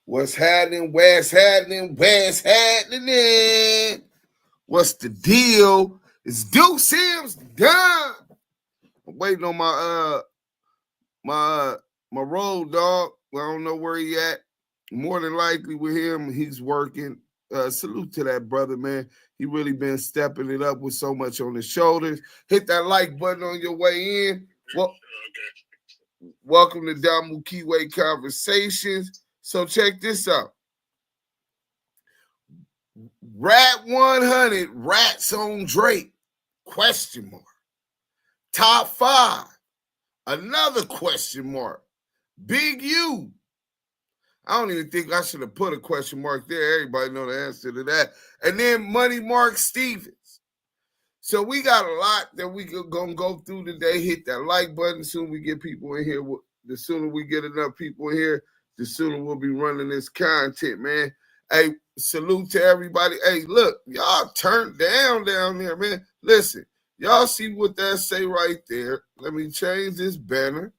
What's happening? Where's happening? Where's happening? What's the deal? It's Duke Sims done. I'm waiting on my road dog. I don't know where he at. More than likely with him, he's working. Salute to that brother, man. He really been stepping it up with so much on his shoulders. Hit that like button on your way in. Well, welcome to Damu Kiwe Conversations. So check this out. WACK100 rats on Drake? Question mark. Top 5. Another question mark. Big U. I don't even think I should have put a question mark there. Everybody know the answer to that. And then Money Mark Stevens. So we got a lot that we gonna go through today. Hit that like button. Soon we get people in here. The sooner we get enough people in here, the sooner we'll be running this content, man. Hey, salute to everybody. Hey, look, y'all turned down there, man. Listen, y'all see what that say right there. Let me change this banner.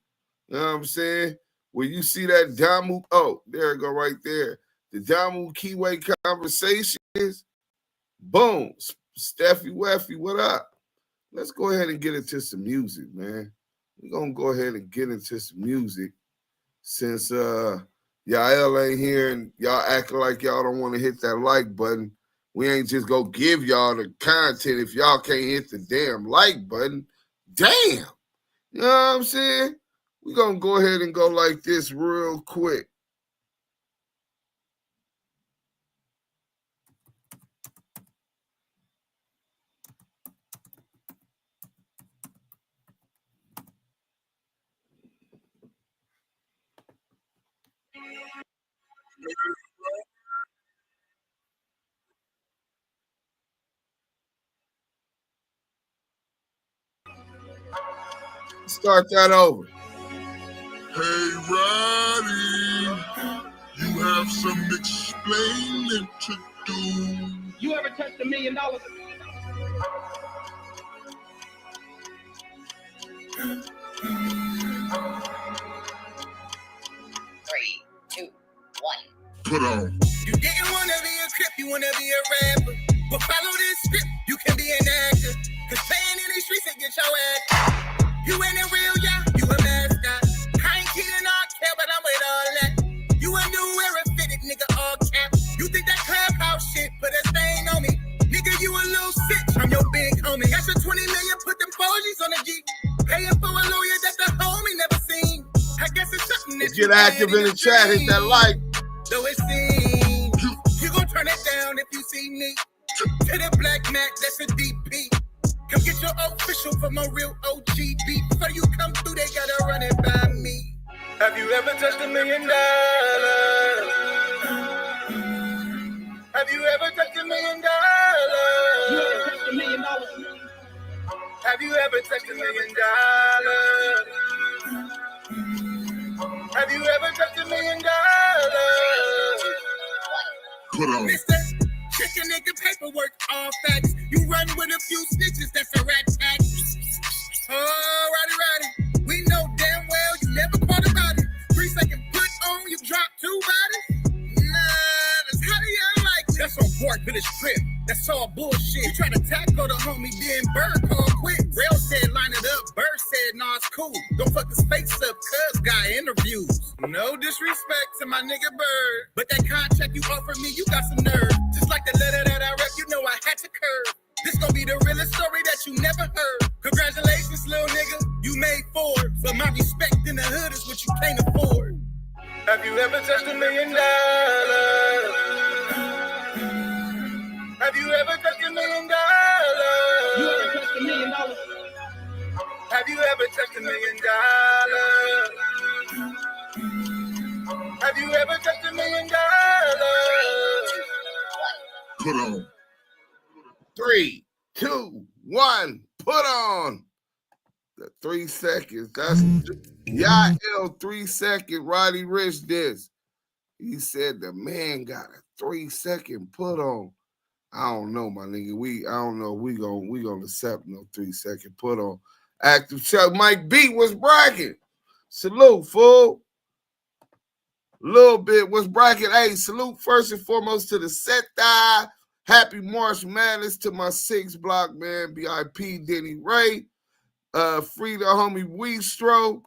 You know what I'm saying? When you see that Damu, oh, there it go right there. The Damu Kiwe Conversations. Boom. Steffi Weffy, what up? Let's go ahead and get into some music, man. We're going to go ahead and get into some music since y'all ain't here and y'all acting like y'all don't want to hit that like button. We ain't just going to give y'all the content if y'all can't hit the damn like button. Damn. You know what I'm saying? We're going to go ahead and go like this real quick. Start that over. Hey, Roddy, you have some explaining to do. You ever touched $1 million? 3, 2, 1. Put on. You didn't want to be a crip, you want to be a rapper. But follow this script, you can be an actor. Cause playing in these streets and get your ass. You ain't a real y'all, you a mascot. I ain't kidding, I care, but I'm with all that. You a new era fitted, nigga, all cap. You think that clubhouse shit, put a stain on me. Nigga, you a little bitch, I'm your big homie. Got your 20 million, put them 4Gs on the G. Paying for a lawyer that the homie never seen. I guess it's something that get active in the chat, hit that like. Though it seems you gon' turn it down if you see me. To the black mat, that's a DP. Come get your official from a real OG beat. Before you come through, they gotta run it by me. Have you ever touched $1 million? Have you ever touched $1 million? You ever touched $1 million? Have you ever touched $1 million? Have you ever touched $1 million? Put on. Mister, check your nigga paperwork, all facts. You run with a few snitches, that's a rat tax. Oh, righty. We know damn well you never thought about it. 3 second put on, you drop 2 bodies. Nah, that's how do you like it? That's on Park Village Trip. That's all bullshit. You try to tackle the homie, then Bird called quick. Rail said line it up, Bird said nah, it's cool. Don't fuck his face up, cuz got interviews. No disrespect to my nigga Bird, but that contract you offered me, you got some nerve. Just like the letter that I read, you know I had to curve. This gon' be the realest story that you never heard. Congratulations, little nigga, you made 4. But my respect in the hood is what you can't afford. Have you ever touched $1 million? Have you ever touched $1 million? You ever touched $1 million? Have you ever touched $1 million? Have you ever touched $1 million? Put on. 3, 2, 1, put on. The 3 seconds. That's Yael 3-second Roddy Rich this. He said the man got a 3-second put on. I don't know, my nigga. I don't know. We gonna accept no 3-second put on. Active Chuck Mike B was bragging. Salute, fool. Little bit was bragging. Hey, salute first and foremost to the set die. Happy March Madness to my 6 block man, BIP Denny Ray. Free the homie Weestro.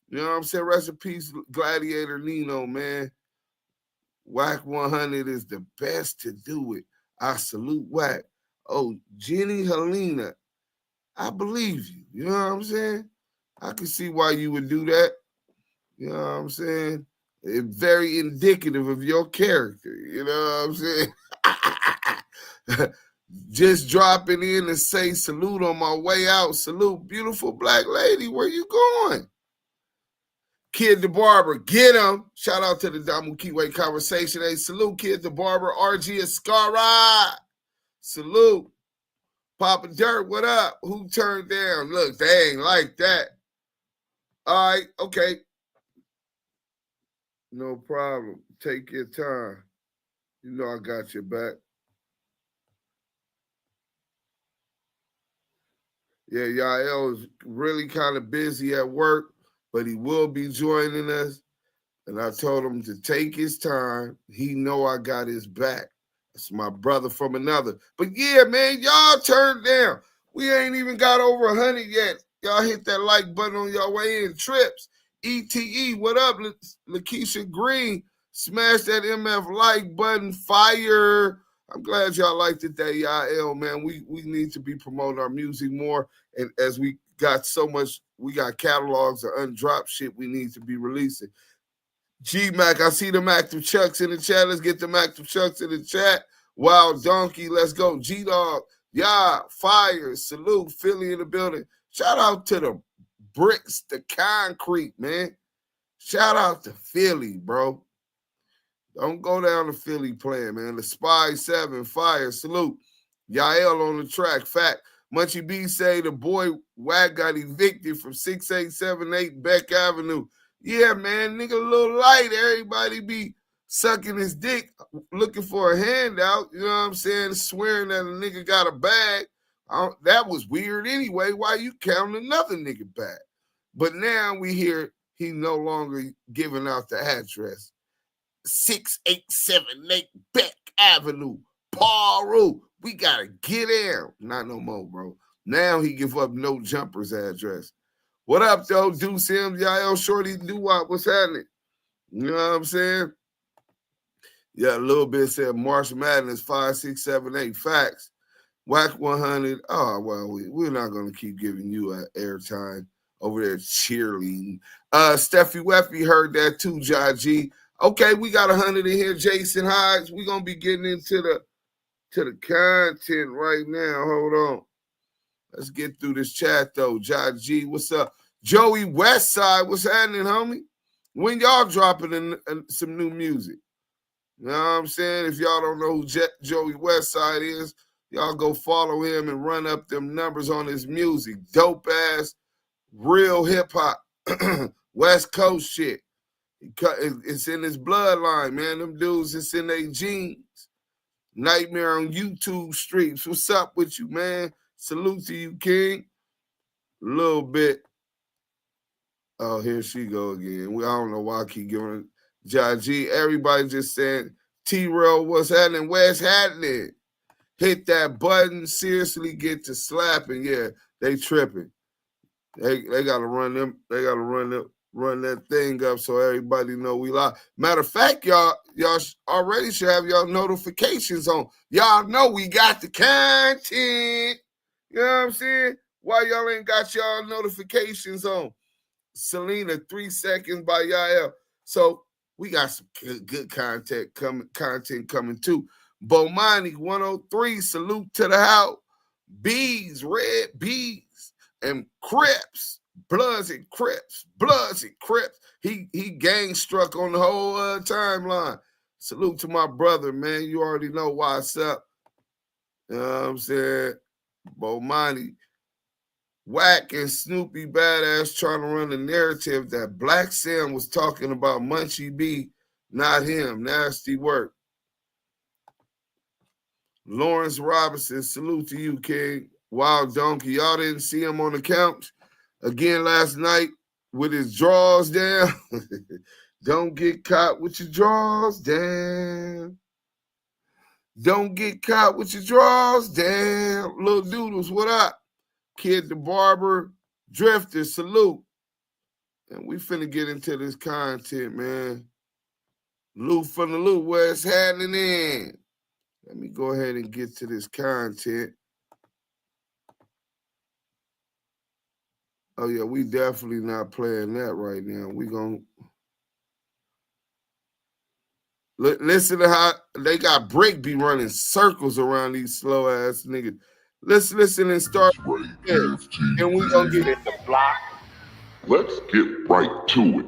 You know what I'm saying? Rest in peace, Gladiator Nino, man. WACK100 is the best to do it. I salute Wack. Oh, Jenny Helena, I believe you. You know what I'm saying? I can see why you would do that. You know what I'm saying? It's very indicative of your character. You know what I'm saying? Just dropping in and say salute on my way out. Salute, beautiful black lady. Where you going? Kid the Barber, get him. Shout out to the Damu Kiwe Conversation. Hey, salute, Kid the Barber. RG Escara. Salute. Papa Dirt, what up? Who turned down? Look, they ain't like that. All right, okay. No problem. Take your time. You know I got your back. Yeah, Yael is really kind of busy at work, but he will be joining us. And I told him to take his time. He know I got his back. That's my brother from another. But yeah, man, y'all turned down. We ain't even got over 100 yet. Y'all hit that like button on your way in. Trips, ETE, what up, Lakeisha Green? Smash that MF like button. Fire. I'm glad y'all liked it today, y'all. Man, we need to be promoting our music more. And as we got so much, we got catalogs of undropped shit we need to be releasing. G-Mac, I see them active Chucks in the chat. Let's get them active Chucks in the chat. Wild Donkey, let's go. G-Dog, yeah, fire, salute, Philly in the building. Shout out to the bricks, the concrete, man. Shout out to Philly, bro. Don't go down to Philly playing, man. The Spy 7, fire, salute. Yael on the track, fact. Munchie B say the boy Wack got evicted from 6878 Beck Avenue. Yeah, man, nigga, a little light. Everybody be sucking his dick, looking for a handout. You know what I'm saying? Swearing that a nigga got a bag. That was weird anyway. Why you counting another nigga bag? But now we hear he no longer giving out the address. 6878 Beck Avenue, Paru. We gotta get in. Not no more, bro. Now he give up no jumpers address. What up, though? Do Sims, Yael, Shorty, Do Wop, what's happening? You know what I'm saying? Yeah, a little bit said March Madness 5, 6, 7, 8. Facts. WACK100. Oh, well, we're not gonna keep giving you airtime over there cheerleading. Steffi Weffy heard that too, Jai G. Okay, we got 100 in here. Jason Hodge. We're gonna be getting into the content right now. Hold on. Let's get through this chat though. Jai G, what's up? Joey Westside, what's happening, homie? When y'all dropping in some new music? You know what I'm saying? If y'all don't know who Joey Westside is, y'all go follow him and run up them numbers on his music. Dope ass, real hip hop, West Coast shit. It's in his bloodline, man. Them dudes, it's in their genes. Nightmare on YouTube streets. What's up with you, man? Salute to you, King. A little bit. Oh, here she go again. I don't know why I keep giving her Jai G. Everybody just saying, T-Rail, what's happening? What's happening? Hit that button. Seriously, get to slapping. Yeah, they tripping. They gotta run them. They gotta run that thing up so everybody know we live. Matter of fact, y'all already should have y'all notifications on. Y'all know we got the content. You know what I'm saying? Why y'all ain't got y'all notifications on? Selena, 3 seconds by Yael. So we got some good content coming too. Bomani 103, salute to the house. Bees, red bees, and Crips. Bloods and Crips, Bloods and Crips. He gang struck on the whole timeline. Salute to my brother, man. You already know what's up. You know what I'm saying? Bomani. Wack and Snoopy Badass trying to run the narrative that Black Sam was talking about Munchie B, not him. Nasty work. Lawrence Robinson, salute to you, King. Wild Donkey. Y'all didn't see him on the couch again last night with his drawers down. Don't get caught with your drawers down. Don't get caught with your drawers down. Little Doodles, what up? Kid the Barber, Drifter, salute. And we finna get into this content, man. Loot from the loot, where it's happening in. Let me go ahead and get to this content. Oh, yeah, we definitely not playing that right now. We gonna listen to how they got Brick be running circles around these slow-ass niggas. Let's listen and start. And we gonna get it. Let's get right to it.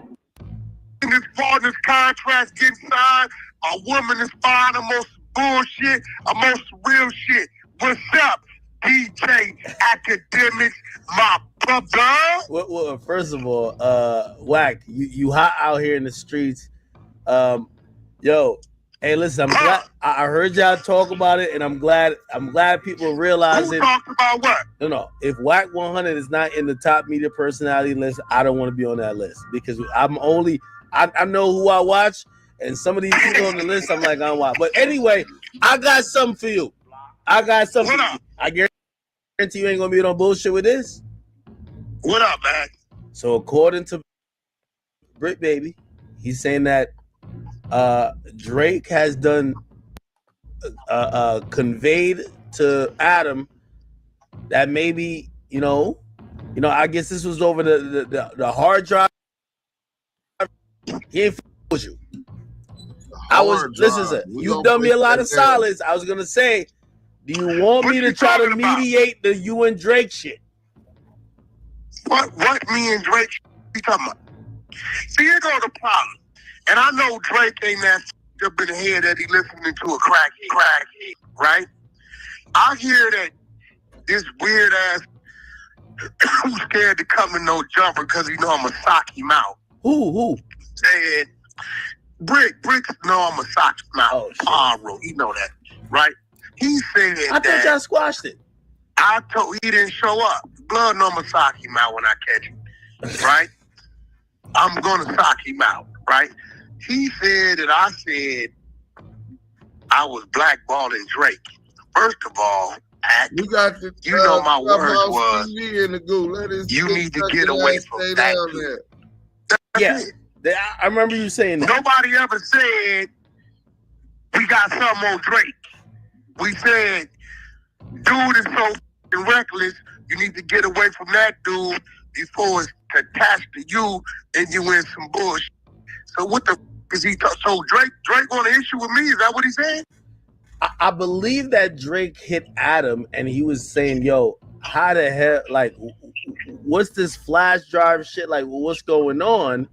This partner's contracts get signed. A woman is fine, the most bullshit, a most real shit. What's up, DJ Academics, my brother? Well, first of all, Wack, you hot out here in the streets. Yo, hey, listen, I'm glad I heard y'all talk about it, and I'm glad people realize Who it. talked about what? No. If WACK100 is not in the top media personality list, I don't want to be on that list because I know who I watch, and some of these people on the list, I'm like, I don't watch. But anyway, I got something for you. I guarantee you ain't gonna be on bullshit with this. What up, man? So according to Brick Baby, he's saying that Drake has done conveyed to Adam that maybe I guess this was over the hard drive. He ain't f with you. Listen, you done me a lot of solids. I was gonna say, do you want me to try to mediate the you and Drake shit? What me and Drake you talking about? See, here goes the problem. And I know Drake ain't that up in the head that he listening to a crack, right? I hear that this weird ass who's scared to come in no jumper because he know I'm going to sock him out. Who? Said, Bricks know I'm going to sock him out. Oh, Paro, he know that, right? He said I thought y'all squashed it. I told he didn't show up. Blood know I'm going to sock him out when I catch him, right? I'm going to sock him out, right? He said that I said I was blackballing Drake. First of all, you got the, you know my words was in the goo. you need to get away from that. Yeah, I remember you saying that. Nobody ever said we got something on Drake. We said, dude is so f***ing reckless, you need to get away from that dude before it's attached to you and you in some bullshit. So what the f*** is he talking? So Drake want an issue with me? Is that what he said? I believe that Drake hit Adam and he was saying, yo, how the hell, like, what's this flash drive shit? Like, what's going on?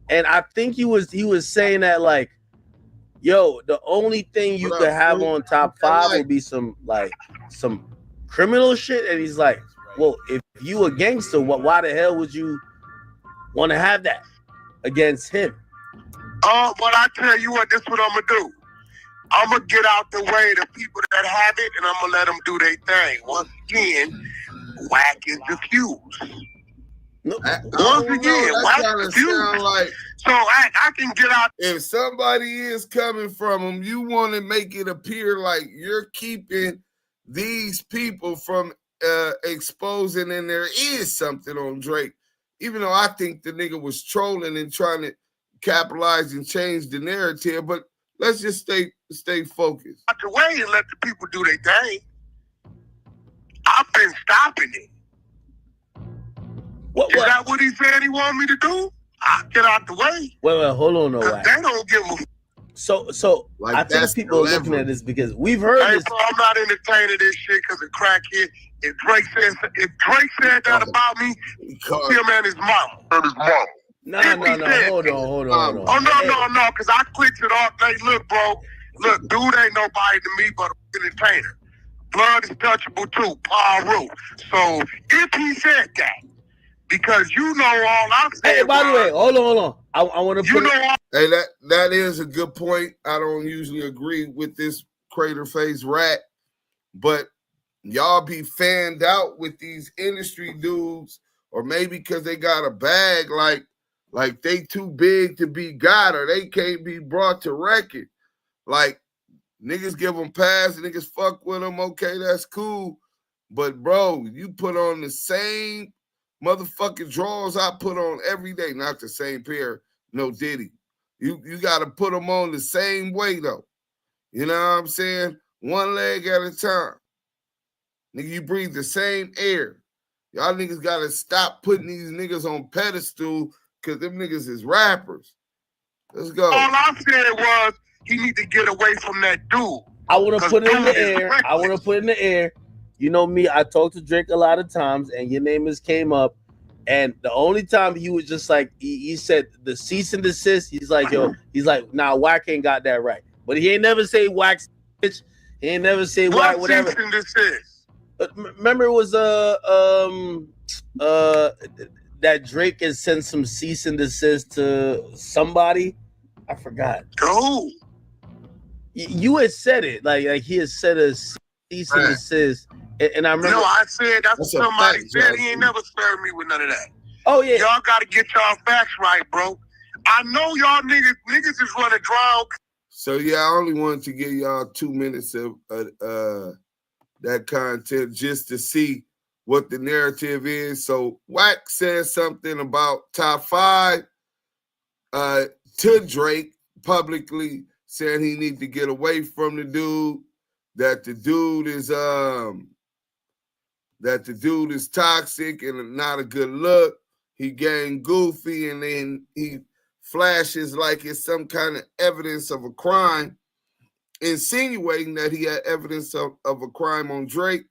And I think he was saying that, like, yo, the only thing you could have on top 5 would be some criminal shit. And he's like, well, if you a gangster, why the hell would you want to have that against him? But I tell you what, this is what I'm going to do. I'm going to get out the way the people that have it, and I'm going to let them do their thing. Once again, Wack is diffused. Once again, Wack is diffused. Like, so I can get out. If somebody is coming from him, you want to make it appear like you're keeping these people from exposing, and there is something on Drake. Even though I think the nigga was trolling and trying to capitalize and change the narrative, but let's just stay focused. Out the way and let the people do their thing. I've been stopping it. What? Is that what he said he wanted me to do? I'll get out the way. Wait, hold on, no, Wack. They don't give a So Like, I think that's people are the looking at leverage. this because we've heard Hey, this. bro, I'm not entertaining this shit because of crackhead. If Drake said that about me, Because him and his mama. And his mama. No. Hold on. Oh, no, because I clicked it off. Hey, look, bro. Look, dude ain't nobody to me but an entertainer. Blood is touchable too, Paul Root. So if he said that, because you know all I said. Hey, by the way, hold on. I want to put hey, that is a good point. I don't usually agree with this crater face rat, but y'all be fanned out with these industry dudes, or maybe because they got a bag, like they too big to be got, or they can't be brought to record. Like, niggas give them pass, niggas fuck with them, okay, that's cool. But, bro, you put on the same motherfucking drawers I put on every day, not the same pair, no Diddy. You got to put them on the same way, though. You know what I'm saying? One leg at a time. Nigga, you breathe the same air. Y'all niggas got to stop putting these niggas on pedestal because them niggas is rappers. Let's go. All I said was he need to get away from that dude. I want to put it in the dude is air. I want to put it in the air. You know me, I talked to Drake a lot of times, and your name came up. And the only time he was just like, he said the cease and desist. He's like, nah, Wack ain't got that right. But he ain't never say Wack bitch. He ain't never say Wack whatever. Cease and desist? Remember it was that Drake had sent some cease and desist to somebody. I forgot. Who? You had said it, like he had said a cease and desist. And I remember. No, I said that's what somebody fact, said. Joe. He ain't never served me with none of that. Oh yeah, y'all got to get y'all facts right, bro. I know y'all niggas is running dry. So yeah, I only wanted to give y'all 2 minutes of that content just to see what the narrative is. So Wack says something about top 5 to Drake publicly, saying he need to get away from the dude, that the dude is toxic and not a good look. He gang goofy, and then he flashes like it's some kind of evidence of a crime, insinuating that he had evidence of a crime on Drake,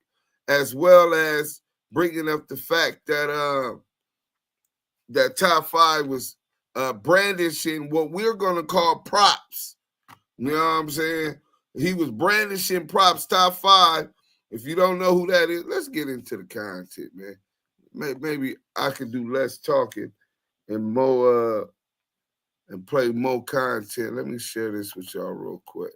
as well as bringing up the fact that that top 5 was brandishing what we're going to call props. You know what I'm saying? He was brandishing props, top 5. If you don't know who that is, let's get into the content, man. Maybe I could do less talking and more and play more content. Let me share this with y'all real quick.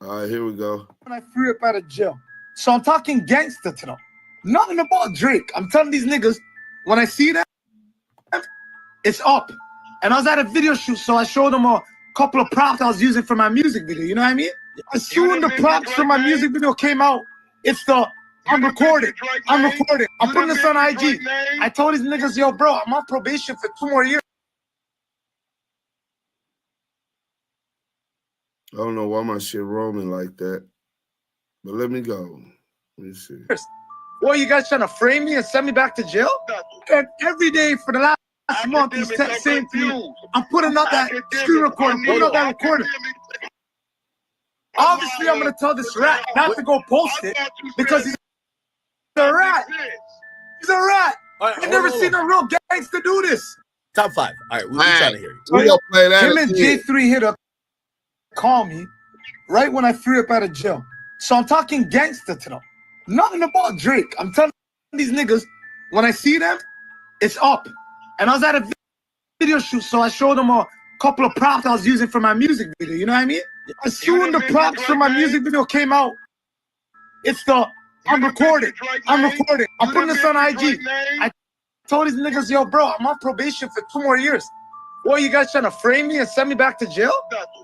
All right, here we go. When I threw up out of jail. So I'm talking gangster to them. Nothing about Drake. I'm telling these niggas, when I see them, it's up. And I was at a video shoot, so I showed them a couple of props I was using for my music video. You know what I mean? As soon as the props for my music video came out, it's the I'm recording. I'm putting this on IG. I told these niggas, yo, bro, I'm on probation for 2 more years. I don't know why my shit roaming like that, but let me go. Let me see. Boy, you guys trying to frame me and send me back to jail? And every day for the last month, he's saying to me, I'm putting out that screen recording, putting out that recording. Obviously, I'm going to tell this rat not to go post it because he's a rat. He's a rat. I've never seen a real gangster do this. top 5. All right, we're trying to hear you. We gonna play that. Him and J3 hit up, call me right when I threw up out of jail. So I'm talking gangster to them. Nothing about Drake. I'm telling these niggas, when I see them, it's up. And I was at a video shoot, so I showed them a couple of props I was using for my music video. You know what I mean? As soon as the props for my music video came out, it's the I'm recording. I'm putting this on IG. I told these niggas, yo, bro, I'm on probation for 2 more years. Boy, you guys trying to frame me and send me back to jail?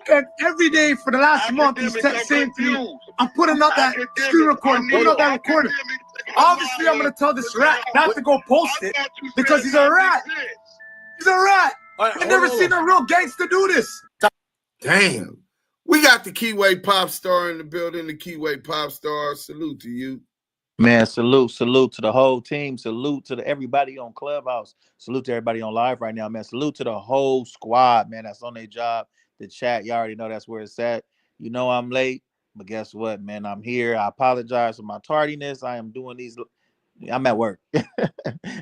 And every day for the last month, he's saying to me, I'm putting out that screen recording, putting out that recording. Obviously, I'm going to tell this rat not to go post it because he's a rat. He's a rat. I've never seen a real gangster do this. Damn. We got the Kiwe Pop Star in the building. The Kiwe Pop Star. Salute to you. Man, salute to the whole team. Salute to everybody on Clubhouse. Salute to everybody on live right now, man. Salute to the whole squad, man. That's on their job. The chat, you already know that's where it's at. You know I'm late, but guess what, man? I'm here. I apologize for my tardiness. I am doing these. I'm at work.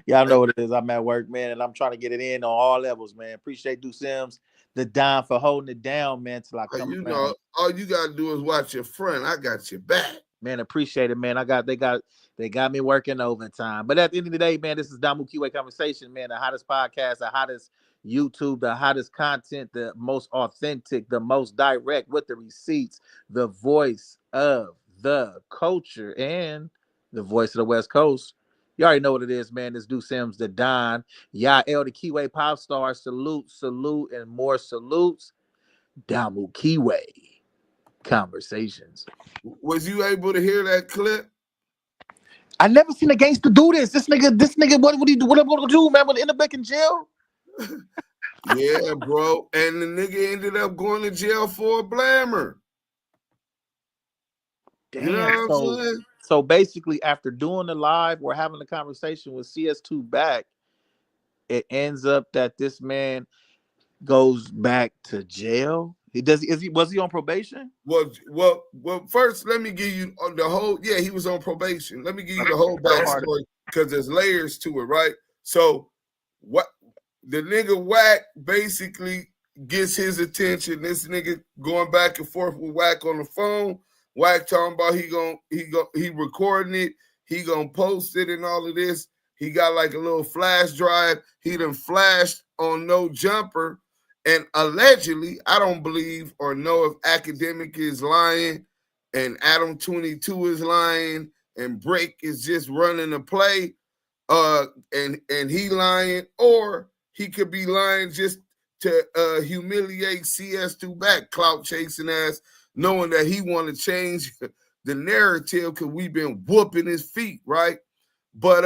Y'all know what it is. I'm at work, man, and I'm trying to get it in on all levels, man. Appreciate Du Sims, the Don, for holding it down, man, till I come You around. know, all you gotta do is watch your friend. I got your back. Man, appreciate it, man. They got me working overtime. But at the end of the day, man, this is Damu Kiwe Conversation, man. The hottest podcast, the hottest YouTube, the hottest content, the most authentic, the most direct with the receipts, the voice of the culture, and the voice of the West Coast. You already know what it is, man. This Du Sims, the Don, Yael, the Kiwe Pop Star. Salute, and more salutes. Damu Kiwe Conversations. Was you able to hear that clip? I never seen a gangster do this. This nigga, what would he do? What am I gonna do, man? Would he end up back in jail? Yeah, bro. And the nigga ended up going to jail for a blammer. Damn. You know what I'm saying? So basically, after doing the live, we're having a conversation with CS2 back. It ends up that this man goes back to jail. Was he on probation? Well, first, let me give you the whole. Yeah, he was on probation. Let me give you the whole backstory because there's layers to it, right? So, what the nigga Wack basically gets his attention. This nigga going back and forth with Wack on the phone. Wack talking about he recording it. He gonna post it and all of this. He got like a little flash drive. He done flashed on No Jumper. And allegedly, I don't believe or know if Academic is lying and Adam 22 is lying and Break is just running a play and he lying, or he could be lying just to humiliate CS2 back, clout chasing ass, knowing that he want to change the narrative because we've been whooping his feet, right? But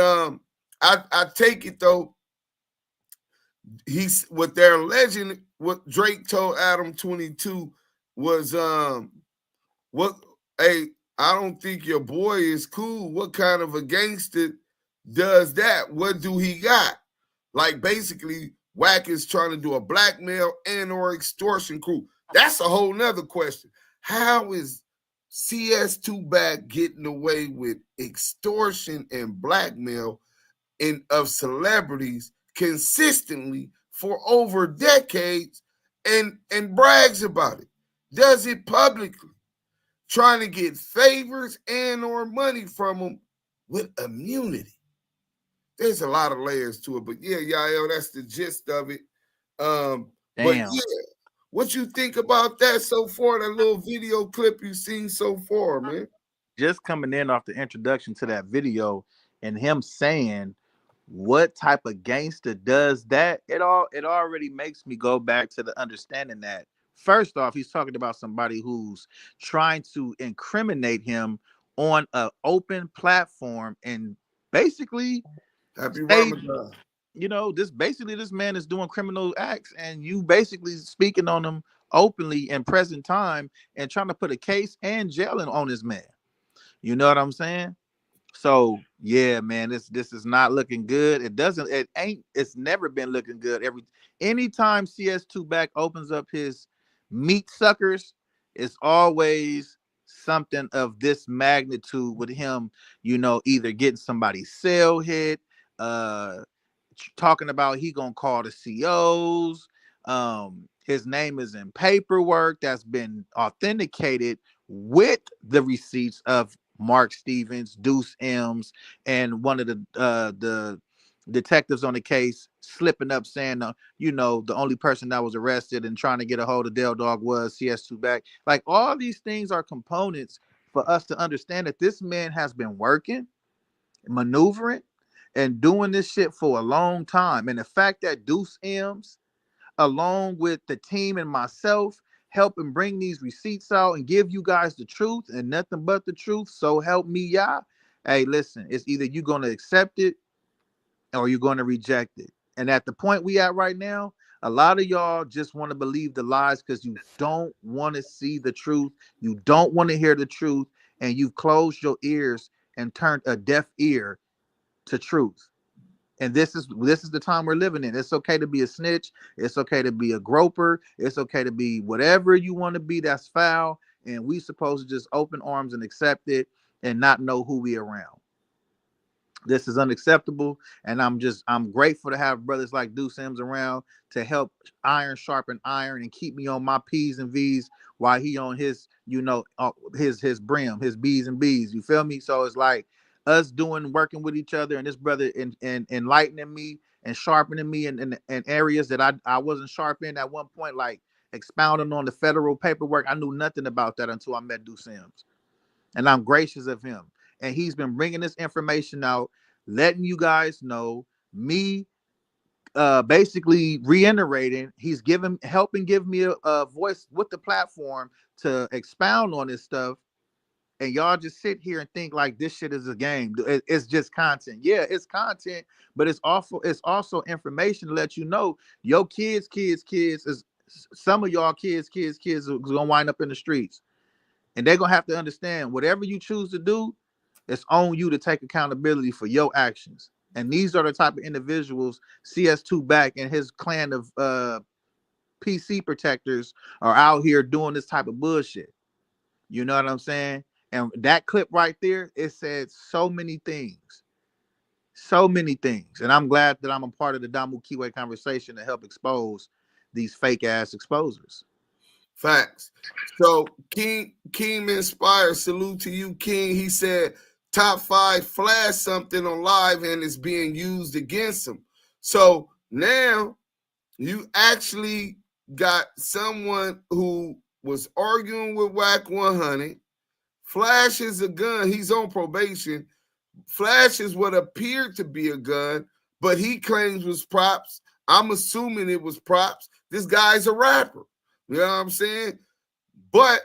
I take it though. He's what they're alleging. What Drake told Adam 22 was hey, I don't think your boy is cool. What kind of a gangster does that? What do he got? Like basically, Wack is trying to do a blackmail and or extortion crew. That's a whole nother question. How is CS2 back getting away with extortion and blackmail of celebrities consistently for over decades and brags about it, does it publicly, trying to get favors and or money from them with immunity? There's a lot of layers to it, but yeah, Yael, that's the gist of it. But yeah, what you think about that so far, that little video clip you've seen so far, man? Just coming in off the introduction to that video and him saying what type of gangster does that, it already makes me go back to the understanding that first off, he's talking about somebody who's trying to incriminate him on an open platform and basically Happy Ramadan. You know, this man is doing criminal acts and you basically speaking on him openly in present time and trying to put a case and jailing on this man. You know what I'm saying? So yeah, man, this is not looking good. It's never been looking good. Anytime CS2 back opens up his meat suckers, it's always something of this magnitude with him, you know, either getting somebody's cell hit, talking about he gonna call the COs. His name is in paperwork that's been authenticated with the receipts of Mark Stevens, Deuce M's, and one of the detectives on the case slipping up saying, you know, the only person that was arrested and trying to get a hold of Del Dog was CS2 back. Like all these things are components for us to understand that this man has been working, maneuvering, and doing this shit for a long time. And the fact that Deuce M's, along with the team and myself, help and bring these receipts out and give you guys the truth and nothing but the truth. So help me, y'all. Hey, listen, it's either you're going to accept it or you're going to reject it. And at the point we at right now, A lot of y'all just want to believe the lies because you don't want to see the truth. You don't want to hear the truth, and you've closed your ears and turned a deaf ear to truth. And this is the time we're living in. It's okay to be a snitch. It's okay to be a groper. It's okay to be whatever you want to be. That's foul. And we supposed to just open arms and accept it and not know who we around. This is unacceptable, and I'm grateful to have brothers like Deuce Sims around to help iron sharpen iron and keep me on my P's and V's while he on his, his brim, his B's and B's. You feel me? So it's like us working with each other, and this brother in enlightening me and sharpening me in areas that I wasn't sharp in at one point, like expounding on the federal paperwork. I knew nothing about that until I met Deuce Sims, and I'm gracious of him. And he's been bringing this information out, letting you guys know, me basically reiterating, he's helping give me a voice with the platform to expound on this stuff. And y'all just sit here and think like this shit is a game. It's just content. Yeah, it's content, but it's also information to let you know your kids is some of y'all kids are gonna wind up in the streets. And they're gonna have to understand whatever you choose to do, it's on you to take accountability for your actions. And these are the type of individuals CS2 Back and his clan of PC protectors are out here doing this type of bullshit. You know what I'm saying? And that clip right there, it said so many things. So many things. And I'm glad that I'm a part of the Damu Kiwe conversation to help expose these fake ass exposers. Facts. So King Inspired, salute to you, King. He said top 5 flashed something on live and it's being used against him. So now you actually got someone who was arguing with WACK100, flashes a gun. He's on probation. Flashes what appeared to be a gun, but he claims was props. I'm assuming it was props. This guy's a rapper. You know what I'm saying? But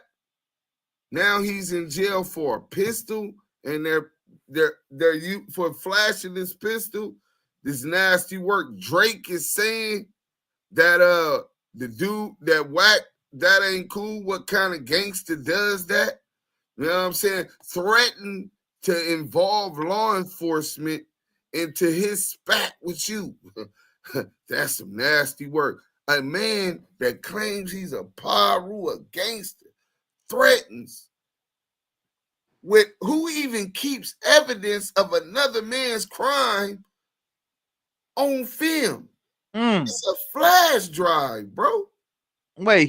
now he's in jail for a pistol, and they're for flashing this pistol, this nasty work. Drake is saying that the dude that Wack, that ain't cool. What kind of gangster does that? You know what I'm saying? Threatened to involve law enforcement into his spat with you. That's some nasty work. A man that claims he's a Paru, a gangster, threatens with who even keeps evidence of another man's crime on film. It's a flash drive, bro. Wait,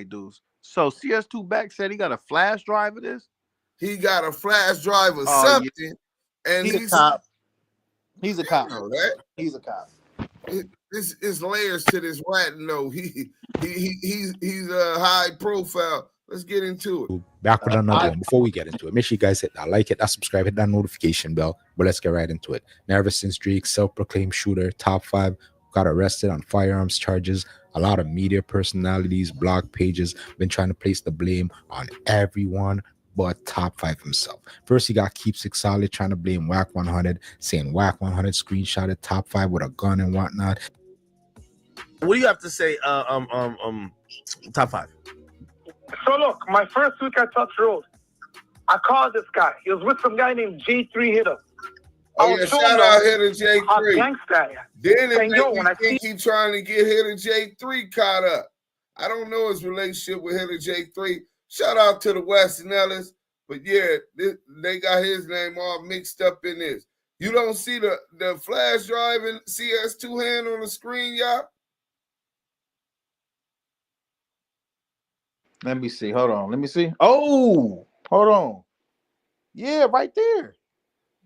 dudes. So CS2 Back said he got a flash drive of this? He got a flash drive of something. Yeah. And he's a cop. He's a cop. Know that. He's a cop. This is layers to this rat. No, he's a high profile. Let's get into it. Back with another one. Before we get into it, make sure you guys hit that like, hit that subscribe, hit that notification bell. But let's get right into it. Now, ever since Drake, self-proclaimed shooter, top 5, got arrested on firearms charges, a lot of media personalities, blog pages been trying to place the blame on everyone but top 5 himself. First, he got Keep 6 Solid trying to blame WACK100, saying WACK100 screenshotted top 5 with a gun and whatnot. What do you have to say? Top 5. So look, my first week at Touch Road, I called this guy. He was with some guy named J3 Hitter. Oh yeah, shout out Hitter J3. Gangsta. Then it think he trying to get Hitter J3 caught up. I don't know his relationship with Hitter J3. Shout out to the Weston Ellis, but yeah, they got his name all mixed up in this. You don't see the flash drive and CS2 hand on the screen, y'all? Let me see. Hold on. Let me see. Oh, hold on. Yeah, right there.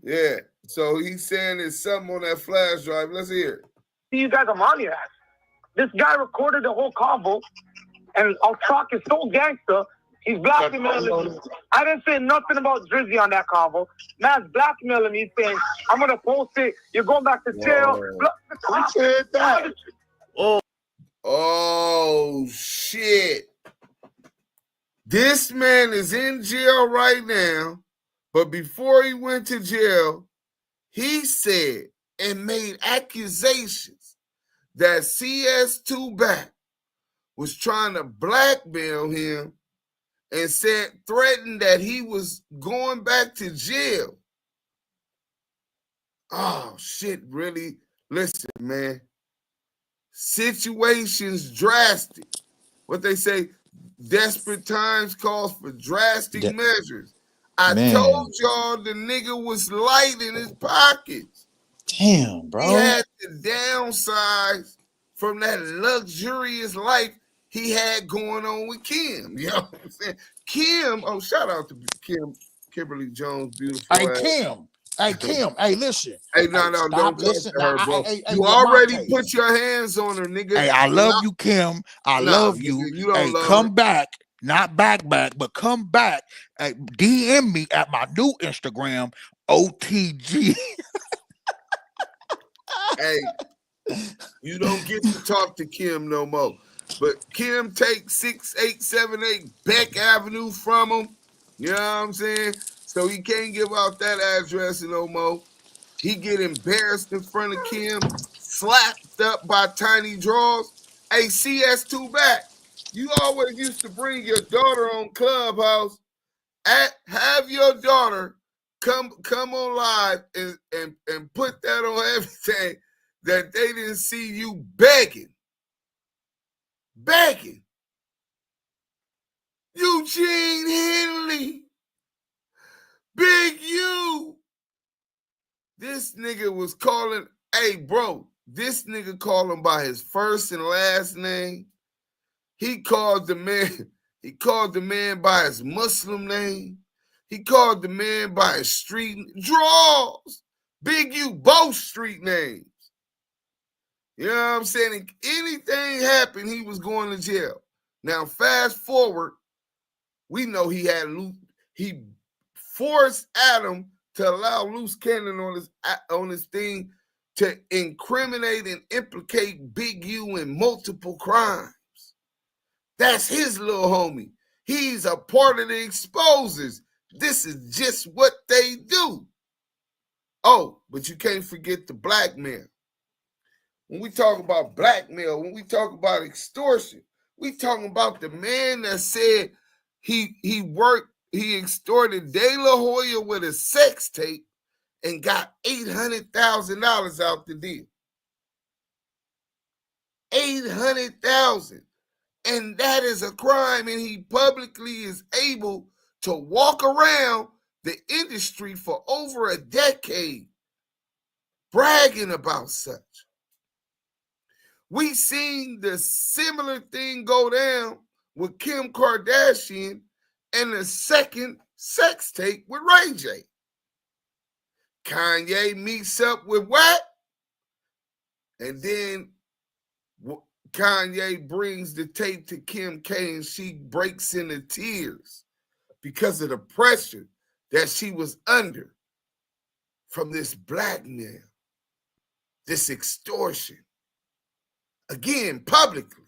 Yeah. So he's saying there's something on that flash drive. Let's hear it. You guys are on your ass. This guy recorded the whole convo, and our truck is so gangster. He's blackmailing me. I didn't say nothing about Drizzy on that convo. Man's blackmailing me, saying, I'm going to post it. You're going back to jail. Who said that? Oh, shit. This man is in jail right now, but before he went to jail, he said and made accusations that CS2 Back was trying to blackmail him and threatened that he was going back to jail. Oh, shit, really? Listen, man. Situations drastic. What they say, desperate times calls for drastic measures. I told y'all the nigga was light in his pockets. Damn, bro. He had to downsize from that luxurious life he had going on with Kim. You know what I'm saying? Kim, oh, shout out to Kimberly Jones, beautiful. Hey, Kim. Hey, Kim. Hey, listen. Hey, no, don't listen to her, bro. You already put your hands on her, nigga. Hey, I love you, Kim. I love you. You don't hey, love come her. back. Not back, but come back. Hey, DM me at my new Instagram, OTG. Hey, you don't get to talk to Kim no more. But Kim takes 6878 Beck Avenue from him. You know what I'm saying? So he can't give out that address no more. He get embarrassed in front of Kim, slapped up by Tiny Draws. Hey, CS2 Back. You always used to bring your daughter on Clubhouse. Have your daughter come on live and put that on everything that they didn't see you begging. Eugene Henley. Big U. This nigga was calling, hey, bro, this nigga called him by his first and last name. He called the man by his Muslim name. He called the man by his street draws. Big U, both street names. You know what I'm saying? Anything happened, he was going to jail. Now, fast forward, we know he forced Adam to allow loose cannon on his thing to incriminate and implicate Big U in multiple crimes. That's his little homie. He's a part of the exposers. This is just what they do. Oh, but you can't forget the blackmail. When we talk about blackmail, when we talk about extortion, we talking about the man that said he extorted De La Hoya with a sex tape and got $800,000 out the deal. $800,000. And that is a crime, and he publicly is able to walk around the industry for over a decade bragging about such. We seen the similar thing go down with Kim Kardashian and the second sex tape with Ray J. Kanye meets up with Wack, and then Kanye brings the tape to Kim K, and she breaks into tears because of the pressure that she was under from this blackmail, this extortion. Again, publicly.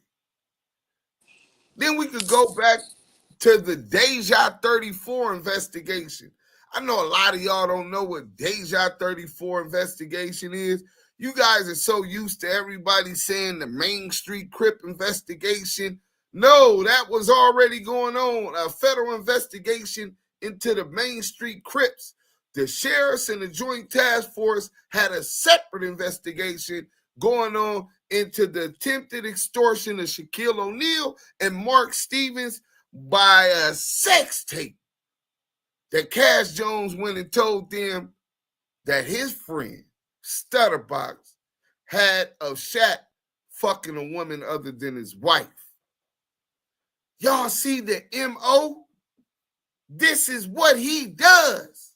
Then we could go back to the Deja 34 investigation. I know a lot of y'all don't know what Deja 34 investigation is. You guys are so used to everybody saying the Main Street Crip investigation. No, that was already going on. A federal investigation into the Main Street Crips. The sheriffs and the Joint Task Force had a separate investigation going on into the attempted extortion of Shaquille O'Neal and Mark Stevens by a sex tape that Cash Jones went and told them that his friend, Stutterbox, had of Shaq fucking a woman other than his wife. Y'all see the MO? This is what he does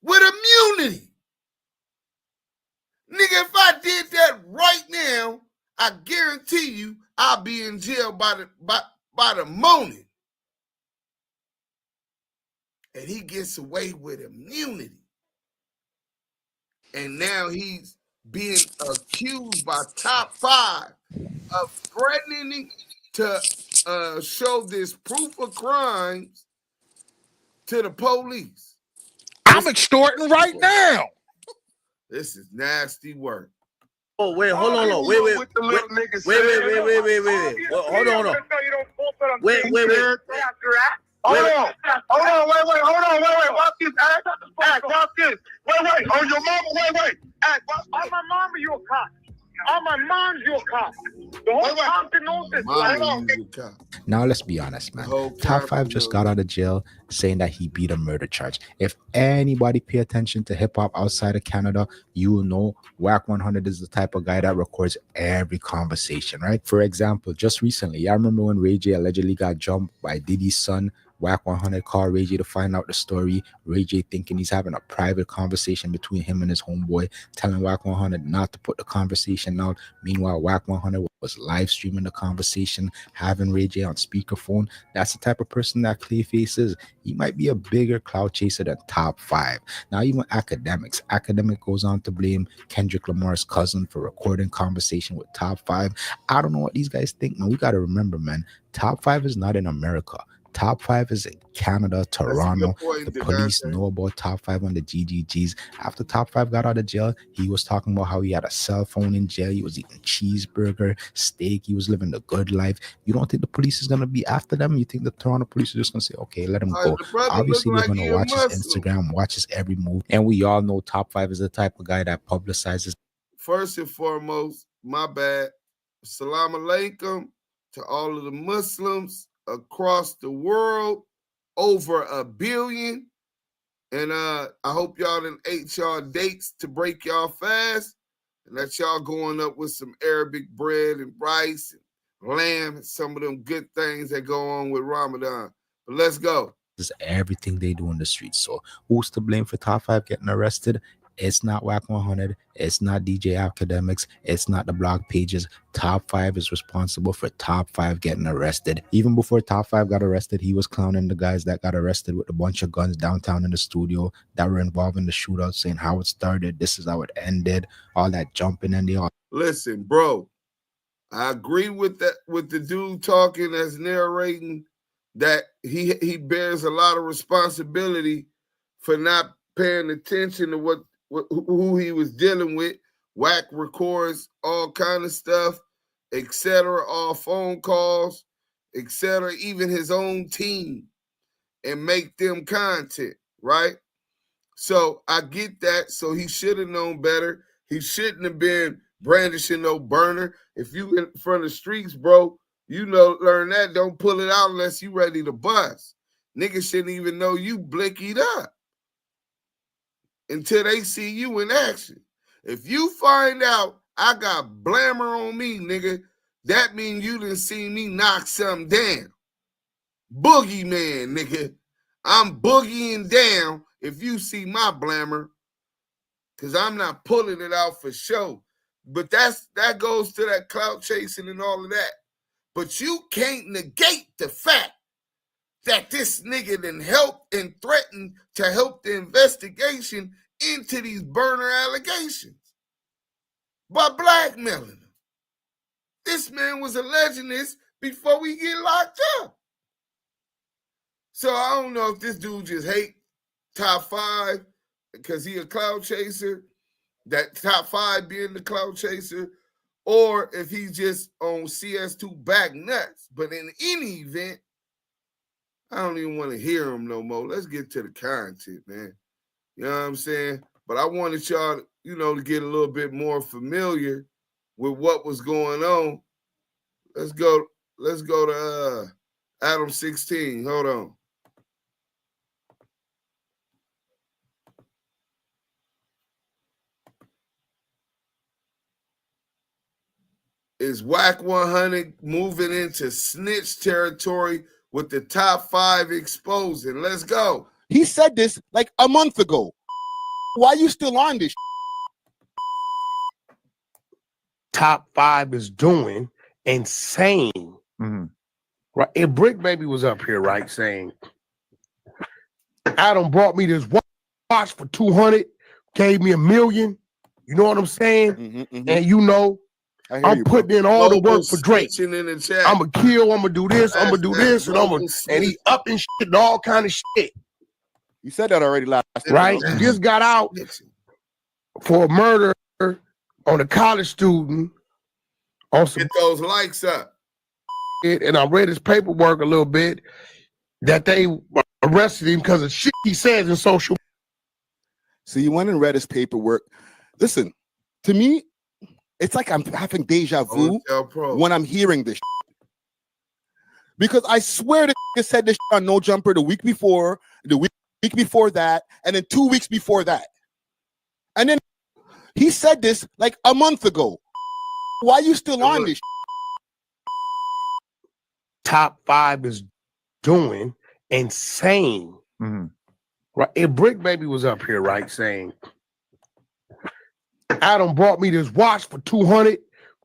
with immunity. Nigga, if I did that right now, I guarantee you I'll be in jail by the morning. And he gets away with immunity. And now he's being accused by Top 5 of threatening to show this proof of crimes to the police. I'm extorting right now. This is nasty work. Oh, wait, hold on, no. Wait. Well, hold on. Wait. Hold on. Watch this, Act. Watch this. Wait. On your mama, wait. Act, on my mama, you a cop. On my mom, you a cop. The whole Compton knows this. Now let's be honest, man. Top 5 just got out of jail saying that he beat a murder charge. If anybody pay attention to hip hop outside of Canada, you will know WACK100 is the type of guy that records every conversation, right? For example, just recently, I remember when Reggie allegedly got jumped by Diddy's son. WACK100 called Reggie to find out the story. Reggie thinking he's having a private conversation between him and his homeboy, telling WACK100 not to put the conversation out. Meanwhile, WACK100 was live streaming the conversation, having Reggie on speakerphone. That's the type of person that Clayface is. He might be a bigger cloud chaser than Top 5. Now, even Academics goes on to blame Kendrick Lamar's cousin for recording conversation with Top 5. I don't know what these guys think. Now, we got to remember, man, Top 5 is not in America. Top 5 is in Canada, Toronto. The police know about Top 5 on the GGGs. After Top 5 got out of jail, he was talking about how he had a cell phone in jail. He was eating cheeseburger, steak. He was living the good life. You don't think the police is going to be after them? You think the Toronto police are just going to say, okay, let him go? Obviously, they're going to watch his Instagram, watch his every move. And we all know Top 5 is the type of guy that publicizes. First and foremost, my bad. Salam alaikum to all of the Muslims across the world, over 1 billion. And I hope y'all done ate y'all dates to break y'all fast, and that y'all going up with some Arabic bread and rice and lamb and some of them good things that go on with Ramadan. But let's go. This is everything they do in the streets. So who's to blame for Top 5 getting arrested? It's not WACK100. It's not DJ Academics. It's not the blog pages. Top 5 is responsible for Top 5 getting arrested. Even before Top 5 got arrested, he was clowning the guys that got arrested with a bunch of guns downtown in the studio that were involved in the shootout, saying how it started, this is how it ended, all that jumping and they all. Listen, bro, I agree with that, with the dude talking as narrating that he bears a lot of responsibility for not paying attention to who he was dealing with. Wack records all kind of stuff, etc., all phone calls, etc., even his own team, and make them content, right? So I get that. So he should have known better. He shouldn't have been brandishing no burner. If you in front of the streets, bro, you know, learn that. Don't pull it out unless you ready to bust. Niggas shouldn't even know you blinkied up until they see you in action. If you find out I got blammer on me, nigga, that means you done see me knock something down. Boogeyman, nigga. I'm boogieing down if you see my blammer, because I'm not pulling it out for show. But that goes to that clout chasing and all of that. But you can't negate the fact that this nigga done helped and threatened to help the investigation into these burner allegations by blackmailing them. This man was alleging this before we get locked up. So I don't know if this dude just hate Top 5 because he a cloud chaser, that Top 5 being the cloud chaser, or if he's just on CS2 back nuts. But in any event, I don't even want to hear him no more. Let's get to the content, man. You know what I'm saying? But I wanted y'all, you know, to get a little bit more familiar with what was going on. Let's go to Adam 16. Hold on. Is WACK100 moving into snitch territory with the Top 5 exposing? Let's go. He said this like a month ago. Why you still on this? Top 5 is doing and saying, right? And Brick Baby was up here, right, saying, Adam brought me this watch for 200, gave me $1 million. You know what I'm saying? And you know, I'm putting in all the work for Drake. I'm gonna kill, I'm gonna do this, I'm gonna do this, and he up and shit and all kind of shit. You said that already last right? He just got out for a murder on a college student on some Get those likes up. And I read his paperwork a little bit that they arrested him because of shit he says in social. So you went and read his paperwork. Listen, to me, it's like I'm having deja vu when I'm hearing this shit. Because I swear the said this shit on No Jumper the week before, the week before that, and then 2 weeks before that. And then he said this like a month ago. Why are you still on this shit? Top 5 is doing and saying, right? And Brick Baby was up here, right, saying, Adam brought me this watch for 200,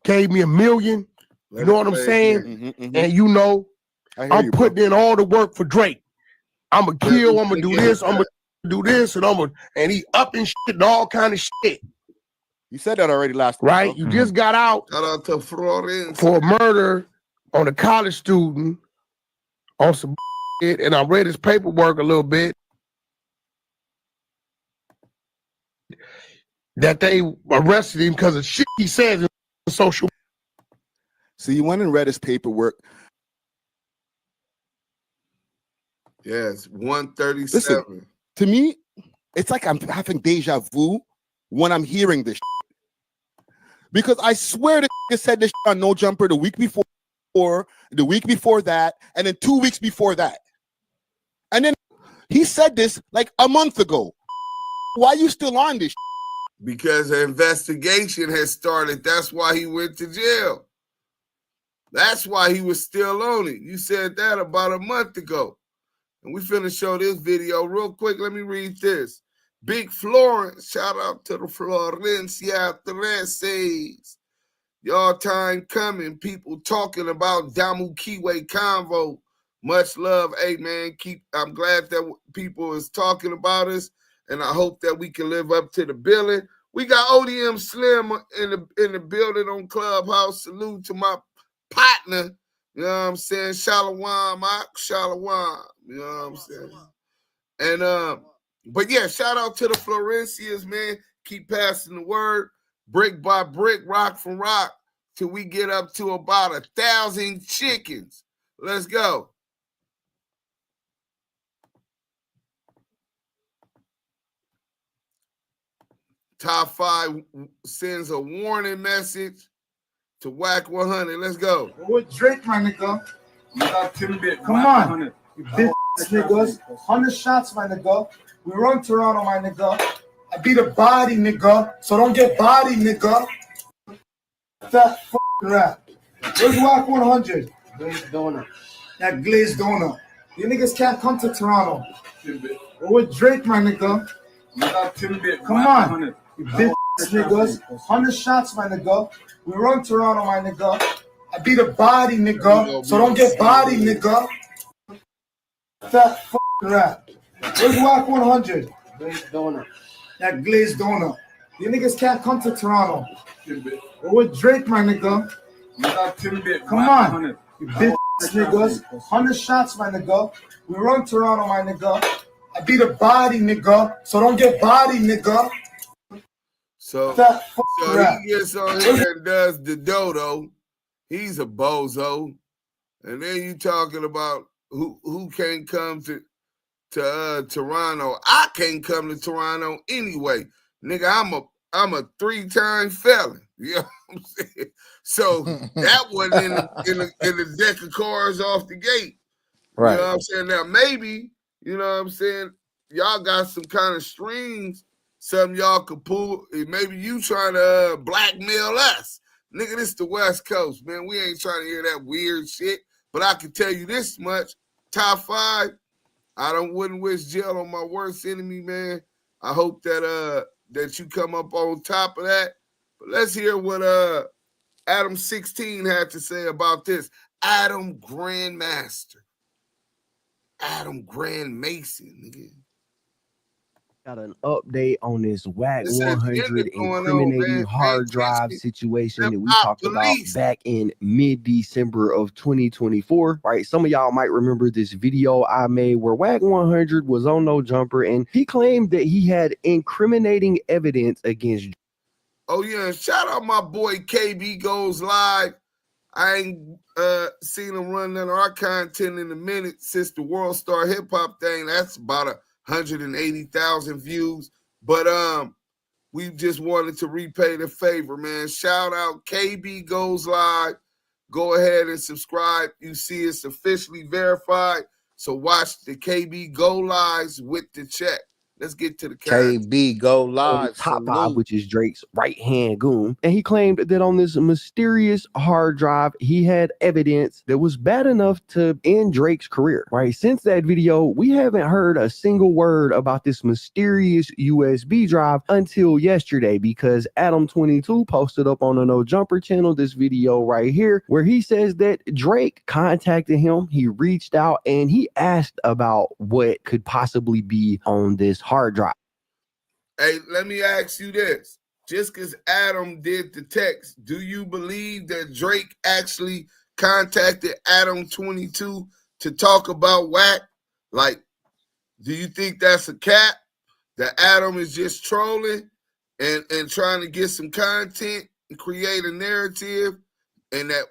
gave me $1 million. You know what I'm saying? And you know, I'm putting in all the work for Drake. I'm gonna kill. I'm gonna do this. I'm gonna do this, and he up and shit and all kind of shit. You said that already last week, right? You just got out. Shout out to Florence for murder on a college student on some shit, and I read his paperwork a little bit that they arrested him because of shit he says in social. So you went and read his paperwork. Yes, 137. Listen, to me, it's like I'm having deja vu when I'm hearing this shit. Because I swear the said this shit on No Jumper the week before, the week before that, and then 2 weeks before that. And then he said this like a month ago. Why are you still on this shit? Because the investigation has started. That's why he went to jail. That's why he was still on it. You said that about a month ago. And we finna show this video real quick. Let me read this. Big Florence, shout out to the Florencia Tereses. Y'all time coming. People talking about Damu Kiwe Convo. Much love. Hey, man, I'm glad that people is talking about us, and I hope that we can live up to the billing. We got ODM Slim in the building on Clubhouse. Salute to my partner. You know what I'm saying? Shalawam, Mock, Shalawam. You know what I'm saying? And but yeah, shout out to the Florencias, man. Keep passing the word, brick by brick, rock for rock, till we get up to about 1,000 chickens. Let's go. Top 5 sends a warning message to WACK100. Let's go. With Drake, my nigga. Come on. You bitch niggas. 100 shots, my nigga. We run Toronto, my nigga. I beat a body, nigga. So don't get body, nigga. That fucking rap. Where's WACK100? Glazed donut. That glazed donut. You niggas can't come to Toronto. We're with Drake, my nigga. Come on. You bitch niggas. 100 shots, my nigga. We run Toronto, my nigga. I beat a body, nigga. So don't get body, nigga. That fucking rap. Where's WACK100? Glazed donut. That glazed donut. You niggas can't come to Toronto. We're with Drake, my nigga. Come on. You bitch niggas. 100 shots, my nigga. We run Toronto, my nigga. I beat a body, nigga. So don't get body, nigga. So he gets on here and does the dodo. He's a bozo. And then you talking about who can't come to Toronto. I can't come to Toronto anyway. Nigga, I'm a 3-time felon. You know what I'm saying? So that wasn't in the deck of cards off the gate. Right. You know what I'm saying? Now maybe, you know what I'm saying, y'all got some kind of strings, something y'all could pull. Maybe you trying to blackmail us. Nigga, this the West Coast, man. We ain't trying to hear that weird shit. But I can tell you this much. Top 5, I wouldn't wish jail on my worst enemy, man. I hope that that you come up on top of that. But let's hear what Adam 16 had to say about this. Adam Grandmaster. Adam Grand Mason, nigga. Got an update on this WACK100 incriminating hard drive situation that we talked about back in mid-December of 2024, right? Some of y'all might remember this video I made where WACK100 was on No Jumper and he claimed that he had incriminating evidence against Oh yeah, shout out my boy KB Goes Live. I ain't seen him run none of our content in a minute since the World Star Hip Hop thing. That's about 180,000 views. But we just wanted to repay the favor, man. Shout out KB Goes Live. Go ahead and subscribe. You see it's officially verified. So watch the KB Go Lives with the check. Let's get to the KB Go Live. Top 5, which is Drake's right-hand goon. And he claimed that on this mysterious hard drive, he had evidence that was bad enough to end Drake's career, right? Since that video, we haven't heard a single word about this mysterious USB drive until yesterday, because Adam22 posted up on the No Jumper channel this video right here, where he says that Drake contacted him, he reached out, and he asked about what could possibly be on this hard drive. Hey, let me ask you this. Just because Adam did the text, do you believe that Drake actually contacted Adam22 to talk about Wack? Like, do you think that's a cap? That Adam is just trolling and trying to get some content and create a narrative? And that,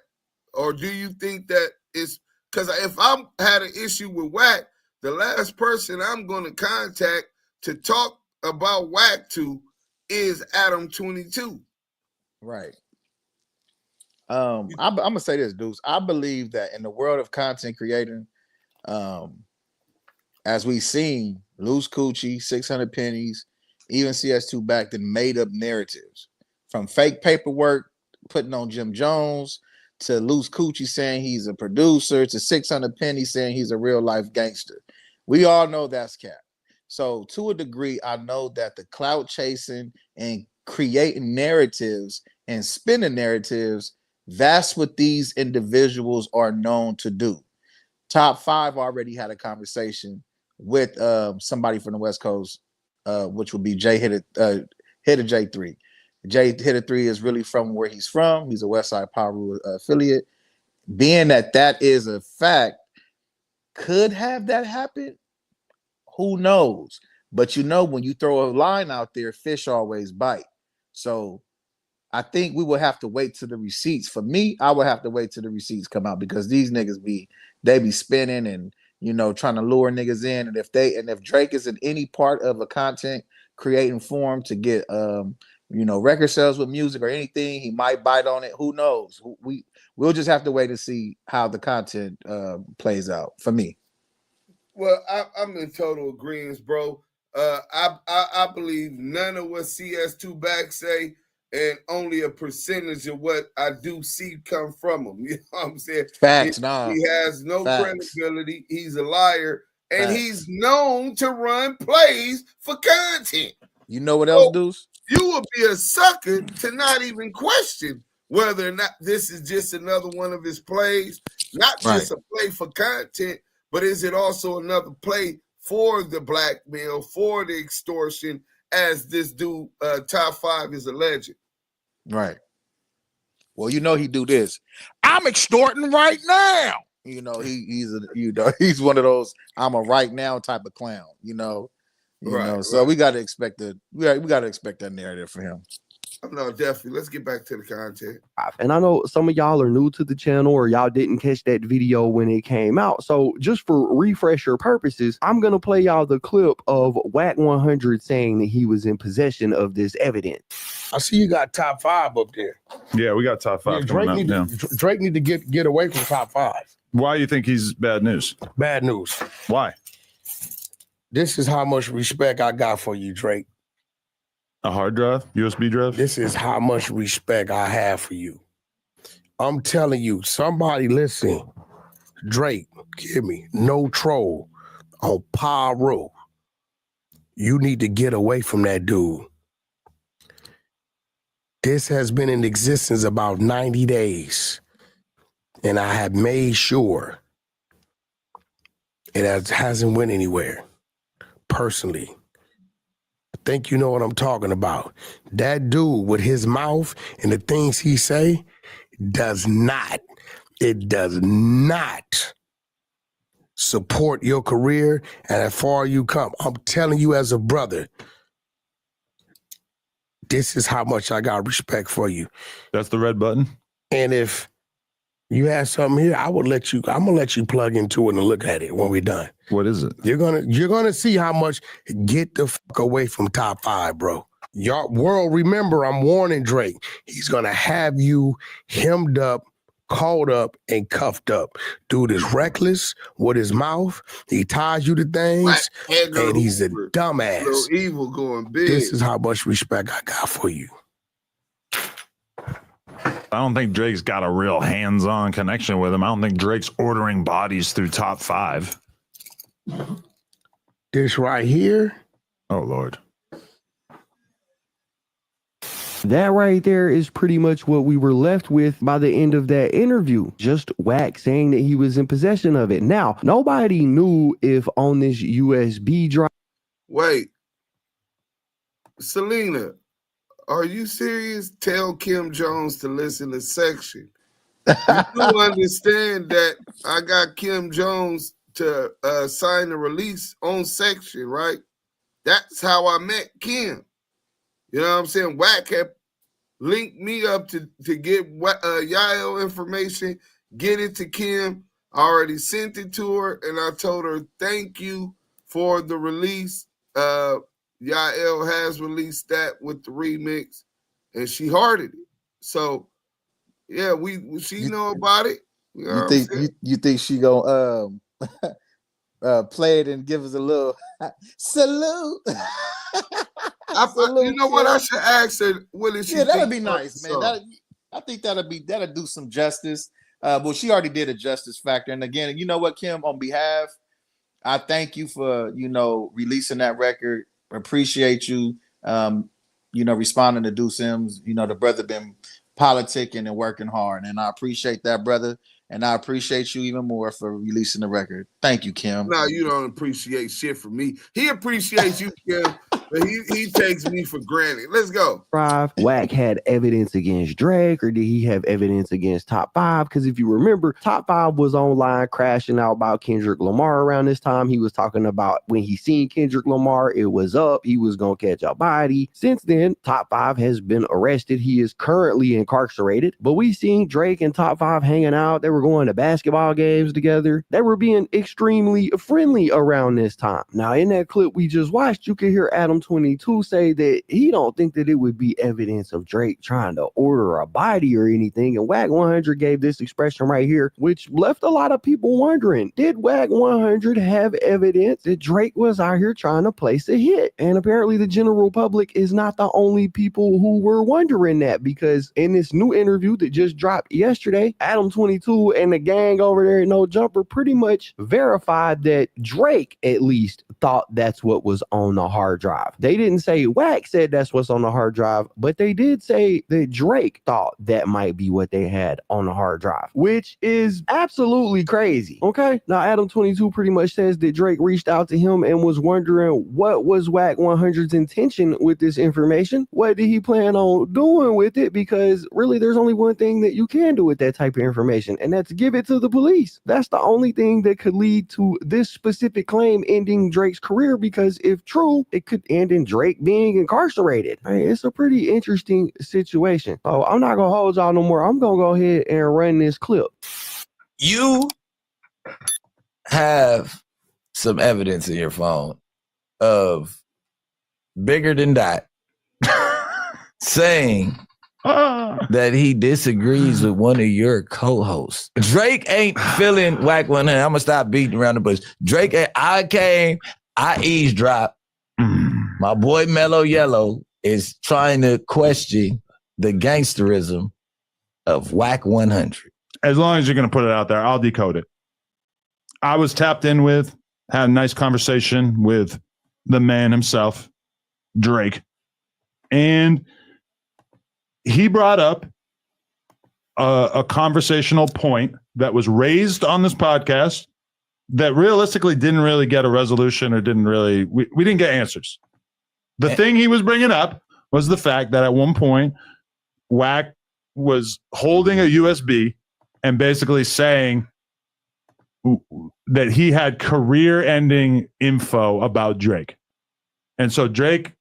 or do you think that it's, because if I had an issue with Wack, the last person I'm going to contact to talk about Wack to is Adam22. Right. I'm gonna say this, Deuce. I believe that in the world of content creating, as we've seen, Loose Coochie, 600 Pennies, even CS2 back then made up narratives from fake paperwork, putting on Jim Jones, to Loose Coochie saying he's a producer, to 600 Pennies saying he's a real life gangster. We all know that's cap. So to a degree, I know that the clout chasing and creating narratives and spinning narratives, that's what these individuals are known to do. Top 5 already had a conversation with somebody from the West Coast, which would be Hitter J3. Hitter 3 is really from where he's from. He's a Westside Power affiliate. Being that is a fact, could have that happen? Who knows? But you know, when you throw a line out there, fish always bite. So I think we will have to wait till the receipts. For me, I would have to wait till the receipts come out, because these niggas be spinning and, you know, trying to lure niggas in. And if Drake is in any part of a content creating form to get you know, record sales with music or anything, he might bite on it. Who knows? We'll just have to wait and see how the content plays out for me. Well, I'm in total agreement, bro. I believe none of what CS2 back say, and only a percentage of what I do see come from him. You know what I'm saying? Facts, he has no Facts. credibility. He's a liar, and Facts. he's known to run plays for content. You know what else, Deuce? You would be a sucker to not even question whether or not this is just another one of his plays, not just a play for content, but is it also another play for the blackmail, for the extortion, as this dude, Top 5 is alleged? Right. Well, you know he do this. I'm extorting right now. You know, he's one of those I'm a right now type of clown, you know. So we gotta expect that narrative for him. No, definitely. Let's get back to the content. And I know some of y'all are new to the channel, or y'all didn't catch that video when it came out. So just for refresher purposes, I'm going to play y'all the clip of WACK100 saying that he was in possession of this evidence. I see you got Top 5 up there. Yeah, we got Top 5 Drake coming up now. Drake need to get away from Top 5. Why do you think he's bad news? Bad news. Why? This is how much respect I got for you, Drake. A hard drive? USB drive? This is how much respect I have for you. I'm telling you, somebody listen. Drake, give me no troll on Pyro. You need to get away from that dude. This has been in existence about 90 days. And I have made sure it hasn't went anywhere. Personally. I think you know what I'm talking about. That dude with his mouth and the things he say does not support your career and as far as you come. I'm telling you as a brother, this is how much I got respect for you. That's the red button. And if you have something here, I'm gonna let you plug into it and look at it when we're done. What is it? You're gonna see how much. Get the fuck away from top 5, bro. Y'all world, remember, I'm warning Drake. He's gonna have you hemmed up, called up, and cuffed up. Dude is reckless with his mouth. He ties you to things, and he's a dumbass. Little evil going big. This is how much respect I got for you. I don't think Drake's got a real hands-on connection with him. I don't think Drake's ordering bodies through top 5. This right here. Oh, Lord. That right there is pretty much what we were left with by the end of that interview. Just Wack saying that he was in possession of it. Now, nobody knew if on this USB drive. Wait. Selena, are you serious? Tell Kim Jones to listen to Section. You do understand that I got Kim Jones to sign the release on Section, right? That's how I met Kim. You know what I'm saying? Wack had linked me up to get Yael information, get it to Kim. I already sent it to her, and I told her, thank you for the release. Yael has released that with the remix, and she hearted it. So, yeah, she know about it. You know you think she gonna play it and give us a little salute? You know what? I should ask her. What is she? Yeah, that'd be nice, man. I think that'll do some justice. Well, she already did a justice factor. And again, you know what, Kim? On behalf, I thank you for releasing that record. Appreciate you. Responding to Deuce M's. The brother been politicking and working hard, and I appreciate that, brother. And I appreciate you even more for releasing the record. Thank you, Kim. No, you don't appreciate shit from me. He appreciates you, Kim, but he takes me for granted. Let's go. Wack had evidence against Drake, or did he have evidence against Top 5? Because if you remember, Top 5 was online crashing out about Kendrick Lamar around this time. He was talking about when he seen Kendrick Lamar, it was up. He was going to catch a body. Since then, Top 5 has been arrested. He is currently incarcerated. But we seen Drake and Top 5 hanging out. They were going to basketball games together. They were being extremely friendly around this time. Now, in that clip we just watched, you can hear Adam 22 say that he don't think that it would be evidence of Drake trying to order a body or anything. And WACK100 gave this expression right here, which left a lot of people wondering, did WACK100 have evidence that Drake was out here trying to place a hit? And apparently the general public is not the only people who were wondering that, because in this new interview that just dropped yesterday, Adam 22 and the gang over there at No Jumper pretty much verified that Drake at least thought that's what was on the hard drive. They didn't say Wack said that's what's on the hard drive, but they did say that Drake thought that might be what they had on the hard drive, which is absolutely crazy. Okay, now Adam 22 pretty much says that Drake reached out to him and was wondering what was WACK100's intention with this information. What did he plan on doing with it? Because really there's only one thing that you can do with that type of information, and that's give it to the police. That's the only thing that could lead to this specific claim ending Drake's career, because if true, it could end in Drake being incarcerated. It's a pretty interesting situation. Oh, I'm not gonna hold y'all no more. I'm gonna go ahead and run this clip. You have some evidence in your phone of Bigger Than That saying that he disagrees with one of your co-hosts. Drake ain't feeling WACK100. I'm gonna stop beating around the bush. Drake, I eavesdropped. My boy Mellow Yellow is trying to question the gangsterism of WACK100. As long as you're gonna put it out there, I'll decode it. I was tapped in with, had a nice conversation with the man himself, Drake, and he brought up a conversational point that was raised on this podcast that realistically didn't really get a resolution, or we didn't get answers. The thing he was bringing up was the fact that at one point, Wack was holding a USB and basically saying that he had career-ending info about Drake. And so Drake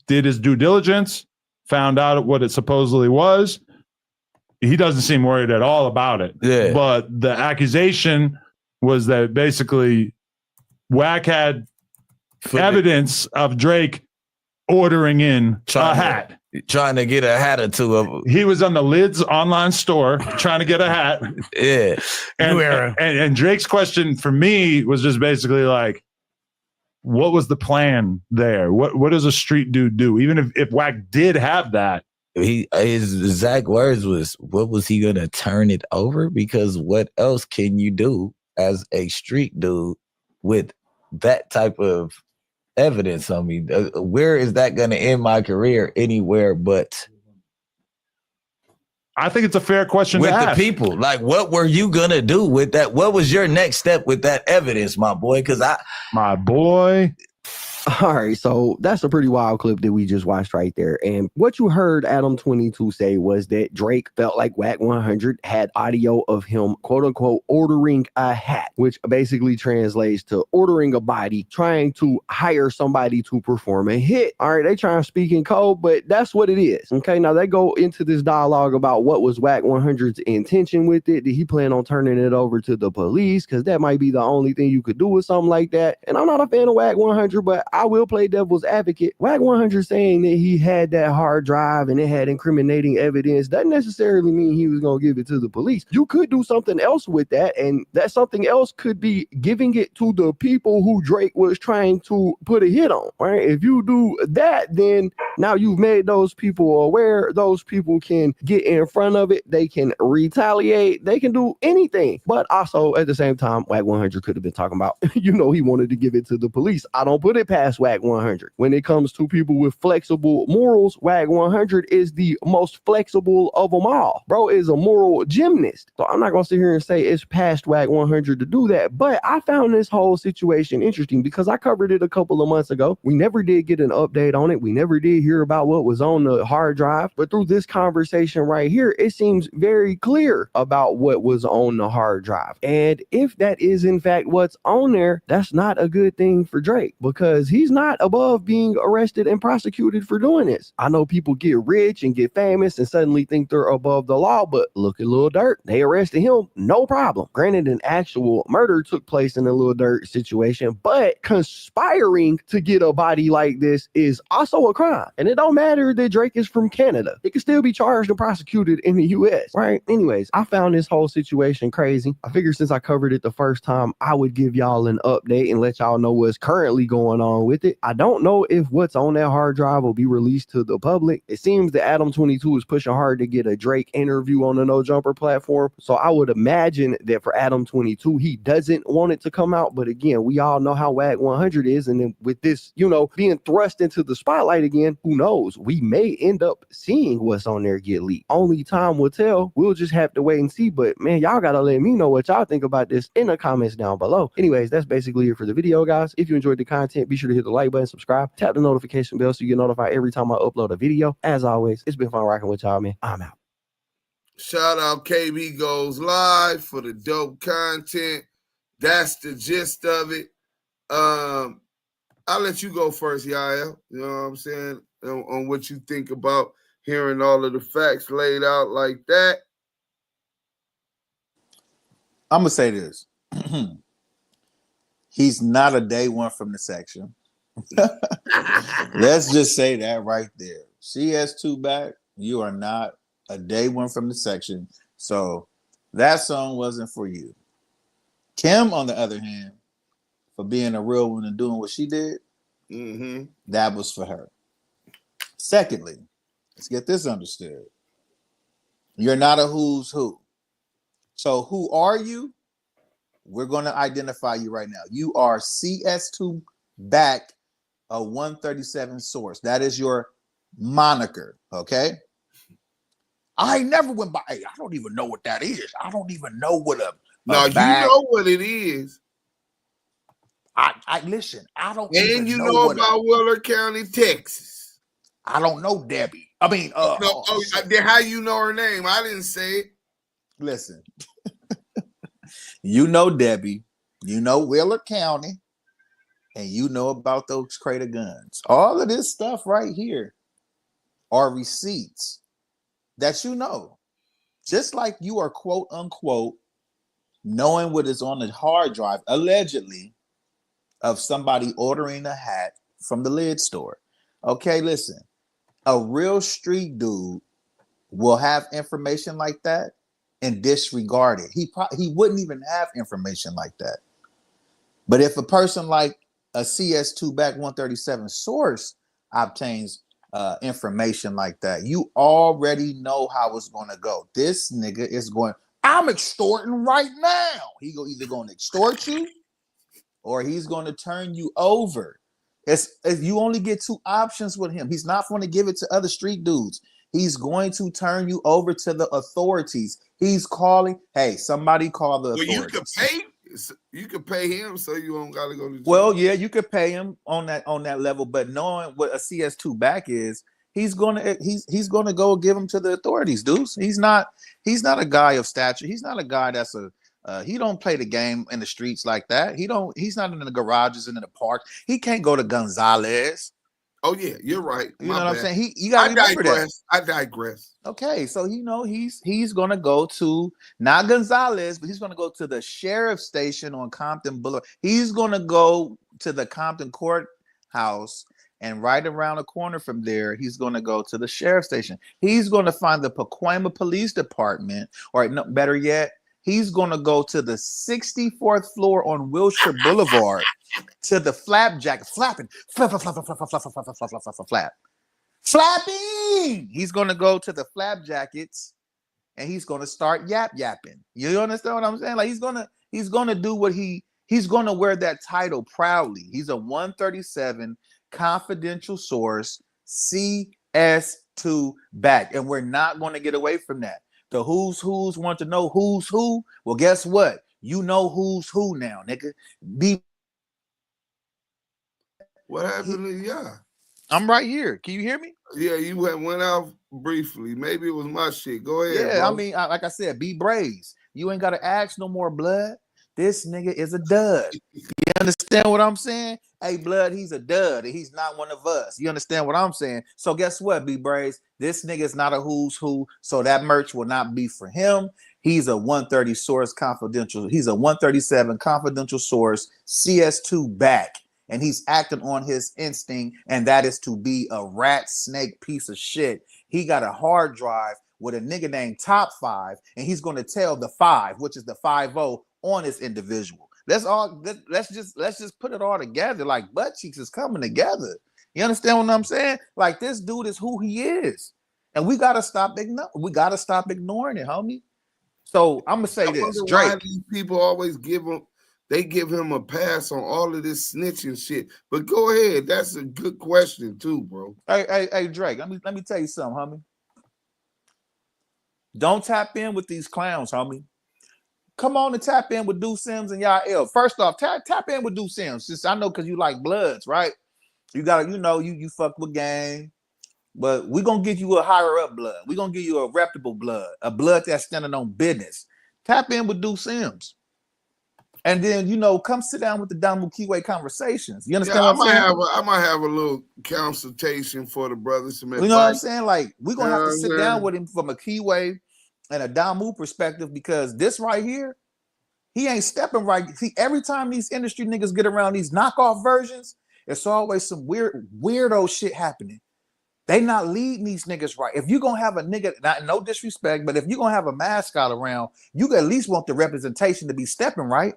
did his due diligence, found out what it supposedly was, he doesn't seem worried at all about it. Yeah. But the accusation was that basically Wack had evidence of Drake ordering in a hat. Trying to get a hat or two. He was on the Lids online store trying to get a hat. Yeah. And Drake's question for me was just basically like, what was the plan there? What does a street dude do? Even if Wack did have that. His exact words was, what was he going to turn it over? Because what else can you do as a street dude with that type of evidence on me? Where is that going to end my career? Anywhere but. I think it's a fair question with to the ask. people. Like, what were you going to do with that? What was your next step with that evidence, my boy? My boy. All right, so that's a pretty wild clip that we just watched right there. And what you heard Adam 22 say was that Drake felt like WACK100 had audio of him, quote unquote, ordering a hat, which basically translates to ordering a body, trying to hire somebody to perform a hit. All right, they trying to speak in code, but that's what it is. Okay, now they go into this dialogue about what was WACK100's intention with it. Did he plan on turning it over to the police? Because that might be the only thing you could do with something like that. And I'm not a fan of WACK100, but I will play devil's advocate. WACK100 saying that he had that hard drive and it had incriminating evidence doesn't necessarily mean he was going to give it to the police. You could do something else with that, and that something else could be giving it to the people who Drake was trying to put a hit on, right? If you do that, then now you've made those people aware. Those people can get in front of it. They can retaliate. They can do anything. But also, at the same time, WACK100 could have been talking about, he wanted to give it to the police. I don't put it past WACK100. When it comes to people with flexible morals, WACK100 is the most flexible of them all. Bro is a moral gymnast. So I'm not going to sit here and say it's past WACK100 to do that. But I found this whole situation interesting because I covered it a couple of months ago. We never did get an update on it. We never did hear about what was on the hard drive. But through this conversation right here, it seems very clear about what was on the hard drive. And if that is in fact what's on there, that's not a good thing for Drake because he's not above being arrested and prosecuted for doing this. I know people get rich and get famous and suddenly think they're above the law, but look at Lil Durk. They arrested him, no problem. Granted, an actual murder took place in a Lil Durk situation, but conspiring to get a body like this is also a crime. And it don't matter that Drake is from Canada. It can still be charged and prosecuted in the US, right? Anyways, I found this whole situation crazy. I figured since I covered it the first time, I would give y'all an update and let y'all know what's currently going on with it. I don't know if what's on that hard drive will be released to the public. It seems that Adam 22 is pushing hard to get a Drake interview on the No Jumper platform. So I would imagine that for Adam 22, he doesn't want it to come out. But again, we all know how WACK100 is. And then with this, being thrust into the spotlight again, who knows? We may end up seeing what's on there get leaked. Only time will tell. We'll just have to wait and see. But man, y'all got to let me know what y'all think about this in the comments down below. Anyways, that's basically it for the video, guys. If you enjoyed the content, be sure to hit the like button, subscribe, tap the notification bell so you get notified every time I upload a video. As always, it's been fun rocking with y'all, man. I'm out. Shout out KB Goes Live for the dope content. That's the gist of it. I'll let you go first, Yael. You know what I'm saying? On what you think about hearing all of the facts laid out like that. I'm going to say this. He's not a day one from the section. Let's just say that right there. CS2 back, you are not a day one from the section. So that song wasn't for you. Kim, on the other hand, for being a real one and doing what she did, that was for her. Secondly, let's get this understood. You're not a who's who. So who are you? We're going to identify you right now. You are CS2 back, a 137 source. That is your moniker, okay? I never went by. Hey, I don't even know what that is. I don't even know what a now bag. You know what it is. I listen. I don't. And even you know about Wheeler County, Texas. I don't know Debbie. I mean, how you know her name? I didn't say it. Listen, you know Debbie. You know Wheeler County. And you know about those Crater guns. All of this stuff right here. are receipts that you know, just like you are quote unquote knowing what is on the hard drive, allegedly, of somebody ordering a hat from the lid store. Okay, listen, a real street dude will have information like that and disregard it. He wouldn't even have information like that. But if a person like a CS2 back 137 source obtains information like that, you already know how it's going to go. This nigga is going, I'm extorting right now. He either going to extort you or he's going to turn you over. You only get two options with him. He's not going to give it to other street dudes. He's going to turn you over to the authorities. He's calling, hey, somebody call the authorities. You could pay him so you don't gotta go to jail. Well, yeah, you could pay him on that level, but knowing what a CS2 back is, he's gonna go give him to the authorities, dudes. He's not a guy of stature. He's not a guy that's he don't play the game in the streets like that. He's not in the garages and in the park. He can't go to Gonzalez. Oh yeah, you're right. You know what I'm saying? You gotta remember that. I digress. Okay, so he's gonna go to not Gonzalez, but he's gonna go to the sheriff's station on Compton Boulevard. He's gonna go to the Compton courthouse, and right around the corner from there, he's gonna go to the sheriff's station. He's gonna find the Pacoima Police Department, or no, better yet, he's gonna go to the 64th floor on Wilshire Boulevard to the flapjack, flapping, flapping. He's gonna go to the flap jackets and he's gonna start yapping. You understand what I'm saying? Like he's gonna do what he's gonna wear that title proudly. He's a 137 confidential source, CS2 back, and we're not gonna get away from that. The who's want to know who's who. Well, guess what? You know who's who now, nigga. What happened to y'all? I'm right here. Can you hear me? Yeah, you went out briefly. Maybe it was my shit. Go ahead. Yeah, bro. I mean, like I said, be braves. You ain't gotta ask no more, blood. This nigga is a dud. You understand what I'm saying? Hey, blood, he's a dud, and he's not one of us. You understand what I'm saying? So guess what, be braves? This nigga is not a who's who, so that merch will not be for him. He's a 130 source confidential. He's a 137 confidential source, CS2 back. And he's acting on his instinct, and that is to be a rat snake piece of shit. He got a hard drive with a nigga named Top 5, and he's going to tell the 5, which is the 5-0, on this individual. Let's just put it all together. Like butt cheeks is coming together. You understand what I'm saying? Like this dude is who he is, and we gotta stop ignoring it, homie. So I'm gonna say this, Drake. Why these people always give him a pass on all of this snitching shit. But go ahead. That's a good question too, bro. Hey, Drake, let me tell you something, homie. Don't tap in with these clowns, homie. Come on and tap in with Deuce Sims and Yael. First off, tap in with Deuce Sims. Just I know because you like Bloods, right? You gotta, you fuck with gang. But we're gonna give you a higher up blood. We're gonna give you a reputable blood, a blood that's standing on business. Tap in with Deuce Sims. And then come sit down with the Damu Kiwe Conversations. You understand what I'm saying? I might have a little consultation for the brothers. You know what I'm saying? Like we're gonna have to sit down with him from a Kiwe and a Damu perspective, because this right here, he ain't stepping right. See, every time these industry niggas get around these knockoff versions, it's always some weirdo shit happening. They not leading these niggas right. If you're gonna have a nigga, no disrespect, but if you're gonna have a mascot around, you at least want the representation to be stepping right.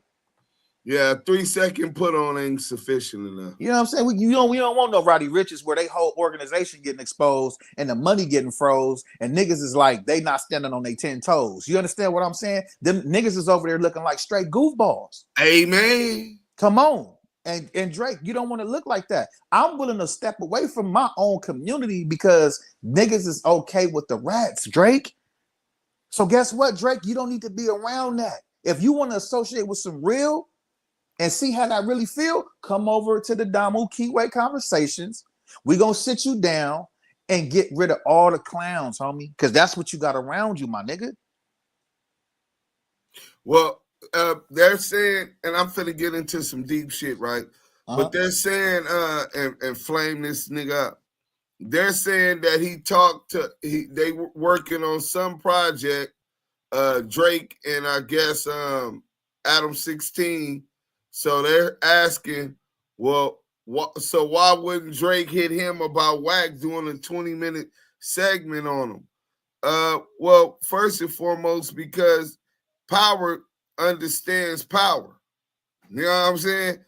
Yeah, 3-second put on ain't sufficient enough. You know what I'm saying? We don't want no Roddy Riches where they whole organization getting exposed and the money getting froze, and niggas is like they not standing on their 10 toes. You understand what I'm saying? Them niggas is over there looking like straight goofballs. Amen. Come on. And Drake, you don't want to look like that. I'm willing to step away from my own community because niggas is okay with the rats, Drake. So guess what, Drake? You don't need to be around that. If you want to associate with some real and see how that really feel, come over to the Damu Kiwe Conversations. We're going to sit you down and get rid of all the clowns, homie, because that's what you got around you, my nigga. Well, they're saying, and I'm finna get into some deep shit, right? But they're saying, and flame this nigga up. they're saying that he talked to they were working on some project, Drake and I guess Adam 16. So they're asking, well, so why wouldn't Drake hit him about Wack doing a 20-minute segment on him? Well, first and foremost, because power understands power. You know what I'm saying?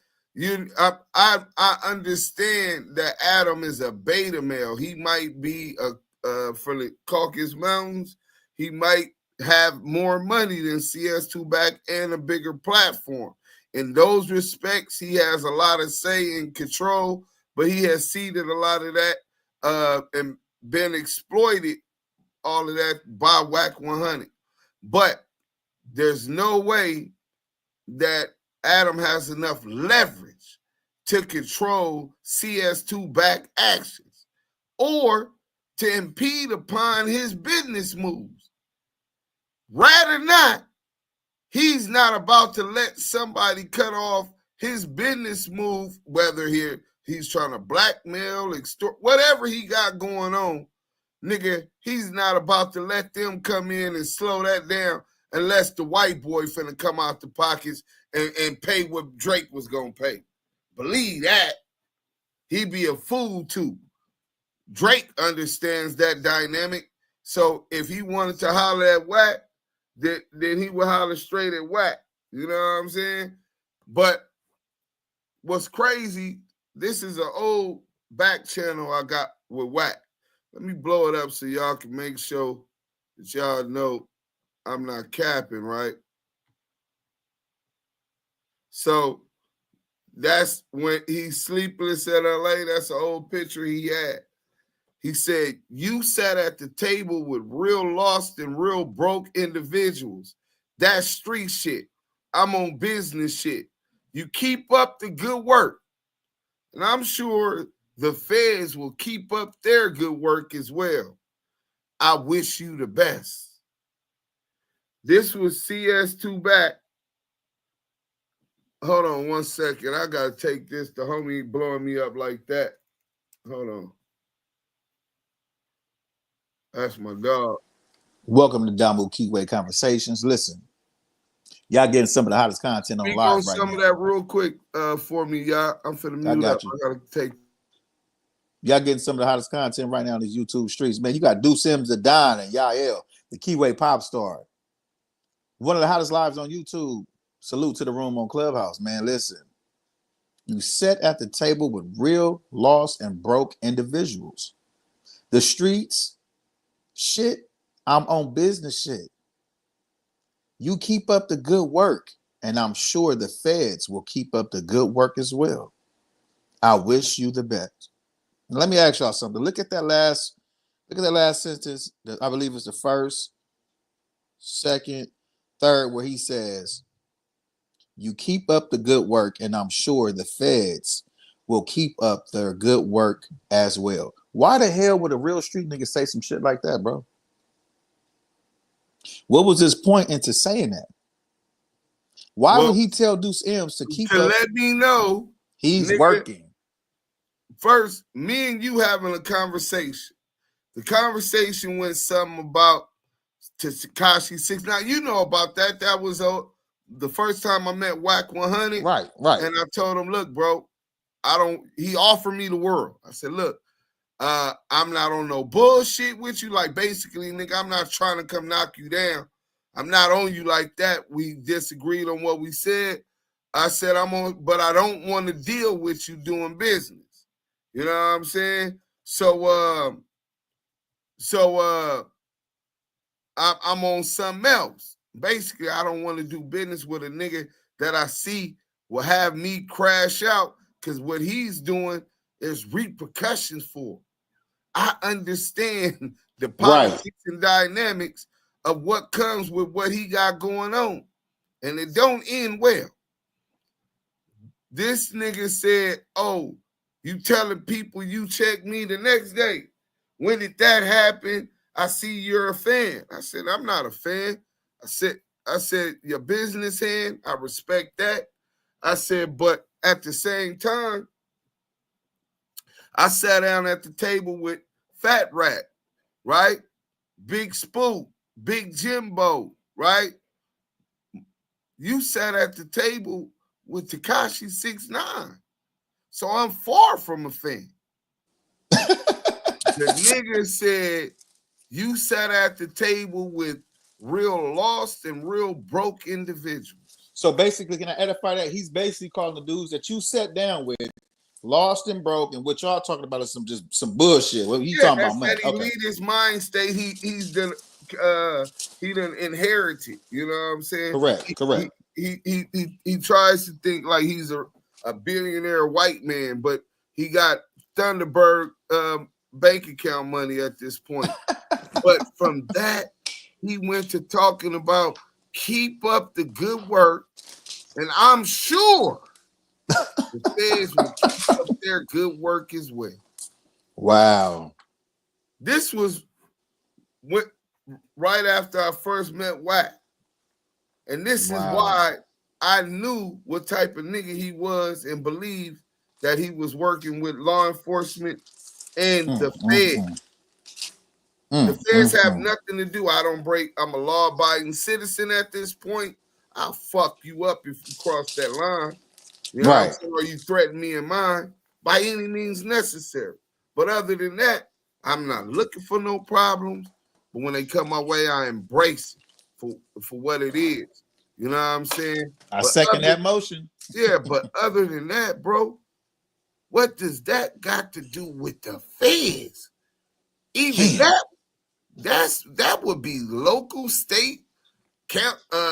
I understand that Adam is a beta male. He might be for the Caucasus Mountains. He might have more money than CS2 back and a bigger platform. In those respects, he has a lot of say and control, but he has ceded a lot of that and been exploited, all of that, by WACK100. But there's no way that Adam has enough leverage to control CS2 back actions or to impede upon his business moves. Rather not, he's not about to let somebody cut off his business move, whether he's trying to blackmail, extort, whatever he got going on, nigga, he's not about to let them come in and slow that down unless the white boy finna come out the pockets and pay what Drake was gonna pay. Believe that. He'd be a fool too. Drake understands that dynamic. So if he wanted to holler at Wack, then he would holler straight at Wack. You know what I'm saying? But what's crazy, this is an old back channel I got with Wack. Let me blow it up so y'all can make sure that y'all know I'm not capping, right? So that's when he's sleepless at LA. That's an old picture he had. He said, you sat at the table with real lost and real broke individuals. That's street shit. I'm on business shit. You keep up the good work. And I'm sure the feds will keep up their good work as well. I wish you the best. This was CS2 back. Hold on 1 second. I got to take this. The homie blowing me up like that. Hold on. That's my dog. Welcome to Damu Kiwe Conversations. Listen, y'all getting some of the hottest content on live right now. Some of that real quick for me, y'all. I'm finna mute up. I gotta take. Y'all getting some of the hottest content right now on these YouTube streets. Man, you got Deuce Sims, the Don, and Yael, the Kiwe pop star. One of the hottest lives on YouTube. Salute to the room on Clubhouse, man. Listen, you sat at the table with real lost and broke individuals. The streets, shit, I'm on business shit. You keep up the good work, and I'm sure the feds will keep up the good work as well. I wish you the best. Now, let me ask y'all something. Look at that last sentence. I believe it's the first, second, third, where he says, you keep up the good work, and I'm sure the feds will keep up their good work as well. Why the hell would a real street nigga say some shit like that, bro? What was his point into saying that? Why would he tell Deuce M's to keep up? Let me know he's working. First, me and you having a conversation. The conversation went something about to Tekashi 6. Now, you know about that. That was the first time I met WACK100. Right. And I told him, look, bro, he offered me the world. I said, look, I'm not on no bullshit with you. Like, basically, nigga, I'm not trying to come knock you down. I'm not on you like that. We disagreed on what we said. I said, but I don't want to deal with you doing business. You know what I'm saying? So I'm on something else. Basically, I don't want to do business with a nigga that I see will have me crash out, because what he's doing is repercussions for. I understand the politics and dynamics of what comes with what he got going on, and it don't end well. This nigga said, oh, you telling people you check me the next day. When did that happen? I see you're a fan. I said, I'm not a fan. I said, your business hand, I respect that. I said, but at the same time, I sat down at the table with Fat Rat, right? Big Spook, Big Jimbo, right? You sat at the table with Tekashi 6ix9ine. So I'm far from a fan. The nigga said you sat at the table with real lost and real broke individuals. So basically, can I edify that? He's basically calling the dudes that you sat down with lost and broke, and what y'all talking about is some bullshit. What you talking about money? He lead his mind state. He done inherited. You know what I'm saying? Correct. He tries to think like he's a billionaire white man, but he got Thunderbird bank account money at this point. But from that, he went to talking about keep up the good work, and I'm sure the feds will keep up their good work as well. Wow. This was right after I first met Wack. And this is why I knew what type of nigga he was and believed that he was working with law enforcement and the feds. The feds have nothing to do. I'm a law-abiding citizen at this point. I'll fuck you up if you cross that line. You know what I'm saying? Or you threaten me and mine by any means necessary. But other than that, I'm not looking for no problems. But when they come my way, I embrace it for what it is. You know what I'm saying? I second that motion. Yeah, but other than that, bro, what does that got to do with the feds? Even that would be local, state,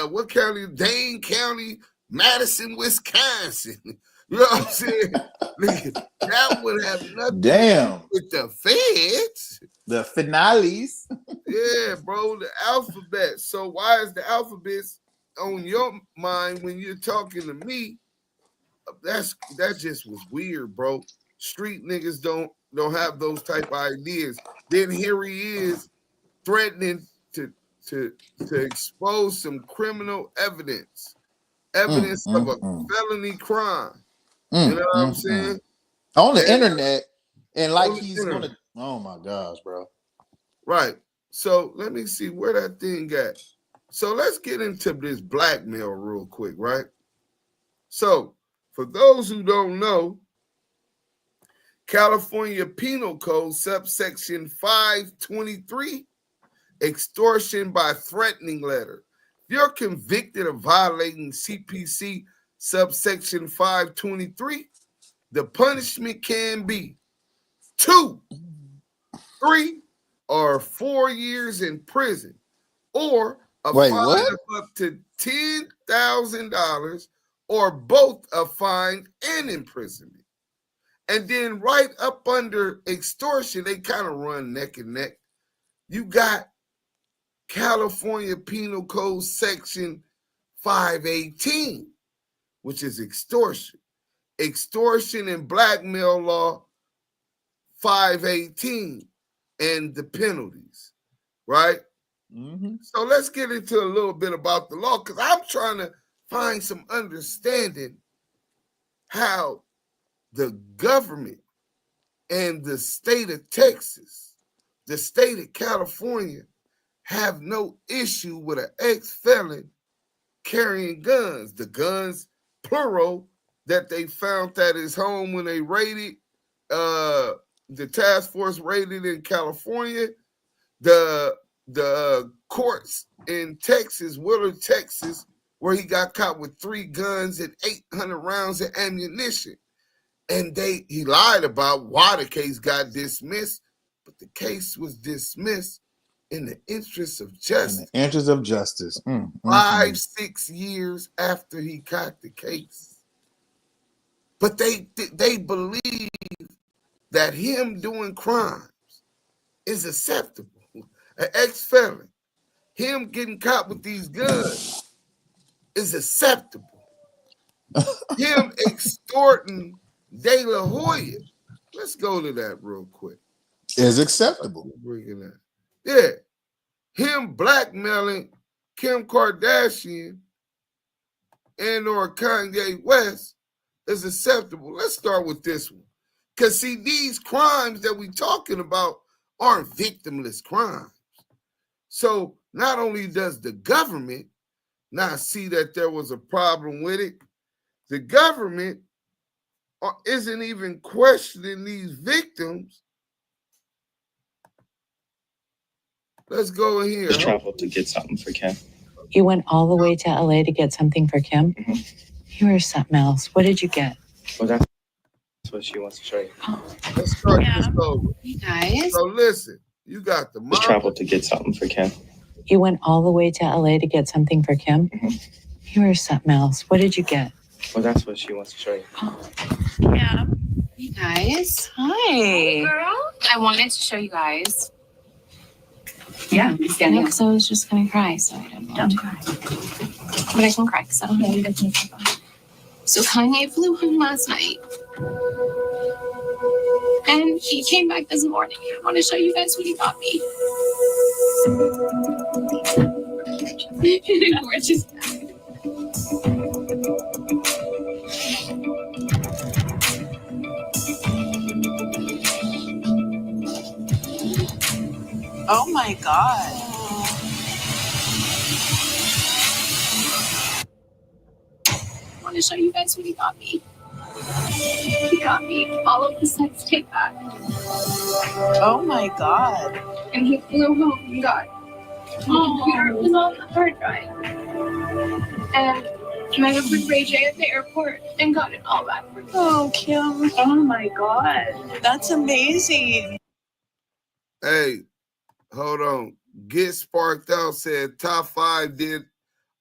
what county? Dane County, Madison, Wisconsin. You know what I'm saying? That would have nothing to do with the feds. The finales. Yeah, bro, the alphabet. So why is the alphabet on your mind when you're talking to me? That just was weird, bro. Street niggas don't have those type of ideas. Then here he is threatening to expose some criminal evidence of a felony crime. You know what I'm saying? On the internet, and like he's gonna. Oh my gosh, bro. Right. So let me see where that thing got. So let's get into this blackmail real quick, right? So for those who don't know, California Penal Code subsection 523, extortion by threatening letter. If you're convicted of violating CPC subsection 523, the punishment can be 2, 3, or 4 years in prison, or a fine of up to $10,000, or both a fine and imprisonment. And then right up under extortion, they kind of run neck and neck. You got California Penal Code section 518, which is extortion. Extortion and blackmail law 518 and the penalties, right? So let's get into a little bit about the law, because I'm trying to find some understanding how the government and the state of Texas, the state of California, have no issue with an ex-felon carrying guns. The guns, plural, that they found at his home when they raided, the task force raided in California, the courts in Texas, Willard, Texas, where he got caught with 3 guns and 800 rounds of ammunition. And he lied about why the case got dismissed, but the case was dismissed in the interest of justice. In the interest of justice. 5-6 years after he got the case. But they believe that him doing crimes is acceptable. An ex-felon, him getting caught with these guns is acceptable. Him extorting De La Hoya, let's go to that real quick. Is acceptable. Bringing that. Yeah. Him blackmailing Kim Kardashian and or Kanye West is acceptable. Let's start with this one. Because see, these crimes that we talking about aren't victimless crimes. So not only does the government not see that there was a problem with it, the government isn't even questioning these victims. Let's go in here. You traveled to get something for Kim. You went all the way to LA to get something for Kim? Mm-hmm. You were something else. What did you get? Well, that's what she wants to show you. Let's start this over. You guys. So listen, you got the mom. You traveled to get something for Kim. You went all the way to LA to get something for Kim? Mm-hmm. You were something else. What did you get? Well, that's what she wants to show you. Yeah. You guys. Hi. Girl, I wanted to show you guys. Yeah. Because I was just gonna cry, so I didn't want to. Cry. But I can cry because I don't know you guys need to cry. So Kanye flew home last night. And he came back this morning. I want to show you guys what he got me. Gorgeous bag. Oh my God. I want to show you guys what he got me. He got me all of the sex tape back. Oh my God. And he flew home and got my computer was on the hard drive. And I met up with Reggie at the airport and got it all back for me. Oh, Kim. Oh my God. That's amazing. Hey, hold on. Get Sparked Out said Top 5 did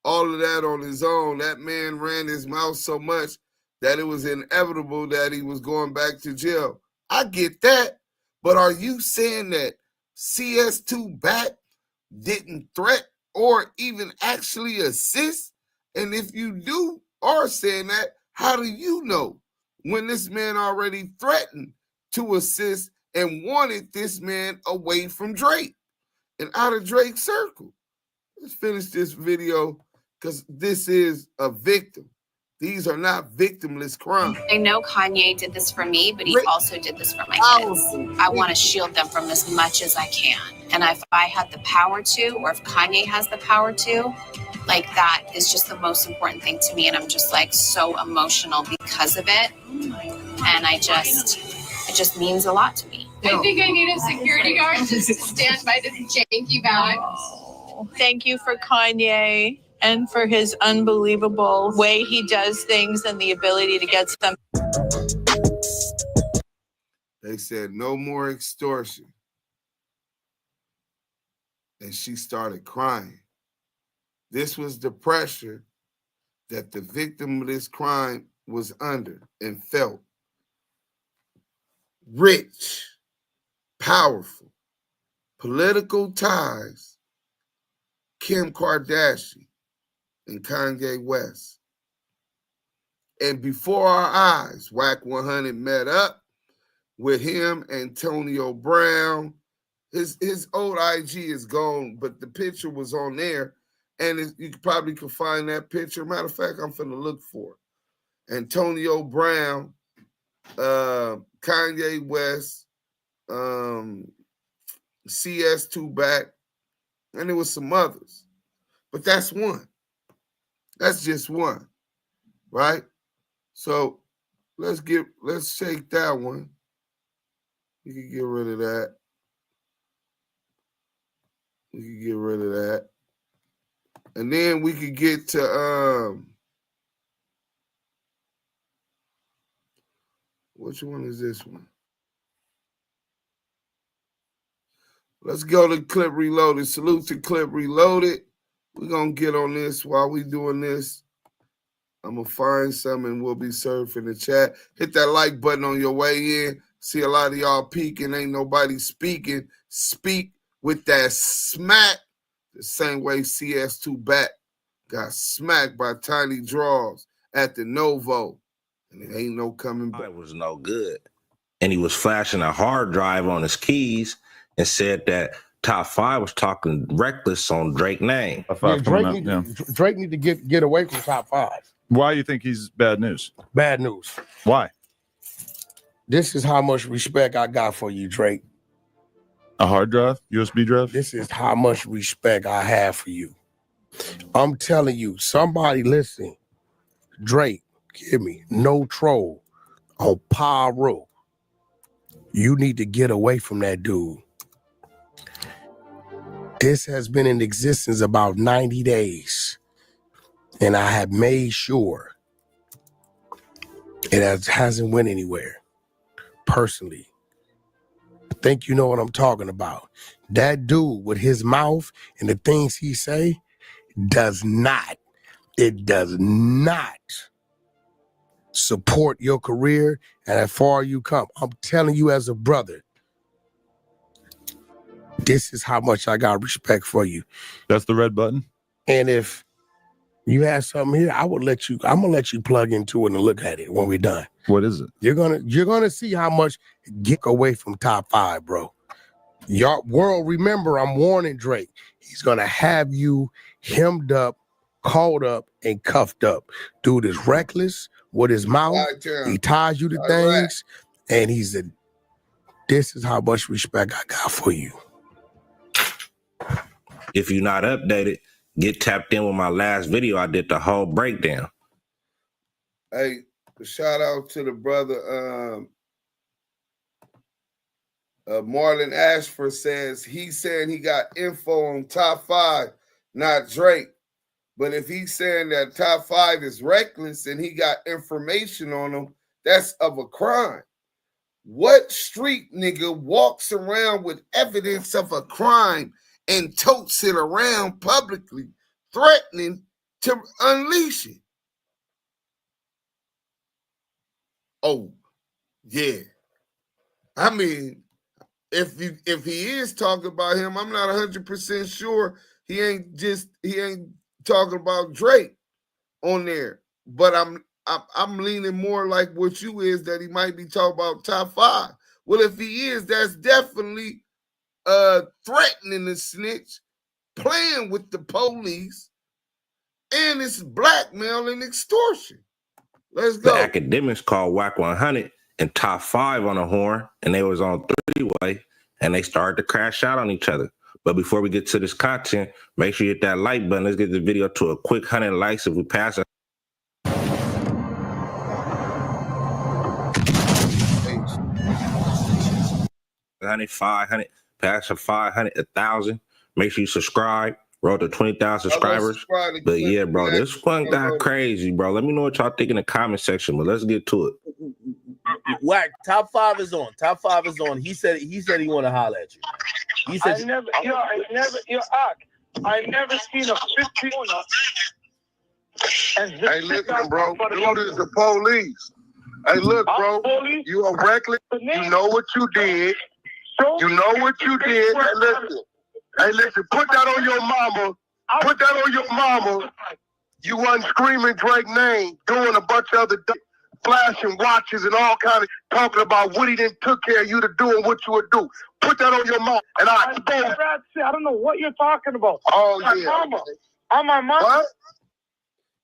all of that on his own. That man ran his mouth so much that it was inevitable that he was going back to jail. I get that. But are you saying that CS2 Back didn't threat or even actually assist? And if you are saying that, how do you know when this man already threatened to assist and wanted this man away from Drake and out of Drake's circle? Let's finish this video because this is a victim. These are not victimless crimes. I know Kanye did this for me, but he also did this for my kids. I want to shield them from as much as I can. And if I had the power to, or if Kanye has the power to, like that is just the most important thing to me. And I'm just like so emotional because of it. And it just means a lot to me. I think I need a security guard just to stand by this janky bag. Oh, thank you for Kanye and for his unbelievable way he does things and the ability to get some. They said no more extortion. And she started crying. This was the pressure that the victim of this crime was under and felt. Rich, powerful, political ties, Kim Kardashian and Kanye West. And before our eyes, WACK100 met up with him, Antonio Brown. His old IG is gone, but the picture was on there. And you probably could find that picture. Matter of fact, I'm finna look for it. Antonio Brown, Kanye West, CS2 Back, and there was some others. But that's one. That's just one, right? So let's shake that one. You can get rid of that. We can get rid of that. And then we could get to which one is this one? Let's go to Clip Reloaded. Salute to Clip Reloaded. We're gonna get on this while we doing this. I'm gonna find some and we'll be served in the chat. Hit that like button on your way in. See a lot of y'all peeking. Ain't nobody speaking. Speak with that smack. The same way CS2 Back got smacked by Tiny Draws at the Novo. And it ain't no coming back. It was no good. And he was flashing a hard drive on his keys and said that Top 5 was talking reckless on Drake's name. Yeah, Drake need to get away from Top 5. Why do you think he's bad news? Bad news. Why? This is how much respect I got for you, Drake. A hard drive? USB drive? This is how much respect I have for you. I'm telling you, somebody listen. Drake, give me no troll on Pyro. You need to get away from that dude. This has been in existence about 90 days. And I have made sure it hasn't went anywhere. Personally. I think you know what I'm talking about. That dude with his mouth and the things he say does not support your career and how far you come. I'm telling you as a brother, this is how much I got respect for you. That's the red button. And if you have something here, I'm gonna let you plug into it and look at it when we're done. What is it? You're gonna see how much get away from top 5, bro. Your world, remember, I'm warning Drake. He's gonna have you hemmed up, called up, and cuffed up. Dude is reckless with his mouth. He ties you to things, and this is how much respect I got for you. If you're not updated, get tapped in with my last video. I did the whole breakdown. Hey, shout out to the brother. Marlon Ashford says he's saying he got info on top 5, not Drake. But if he's saying that top 5 is reckless and he got information on him, that's of a crime. What street nigga walks around with evidence of a crime and totes it around publicly, threatening to unleash it? Oh, yeah. I mean, if he is talking about him, I'm not 100% sure he ain't talking about Drake on there. But I'm leaning more like what you is, that he might be talking about top 5. Well, if he is, that's definitely threatening the snitch, playing with the police, and it's blackmail and extortion. Let's go. The academics called WACK100 and top 5 on the horn, and they was on 3-way, and they started to crash out on each other. But before we get to this content, make sure you hit that like button. Let's get the video to a quick 100 likes. If we pass it, 100, 500, pass a 500, 1,000. Make sure you subscribe. Roll to 20,000 subscribers. But yeah, bro, this one got crazy, bro. Let me know what y'all think in the comment section. But let's get to it. Wack, top 5 is on. Top 5 is on. He said he want to holler at you. He said I never seen a 50 owner. Hey, listen, bro. Dude is the police. Hey, look, bro. You are reckless. You know what you did. You know what you did. Hey, listen. Put that on your mama. Put that on your mama. You wasn't screaming Drake's name, doing a bunch of other flashing watches and all kind of talking about what he didn't took care of you to do and what you would do. Put that on your mom. And I don't know what you're talking about. Oh, my yeah. Mama. On my mama. What?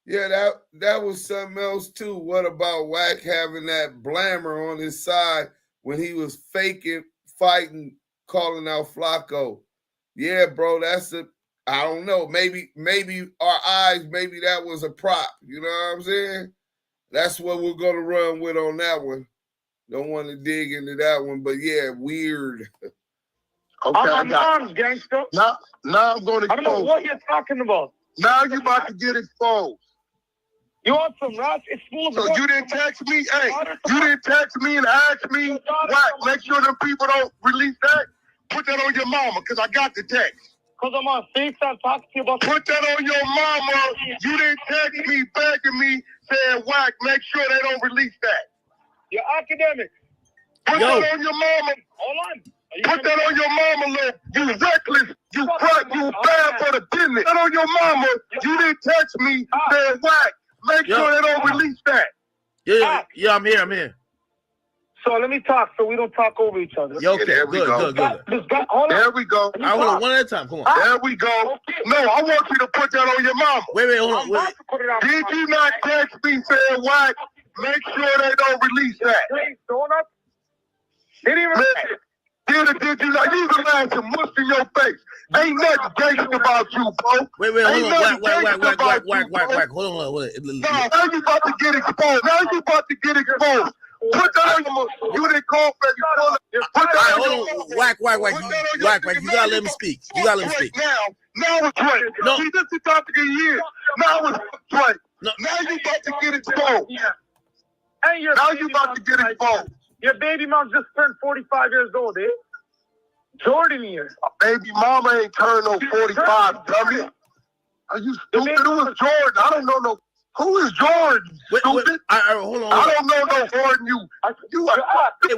Yeah, that was something else too. What about Wack having that blammer on his side when he was faking, fighting, calling out Flacco? Yeah, bro, I don't know. Maybe our eyes, maybe that was a prop. You know what I'm saying? That's what we're going to run with on that one. Don't want to dig into that one, but yeah, weird. Okay, I'm gangster. Now I'm going to. I don't know what you're talking about. Now you about to get exposed. You want some rats? It's full of. So you didn't text me? Hey, you didn't text me and ask me, Wack, make sure them people don't release that. Put that on your mama, because I got the text. Because I'm on FaceTime talking to you about. Put that on your mama. You didn't text me, begging me, saying, Wack, make sure they don't release that. You're academic. Put that on your mama. Hold on. Put that on your mama, look. You reckless. You bad for the business. Put that on your mama. You didn't text me, saying, Wack, make sure they don't release that. Yeah, I'm here. So let me talk so we don't talk over each other. Okay, there we go. There we go. I hold on, one at a time. Come on. There we go. No, I want you to put that on your mama. Wait, hold on. Wait. Did you not text me saying, Wack, make sure they don't release that? Donuts? Did he really? Did you like you can lie to mush in your face? Ain't nothing gangster about you, bro. Wait, hold on. Wack. Hold on. Now you about to get exposed. Put that on your. You didn't call baby. Put that on your. Wack. You gotta let me speak. Now it's right. No. See, this is about to get years. Now it's right. No. Now you about to get exposed. Hey, now you about to get exposed. Your baby mom just turned 45 years old, eh? Jordan years. Baby mama ain't turned no 45, dummy. Are you stupid? Who is Jordan? I don't know no. Who is Jordan? Stupid. Hold on. I don't know no Jordan.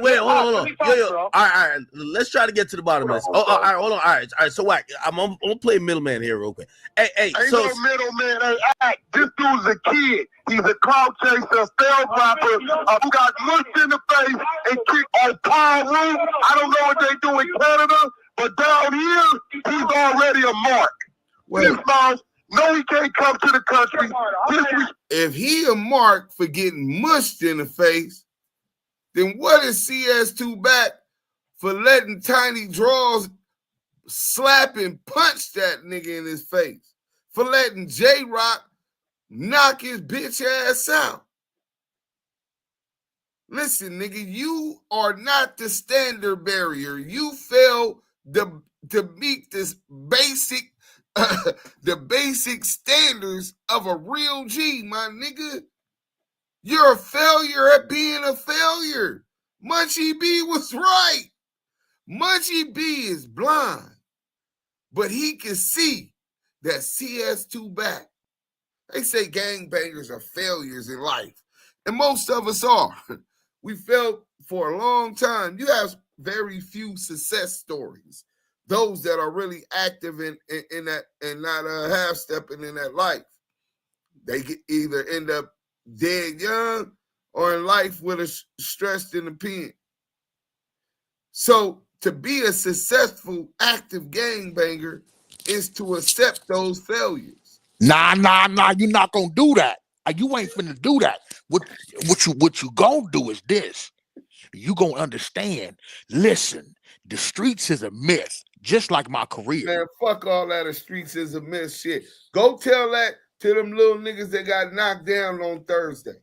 Wait, hold on. Yo. All right. Let's try to get to the bottom of this. All right, hold on. All right. So Wack, I'm gonna play middleman here real quick. Hey. Ain't no middleman. Hey, this dude's a kid. He's a clout chaser, a failed rapper who got mushed in the face and kicked on Palm Room. I don't know what they do in Canada, but down here, he's already a mark. This mouse. No, he can't come to the country. If he a mark for getting mushed in the face, then what is CS2 back for letting Tiny Draws slap and punch that nigga in his face? For letting J-Rock knock his bitch ass out? Listen, nigga, you are not the standard bearer. You failed to meet this basic the basic standards of a real G, my nigga. You're a failure at being a failure. Munchie B was right. Munchie B is blind, but he can see that CS2 back. They say gangbangers are failures in life, and most of us are. We failed for a long time. You have very few success stories. Those that are really active in that and not half-stepping in that life. They either end up dead young or in life with a stressed in the pen. So to be a successful, active gangbanger is to accept those failures. Nah, you're not gonna do that. You ain't finna do that. What you gonna do is this. You gonna understand. Listen, the streets is a myth. Just like my career. Man, fuck all that. The streets is a myth shit. Go tell that to them little niggas that got knocked down on Thursday.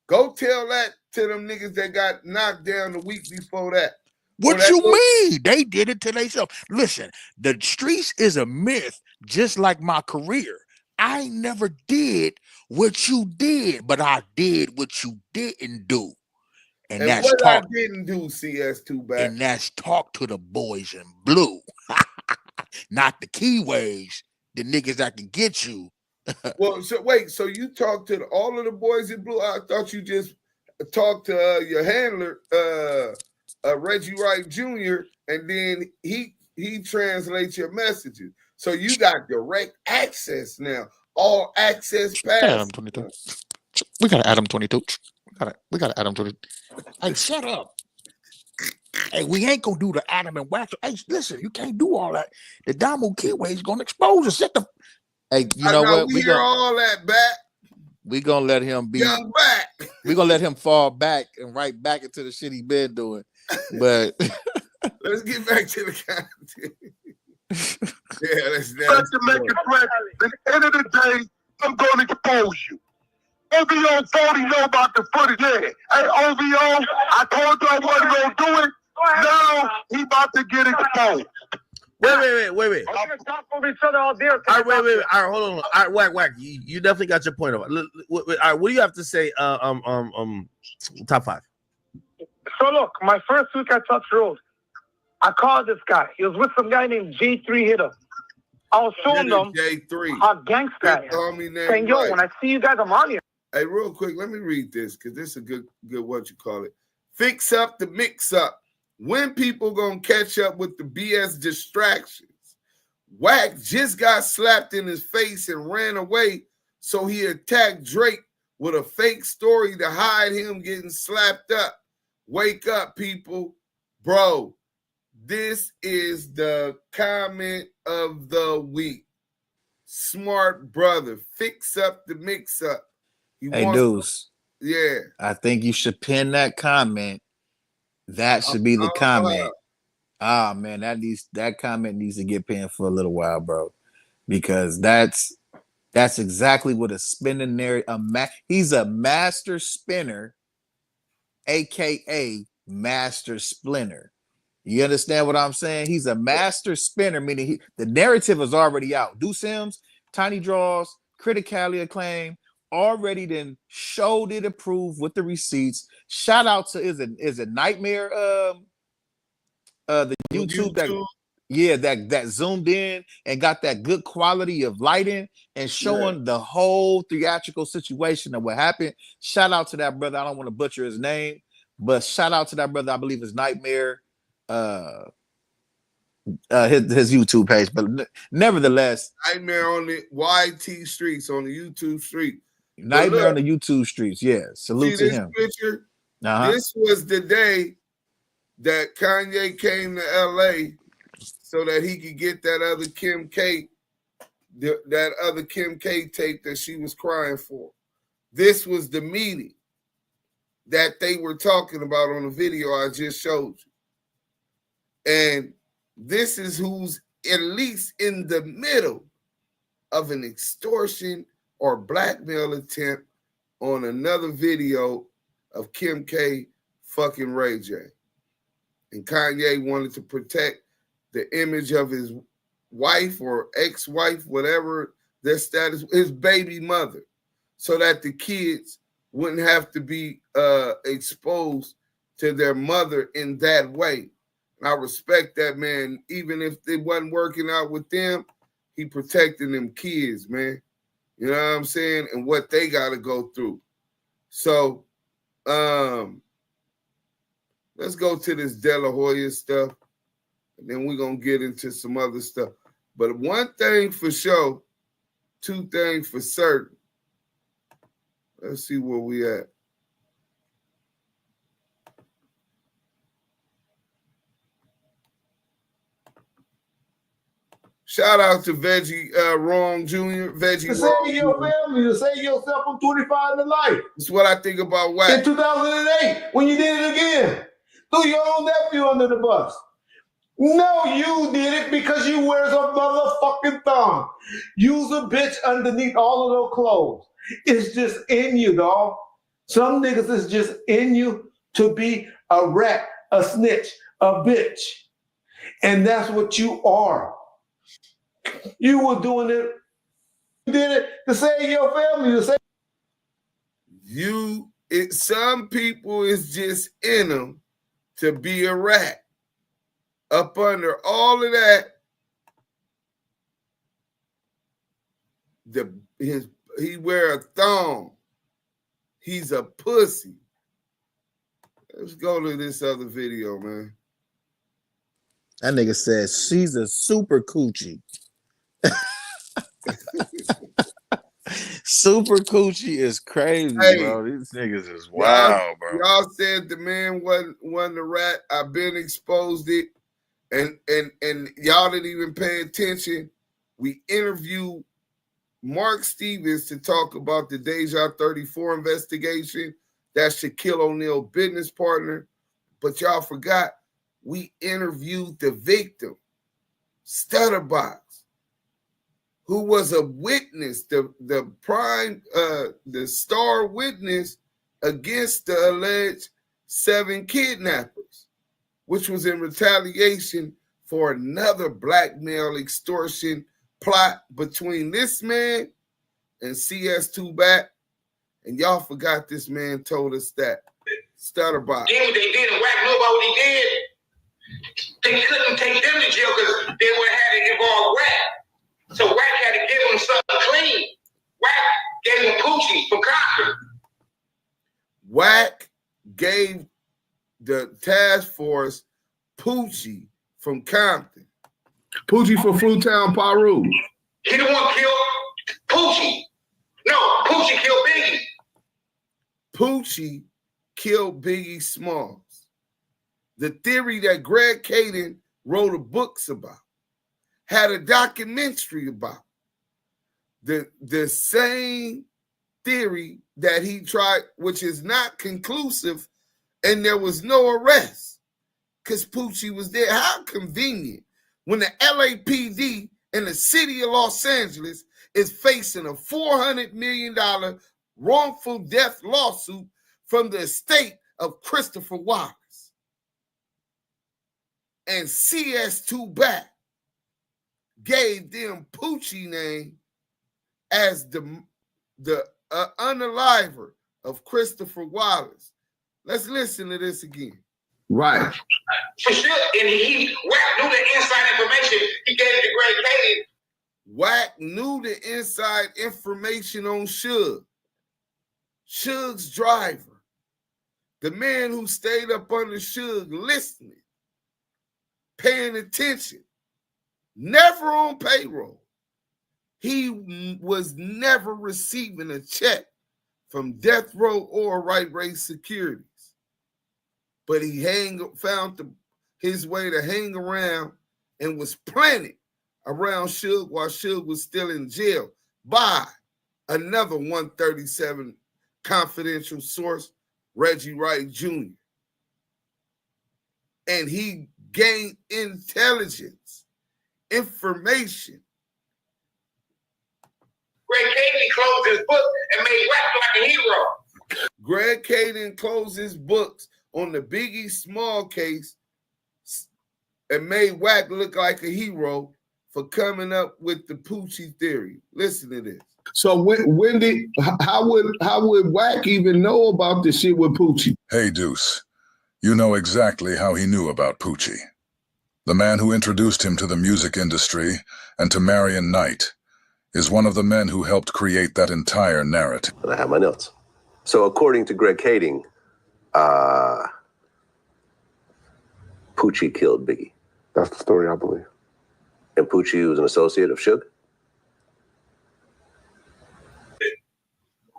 Go tell that to them niggas that got knocked down the week before that. What you mean? They did it to themselves. Listen, the streets is a myth, just like my career. I never did what you did, but I did what you didn't do. And that's what talk. I didn't do, CS2 back. And that's talk to the boys in blue. Not the Kiwes, the niggas that can get you. Well, so you talked to all of the boys in blue? I thought you just talked to your handler, Reggie Wright Jr., and then he translates your messages. So you got direct access now. All access pass. Adam 22. We got Adam 22. We got Adam 22. Hey, shut up. Hey, we ain't gonna do the Adam and Wack. Hey, listen, you can't do all that. The Damu Kiwe is gonna expose us. Hey, you know what? We hear all that back. We gonna let him be young back. We gonna let him fall back and right back into the shit he been doing. But let's get back to the content. Yeah, that's to make it right. At the end of the day, I'm gonna expose you. OVO 40 know about the footage. Yeah. Hey, OVO, I told you I wasn't gonna do it. Now he about to get exposed. Wait. We're gonna talk over each other all day. All right, wait. All right, hold on. All right, Wack. You definitely got your point of it. All right, what do you have to say? Top 5. So look, my first week I touched road. I called this guy. He was with some guy named J3 Hitter. I was showing them J3. how gangster I am. Saying, yo, when I see you guys, I'm on here. Hey, real quick, let me read this because this is a good what you call it. Fix up the mix up. When people gonna catch up with the BS distractions? Wack just got slapped in his face and ran away, so he attacked Drake with a fake story to hide him getting slapped up. Wake up, people. Bro, this is the comment of the week. Smart brother, fix up the mix up. Hey, Deuce. Yeah. I think you should pin that comment That should be the comment. Ah, man, that comment needs to get pinned for a little while, bro, because that's exactly what a spinning narrative. He's a master spinner, aka master splinter. You understand what I'm saying? He's a master spinner, meaning the narrative is already out. Do Sims, Tiny Draws, critically acclaimed, already then showed it approved with the receipts. Shout out to is it Nightmare the YouTube that zoomed in and got that good quality of lighting and showing the whole theatrical situation of what happened. Shout out to that brother. I don't want to butcher his name, but shout out to that brother. I believe it's Nightmare, his YouTube page. But nevertheless, Nightmare on the YT streets, on the YouTube street. Nightmare on the YouTube streets. Yeah, salute to him. Picture, This was the day that Kanye came to LA so that he could get that other Kim K tape that she was crying for. This was the meeting that they were talking about on the video I just showed you. And this is who's at least in the middle of an extortion or blackmail attempt on another video of Kim K fucking Ray J. And Kanye wanted to protect the image of his wife or ex-wife, whatever their status, his baby mother, so that the kids wouldn't have to be exposed to their mother in that way. And I respect that, man. Even if it wasn't working out with them, he protecting them kids, man. You know what I'm saying? And what they got to go through. So, let's go to this De La Hoya stuff, and then we're going to get into some other stuff. But one thing for sure, two things for certain. Let's see where we at. Shout out to Veggie Wrong Jr. Veggie To Wrong save your Jr. family, to save yourself from 25 to life. That's what I think about Wack. In 2008, when you did it again, threw your own nephew under the bus. No, you did it because you wears a motherfucking thong. You's a bitch underneath all of those clothes. It's just in you, dog. Some niggas is just in you to be a rat, a snitch, a bitch. And that's what you are. You were doing it. You did it to save your family. To save. Some people is just in them to be a rat. Up under all of that, he wear a thong. He's a pussy. Let's go to this other video, man. That nigga says she's a super coochie. Super coochie is crazy, bro. These niggas is wild, bro. Y'all said the man wasn't a rat. I've been exposed it. And y'all didn't even pay attention. We interviewed Mark Stevens to talk about the Deja 34 investigation. That's Shaquille O'Neal business partner. But y'all forgot, we interviewed the victim, Stutterbox, who was a witness, the star witness against the alleged 7 kidnappers, which was in retaliation for another blackmail extortion plot between this man and CS2 Back. And y'all forgot this man told us that. Stutterbox. Then what they did and Wack knew about what he did. They couldn't take them to jail because they would have had to involve Wack. So Wack had to give him something clean. Wack gave him Poochie from Compton. Wack gave the task force Poochie from Compton. Poochie from Fruitown, Paru. He the one killed Poochie. No, Poochie killed Biggie. Poochie killed Biggie Smalls. The theory that Greg Kading wrote books about, had a documentary about. The same theory that he tried, which is not conclusive, and there was no arrest. because Poochie was there. How convenient when the LAPD in the city of Los Angeles is facing a $400 million wrongful death lawsuit from the estate of Christopher Wallace. And CS2 Back gave them Poochie name as the unaliver of Christopher Wallace. Let's listen to this again. Right. For sure, and Wack knew the inside information he gave to Greg Kading. Wack knew the inside information on Suge. Suge's driver. The man who stayed up under Suge listening, paying attention, never on payroll. He was never receiving a check from Death Row or Wright Securities. But he found his way to hang around and was planted around Suge while Suge was still in jail by another 137 confidential source, Reggie Wright Jr. And he gained intelligence, information. Greg Kading closed his book and made Wack like a hero. Greg Kading closed his books on the Biggie Small case and made Wack look like a hero for coming up with the Poochie theory. Listen to this. So how would Wack even know about this shit with Poochie? Hey, Deuce, you know exactly how he knew about Poochie. The man who introduced him to the music industry and to Marion Knight is one of the men who helped create that entire narrative. And I have my notes. So according to Greg Kading, Poochie killed Biggie. That's the story, I believe. And Poochie was an associate of Suge?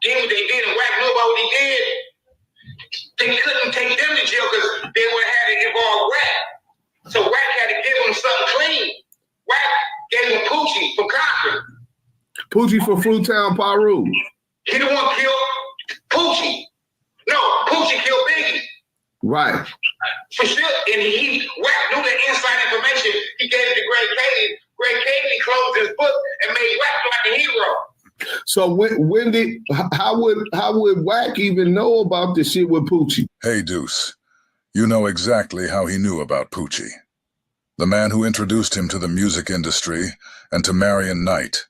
Did what they did, and Wack knew about what he did. They couldn't take them to jail because they would have had to involve Wack. So Wack had to give him something clean. Wack gave him Poochie from Compton. Poochie for Fruitown, Paru. He the one killed Poochie. No, Poochie killed Biggie. Right. For sure, and Wack knew the inside information he gave it to Greg Kading. Greg Kading closed his book and made Wack like a hero. So how would Wack even know about this shit with Poochie? Hey, Deuce, you know exactly how he knew about Poochie. The man who introduced him to the music industry and to Marion Knight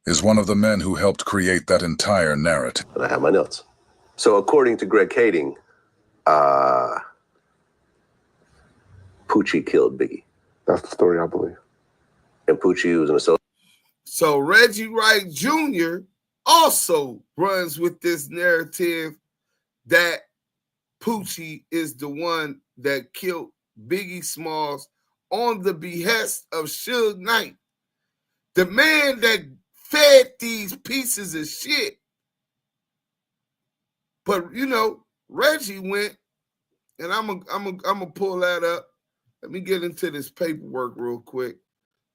is one of the men who helped create that entire narrative. And I have my notes. So according to Greg Kading, Poochie killed Biggie. That's the story, I believe. And Poochie was an associate. So Reggie Wright Jr. also runs with this narrative that Poochie is the one that killed Biggie Smalls on the behest of Suge Knight, the man that fed these pieces of shit. But Reggie went, and I'm gonna pull that up. Let me get into this paperwork real quick.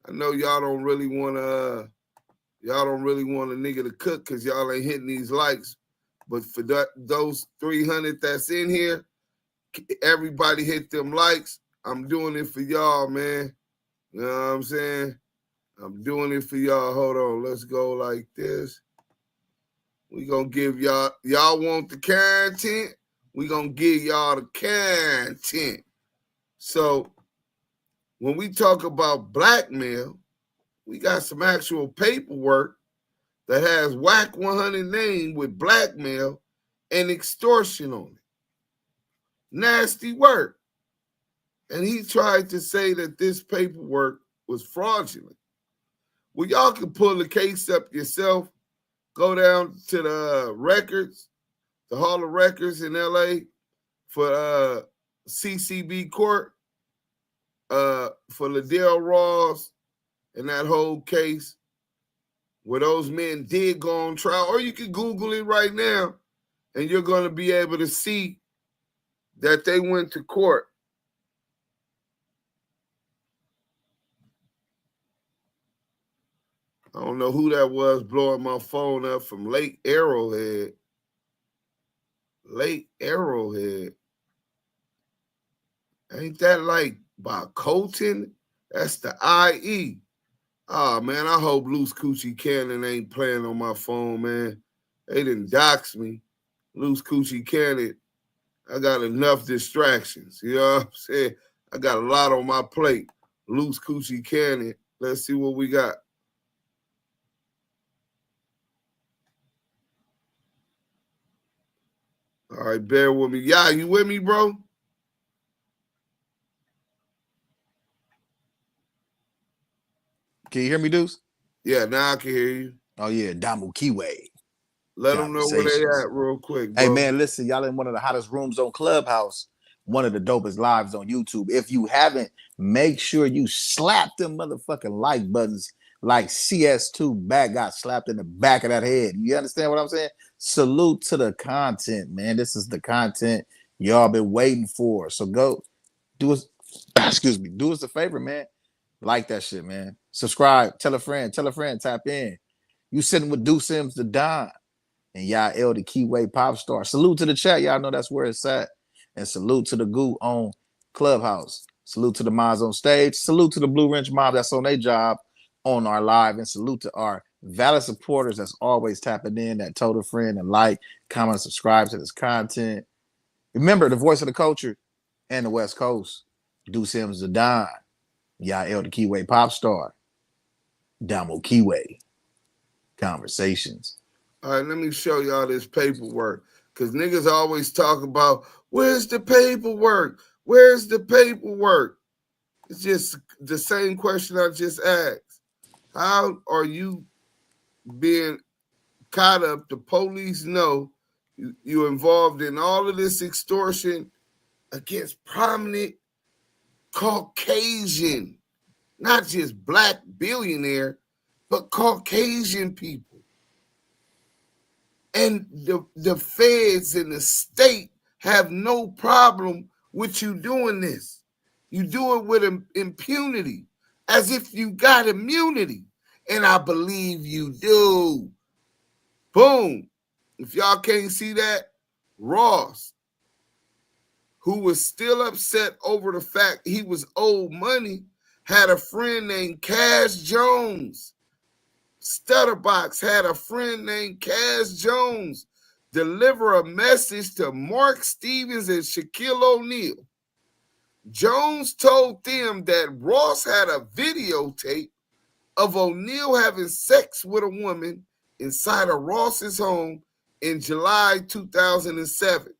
I know y'all don't really want a nigga to cook because y'all ain't hitting these likes. But for those 300 that's in here, everybody hit them likes. I'm doing it for y'all, man. You know what I'm saying? I'm doing it for y'all. Hold on. Let's go like this. We gonna give y'all want the content? We gonna give y'all the content. So when we talk about blackmail, we got some actual paperwork that has WACK100 name with blackmail and extortion on it. Nasty work. And he tried to say that this paperwork was fraudulent. Well, y'all can pull the case up yourself. Go down to the records, the Hall of Records in LA for CCB court, for Liddell Ross and that whole case where those men did go on trial. Or you can Google it right now and you're going to be able to see that they went to court. I don't know who that was blowing my phone up from Lake Arrowhead. Lake Arrowhead. Ain't that like by Colton? That's the IE. Oh, man, I hope Loose Coochie Cannon ain't playing on my phone, man. They didn't dox me. Loose Coochie Cannon, I got enough distractions. You know what I'm saying? I got a lot on my plate. Loose Coochie Cannon. Let's see what we got. All right, bear with me. Yeah, you with me, bro? Can you hear me, Deuce? Yeah, now I can hear you. Oh, yeah, Damu Kiwe. Let them know where they at real quick, bro. Hey, man, listen, y'all in one of the hottest rooms on Clubhouse, one of the dopest lives on YouTube. If you haven't, make sure you slap them motherfucking like buttons like CS2 back got slapped in the back of that head. You understand what I'm saying? Salute to the content, man. This is the content y'all been waiting for. So go do us, do us a favor, man. Like that shit, man. Subscribe, tell a friend, tap in. You sitting with Deuce Sims the Don. And y'all the Kiwe pop star. Salute to the chat. Y'all know that's where it's at. And salute to the goo on Clubhouse. Salute to the mods on stage. Salute to the Blue Wrench mob that's on their job on our live. And salute to our valid supporters that's always tapping in, that told a friend and like, comment, subscribe to this content. Remember, the voice of the culture and the West Coast. Deuce Sims the Don. Y'all the Kiwe pop star. Damu Kiwe Conversations. All right, let me show y'all this paperwork. Because niggas always talk about, where's the paperwork? Where's the paperwork? It's just the same question I just asked. How are you being caught up? The police know you're involved in all of this extortion against prominent Caucasian, not just black billionaire, but Caucasian people. And the feds and the state have no problem with you doing this. You do it with impunity, as if you got immunity. And I believe you do. Boom. If y'all can't see that, Ross, who was still upset over the fact he was owed money, had a friend named Cash Jones. Stutterbox had a friend named Cash Jones deliver a message to Mark Stevens and Shaquille O'Neal. Jones told them that Ross had a videotape of O'Neal having sex with a woman inside of Ross's home in July 2007.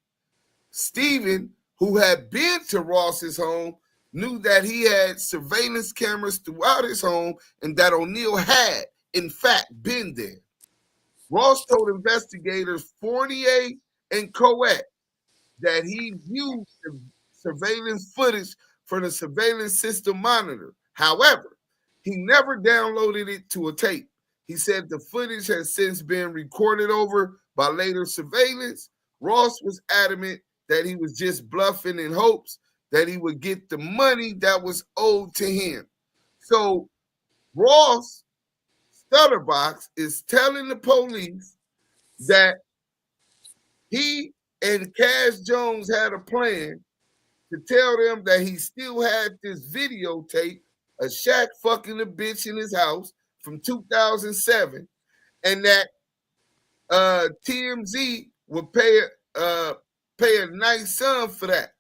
Steven, who had been to Ross's home, knew that he had surveillance cameras throughout his home and that O'Neal had, in fact, been there. Ross told investigators Fournier and Coet that he viewed the surveillance footage from the surveillance system monitor. However, he never downloaded it to a tape. He said the footage has since been recorded over by later surveillance. Ross was adamant that he was just bluffing in hopes that he would get the money that was owed to him. So Ross Stutterbox is telling the police that he and Cash Jones had a plan to tell them that he still had this videotape of Shaq fucking a bitch in his house from 2007, and that TMZ would pay a nice sum for that.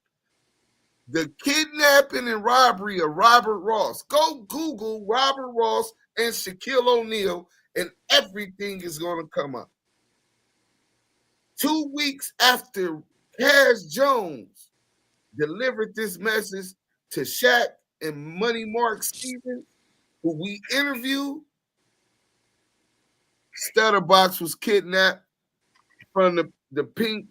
The kidnapping and robbery of Robert Ross. Go Google Robert Ross and Shaquille O'Neal, and everything is going to come up. 2 weeks after Cash Jones delivered this message to Shaq and Money Mark Stevens, who we interviewed, Stutterbox was kidnapped from the pink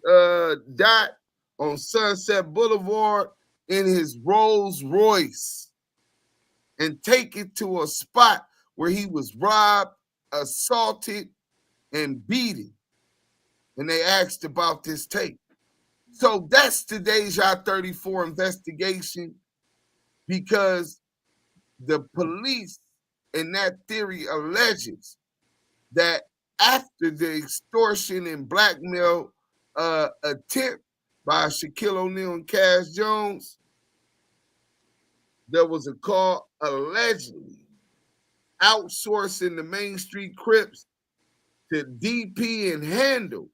dot on Sunset Boulevard in his Rolls Royce and taken to a spot where he was robbed, assaulted, and beaten. And they asked about this tape. So that's today's Deja 34 investigation, because the police in that theory alleges that after the extortion and blackmail attempt by Shaquille O'Neal and Cash Jones, there was a call allegedly outsourcing the Main Street Crips to DP and Handle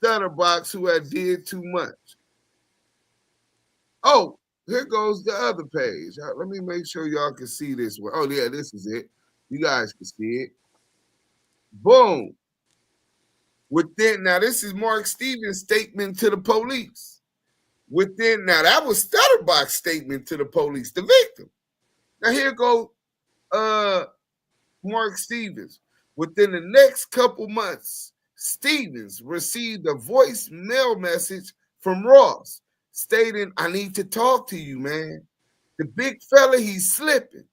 Stutterbox, who had did too much. Oh, here goes the other page. Let me make sure y'all can see this one. Oh, yeah, this is it. You guys can see it. Boom. Now this is Mark Stevens' statement to the police. Now that was Stutterbox's statement to the police, the victim. Now here goes Mark Stevens. Within the next couple months, Stevens received a voicemail message from Ross stating, "I need to talk to you, man. The big fella, he's slipping.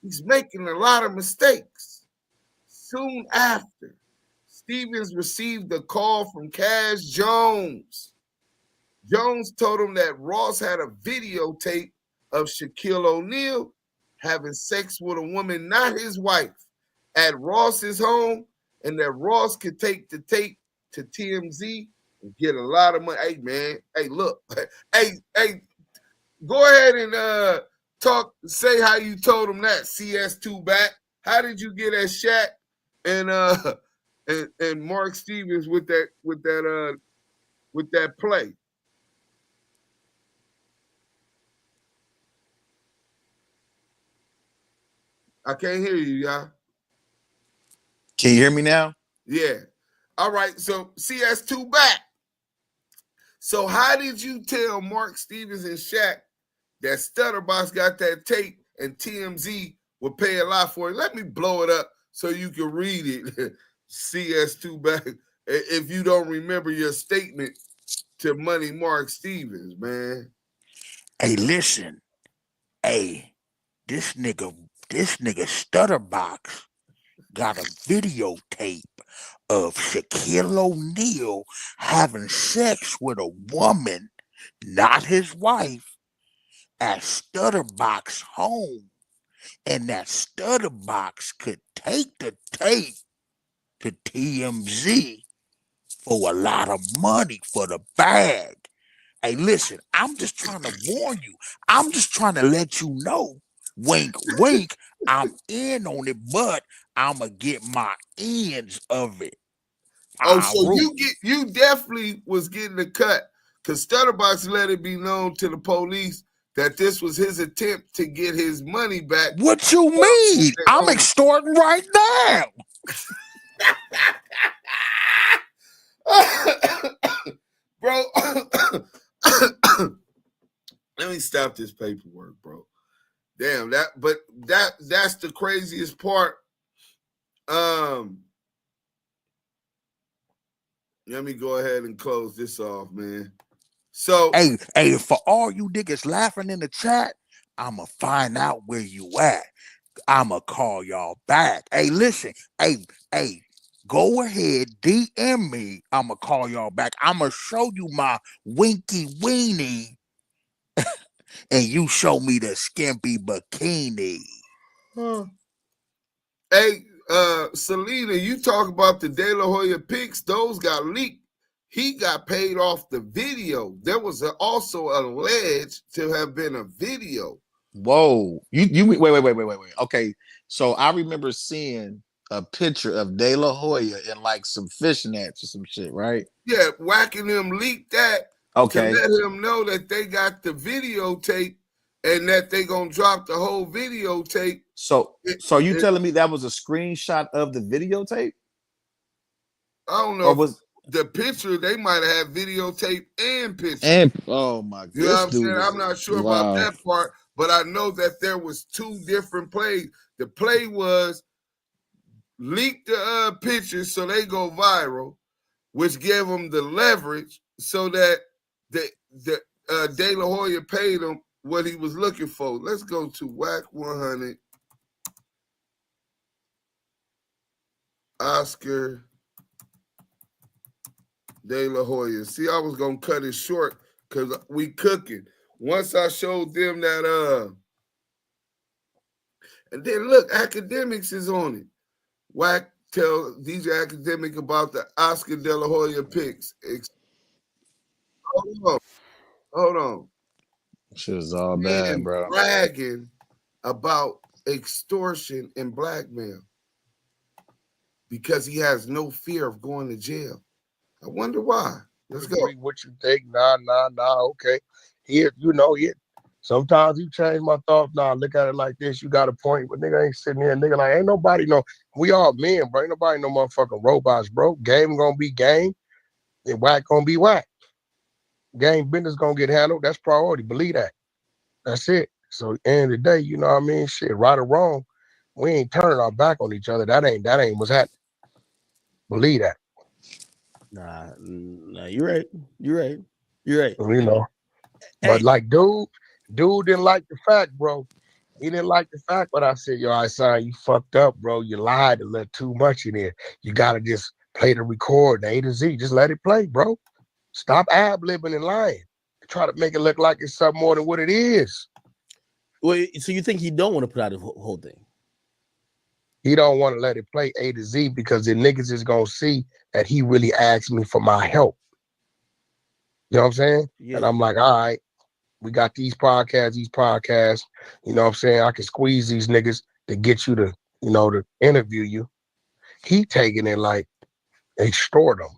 He's making a lot of mistakes." Soon after, Stevens received a call from Cash Jones. Jones told him that Ross had a videotape of Shaquille O'Neal having sex with a woman, not his wife, at Ross's home, and that Ross could take the tape to TMZ and get a lot of money. Hey, man. Hey, look. Hey, go ahead and say how you told him that, CS2 back. How did you get at Shaq and Mark Stevens with that play? I can't hear you, y'all. Can you hear me now? Yeah. All right. So CS2 back. So how did you tell Mark Stevens and Shaq that Stutterbox got that tape and TMZ would pay a lot for it? Let me blow it up so you can read it. CS2 back. If you don't remember your statement to Money Mark Stevens, man. Hey, listen. Hey, this nigga Stutterbox got a videotape of Shaquille O'Neal having sex with a woman, not his wife, at Stutterbox home. And that Stutterbox could take the tape to TMZ for a lot of money for the bag. Hey, listen, I'm just trying to warn you. I'm just trying to let you know. Wink, wink. I'm in on it, but I'ma get my ends of it. Oh, so you definitely was getting the cut, because Stutterbox let it be known to the police that this was his attempt to get his money back. What you mean? I'm extorting right now. Bro, let me stop this paperwork, bro. Damn, that's the craziest part. Let me go ahead and close this off, man. So hey, for all you niggas laughing in the chat, I'ma find out where you at. I'ma call y'all back. Hey, listen, hey, go ahead, DM me. I'ma call y'all back. I'ma show you my winky weenie, and you show me the skimpy bikini. Hey, Selena, you talk about the De La Hoya pics. Those got leaked. He got paid off the video. There was also alleged to have been a video. Whoa. You wait. Okay. So I remember seeing a picture of De La Hoya in like some fishnets or some shit, right? Yeah, Whacking them leaked that to let him know that they got the videotape and that they gonna drop the whole videotape. So you telling me that was a screenshot of the videotape? I don't know. The picture, they might have had videotape and picture. And oh my god. You know what I'm saying? I'm not sure about that part, but I know that there was two different plays. The play was leak the pictures so they go viral, which gave them the leverage so that the De La Hoya paid him what he was looking for. Let's go to WACK100. Oscar De La Hoya. See, I was gonna cut it short because we cooking. Once I showed them that and then look, Academics is on it. Wack tell DJ Academic about the Oscar De La Hoya pics. Hold on. Shit is all bad, bro. Bragging about extortion and blackmail because he has no fear of going to jail. I wonder why. Let's go. What you think? Nah. Okay. Here, sometimes you change my thoughts. Nah, look at it like this. You got a point, but nigga ain't sitting here. Nigga like, ain't nobody know. We all men, bro. Ain't nobody no motherfucking robots, bro. Game gonna be game, and whack gonna be whack. Game business gonna get handled. That's priority. Believe that. That's it. So at the end of the day, you know what I mean? Shit, right or wrong, we ain't turning our back on each other. That ain't what's happening. Believe that. Nah, you're right. You know. But like dude didn't like the fact, bro. He didn't like the fact, but I said, yo, I son, you fucked up, bro. You lied and let too much in there. You gotta just play the record, the A to Z. Just let it play, bro. Stop ad-libbing and lying. Try to make it look like it's something more than what it is. Well, so you think he don't want to put out the whole thing? He don't want to let it play A to Z because the niggas is gonna see that he really asked me for my help. You know what I'm saying? Yeah. And I'm like, all right, we got these podcasts. You know what I'm saying? I can squeeze these niggas to get you to, to interview you. He taking it like extort them.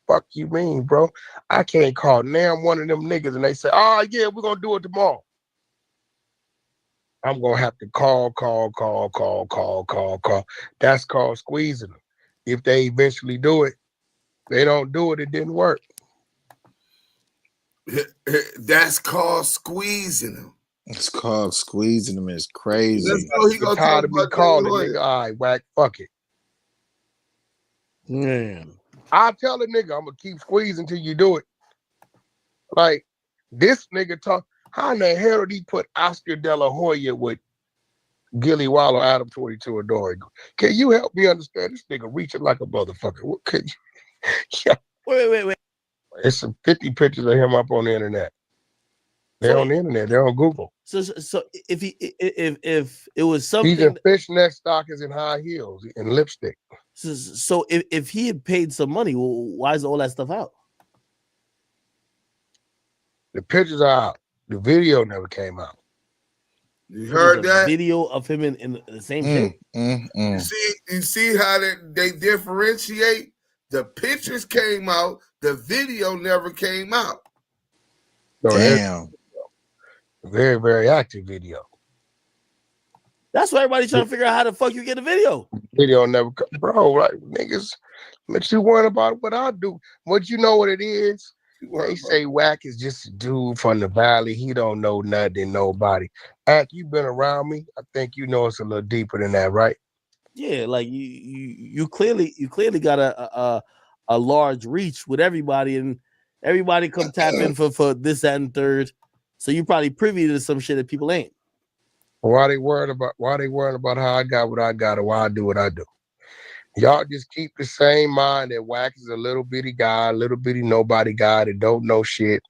Fuck you mean, bro? I can't call now one of them niggas and they say, oh yeah, we're gonna do it tomorrow. I'm gonna have to call. That's called squeezing them. If they eventually do it, they don't do it, it didn't work. That's called squeezing them. It's called squeezing them. It's crazy. He gonna tired of me calling, nigga. All right, whack, fuck it. Man. I tell the nigga, I'm gonna keep squeezing till you do it. Like, this nigga talk, how in the hell did he put Oscar De La Hoya with Gilly Wallow, Adam 22 Adore? Can you help me understand? This nigga reaching like a motherfucker. What could you? Yeah. Wait. There's some 50 pictures of him up on the internet. They're on the internet. They're on Google. So if it was something, he's in fishnet stockings and high heels and lipstick. So if he had paid some money, well, why is all that stuff out? The pictures are out. The video never came out. You heard that? Video of him in the same shape. You see how they differentiate? The pictures came out. The video never came out. So damn. Very, very active video. That's why everybody's trying to figure out how the fuck you get a video. Video never, bro. Like niggas, but you worried about what I do. What you know what it is? They say Wack is just a dude from the valley. He don't know nothing, nobody. Ack, you been around me. I think you know it's a little deeper than that, right? Yeah, like you clearly got a large reach with everybody, and everybody come tap in for this, that, and third. So you probably privy to some shit that people ain't. Why they worried about how I got what I got or why I do what I do? Y'all just keep the same mind that Wack is a little bitty guy, little bitty nobody guy that don't know shit,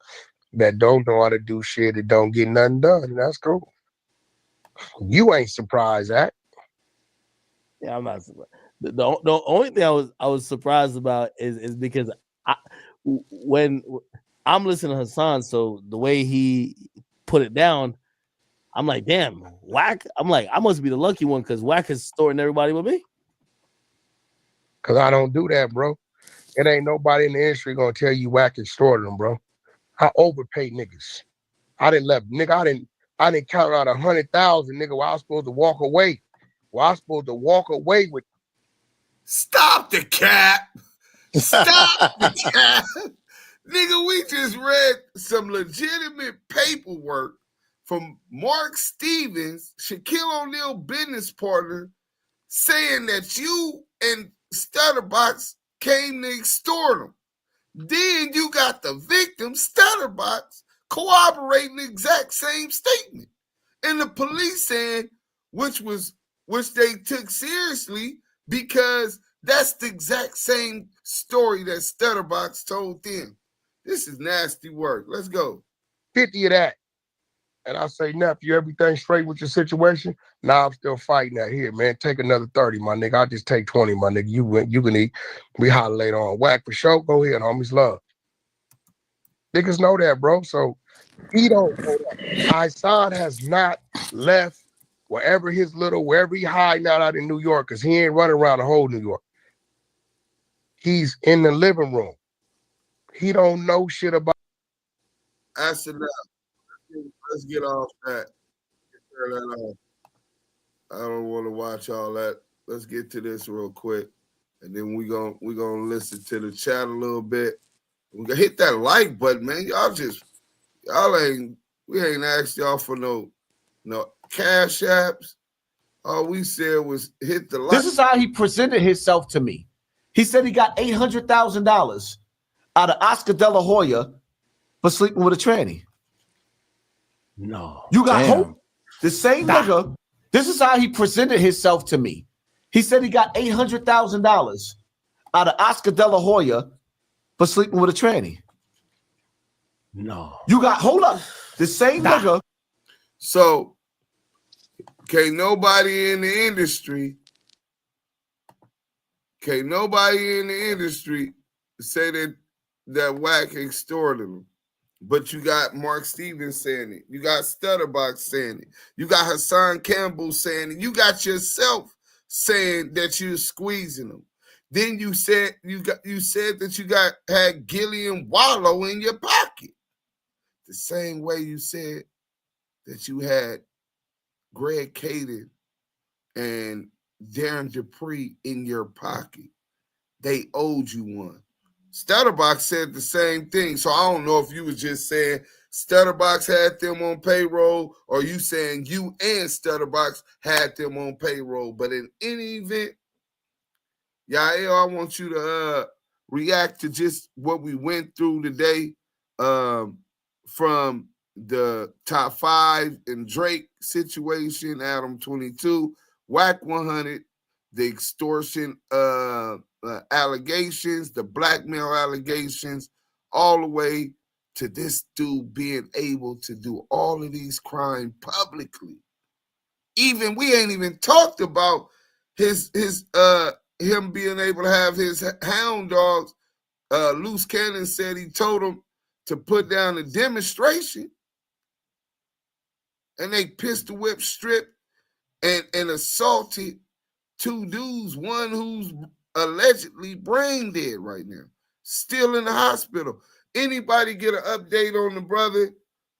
that don't know how to do shit, that don't get nothing done. And that's cool. You ain't surprised that. Yeah, I'm not surprised. The only thing I was surprised about is because when I'm listening to Hassan, so the way he put it down, I'm like, damn, Wack. I'm like, I must be the lucky one because Wack is storing everybody with me. Cause I don't do that, bro. It ain't nobody in the industry gonna tell you Wack extorted them, bro. I overpay niggas. I didn't count out 100,000, nigga. While I was supposed to walk away. With. Stop the cap. Stop the cap. Nigga, we just read some legitimate paperwork from Mark Stevens, Shaquille O'Neal business partner, saying that you and Stutterbox came to extort him. Then you got the victim, Stutterbox, corroborating the exact same statement. And the police saying, which they took seriously because that's the exact same story that Stutterbox told them. This is nasty work. Let's go. 50 of that. And I say, nephew, everything straight with your situation? Nah, I'm still fighting that here, man. Take another 30, my nigga. I'll just take 20, my nigga. You can eat. We holler later on. Wack for sure. Go ahead, homies. Love. Niggas know that, bro. So He don't hold up. Hassan has not left wherever he hiding out in New York, because he ain't running around the whole New York. He's in the living room. He don't know shit about. That's enough. Let's get off that. I don't want to watch all that. Let's get to this real quick, and then we gonna listen to the chat a little bit. We gonna hit that like button, man. We ain't asked y'all for no cash apps. All we said was hit the like. This is how he presented himself to me. He said he got $800,000 out of Oscar De La Hoya for sleeping with a tranny. No. You got hope. The same nigga. This is how he presented himself to me. He said he got $800,000 out of Oscar De La Hoya for sleeping with a tranny. No. Hold up. The same nigga. So, can't nobody in the industry say that Wack extorted him. But you got Mark Stevens saying it. You got Stutterbox saying it. You got Hassan Campbell saying it. You got yourself saying that you're squeezing them. Then you said that you had Gillian Wallow in your pocket. The same way you said that you had Greg Kading and Darren Dupree in your pocket. They owed you one. Stutterbox said the same thing. So I don't know if you was just saying Stutterbox had them on payroll, or you saying you and Stutterbox had them on payroll. But in any event, Yael, I want you to react to just what we went through today, from the top 5 and Drake situation, Adam 22, WACK100, the extortion allegations, the blackmail allegations, all the way to this dude being able to do all of these crimes publicly. We ain't even talked about him being able to have his hound dogs. Loose Cannon said he told him to put down a demonstration, and they pistol whip stripped and assaulted 2 dudes, one who's allegedly brain dead right now, still in the hospital. Anybody get an update on the brother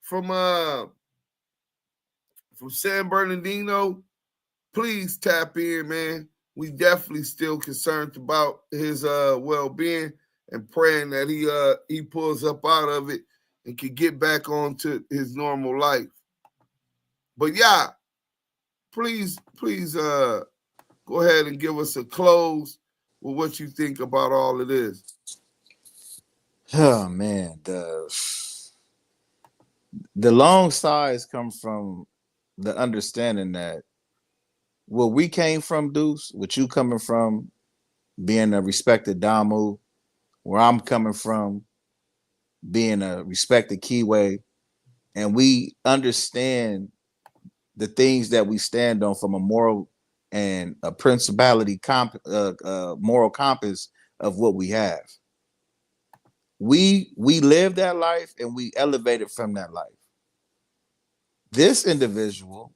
from San Bernardino? Please tap in, man. We definitely still concerned about his well-being and praying that he pulls up out of it and can get back on to his normal life. But yeah, please go ahead and give us a close with what you think about all of this. Oh man, the long sighs come from the understanding that where we came from, Deuce, what you coming from, being a respected Damu, where I'm coming from, being a respected Kiwe, and we understand the things that we stand on from a moral and a principality moral compass of what we have. We live that life and we elevated from that life. This individual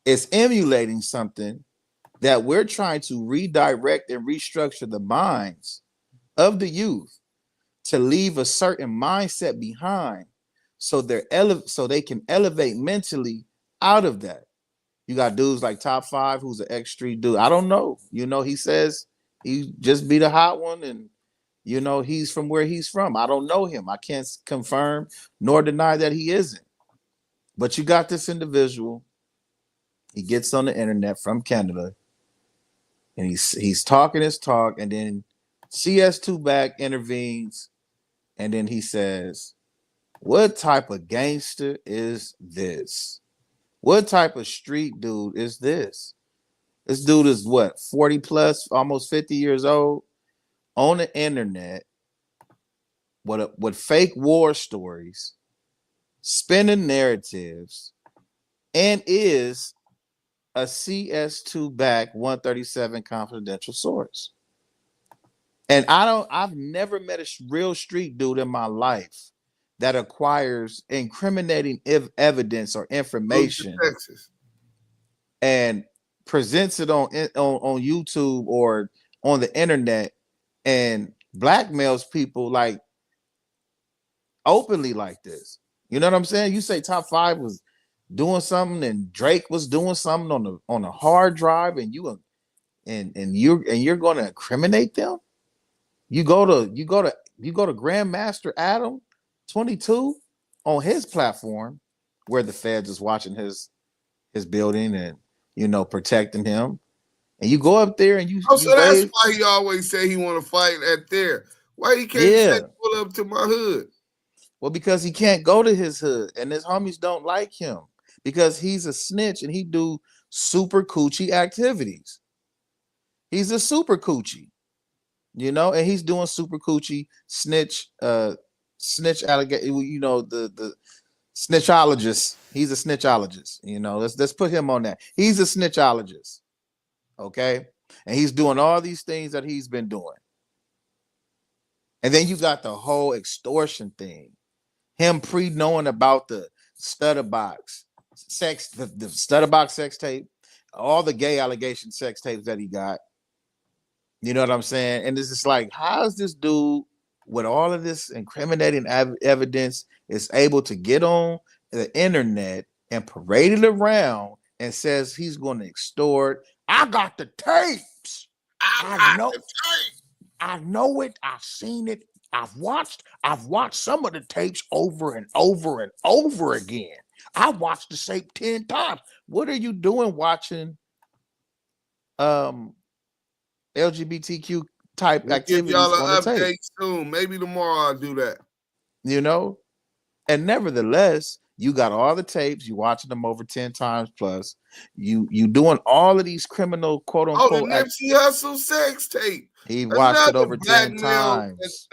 is emulating something that we're trying to redirect and restructure the minds of the youth to leave a certain mindset behind, so they can elevate mentally out of that. You got dudes like Top 5, who's an ex-street dude. I don't know. He says he just be the hot one, and he's from where he's from. I don't know him. I can't confirm nor deny that he isn't. But you got this individual. He gets on the internet from Canada, and he's talking his talk, and then CS2 back intervenes, and then he says, "What type of gangster is this? What type of street dude is this? This dude is what, 40 plus, almost 50 years old, on the internet with fake war stories, spinning narratives, and is a CS2 back 137 confidential source." And I've never met a real street dude in my life that acquires incriminating evidence or information and presents it on YouTube or on the internet and blackmails people like openly like this. You know what I'm saying? You say Top 5 was doing something and Drake was doing something on a hard drive and you're going to incriminate them? You go to Grandmaster Adam 22 on his platform where the feds is watching his building and protecting him, and you go up there and you so that's why he always say he want to fight at there. Why he can't say pull up to my hood? Well, because he can't go to his hood and his homies don't like him because he's a snitch and he do super coochie activities. He's a super coochie, and he's doing super coochie snitch allegation, the snitchologist. He's a snitchologist, let's put him on that. He's a snitchologist. Okay. And he's doing all these things that he's been doing. And then you got the whole extortion thing. Him pre-knowing about the Stutterbox sex, the Stutterbox sex tape, all the gay allegation sex tapes that he got. You know what I'm saying? And it's just like, how is this dude with all of this incriminating evidence is able to get on the internet and parade it around and says he's going to extort? I got the tapes. I know it. I've seen it. I've watched some of the tapes over and over and over again. I watched the tape 10 times. What are you doing watching LGBTQ type activities? Give y'all on an the update tape? soon. Maybe tomorrow I'll do that. And nevertheless, you got all the tapes. You watching them over 10 times plus. You doing all of these criminal quote unquote. Oh, the Nipsey Hussle sex tape. He watched it over 10 Blackmail times.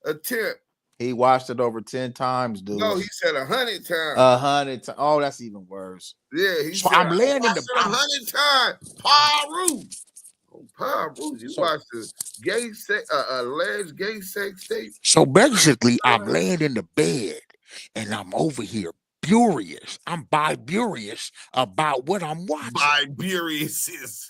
Attempt. He watched it over 10 times, dude. No, he said 100 times. 100 times. Oh, that's even worse. Yeah, he So said I'm laying in the 100 times. Paru. You watched the gay sex, alleged gay sex tape. So basically, I'm laying in the bed and I'm over here furious. I'm bi-furious about what I'm watching. Bi-furious is.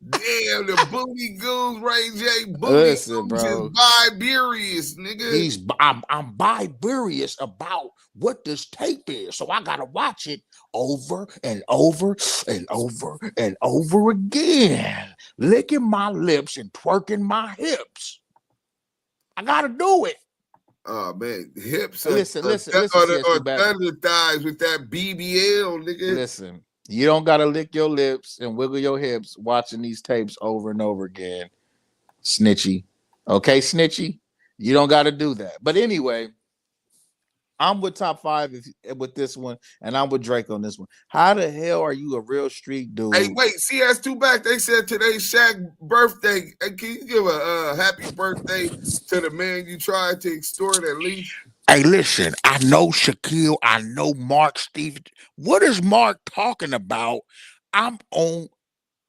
Damn, the booty goons, Ray J. Booty Listen, goons bro. is bi-furious, nigga. I'm bi-furious about what this tape is, so I gotta watch it over and over and over and over again, licking my lips and twerking my hips. I gotta do it. Oh man, hips. Listen, or thunder thighs with that BBL, nigga. Listen, you don't gotta lick your lips and wiggle your hips watching these tapes over and over again, snitchy. Okay, snitchy. You don't gotta do that. But anyway, I'm with Top 5 with this one, and I'm with Drake on this one. How the hell are you a real street dude? Hey, wait, CS2 back. They said today's Shaq birthday. Hey, can you give a happy birthday to the man you tried to extort at least? Hey, listen, I know Shaquille, I know Mark Stevens. What is Mark talking about? I'm on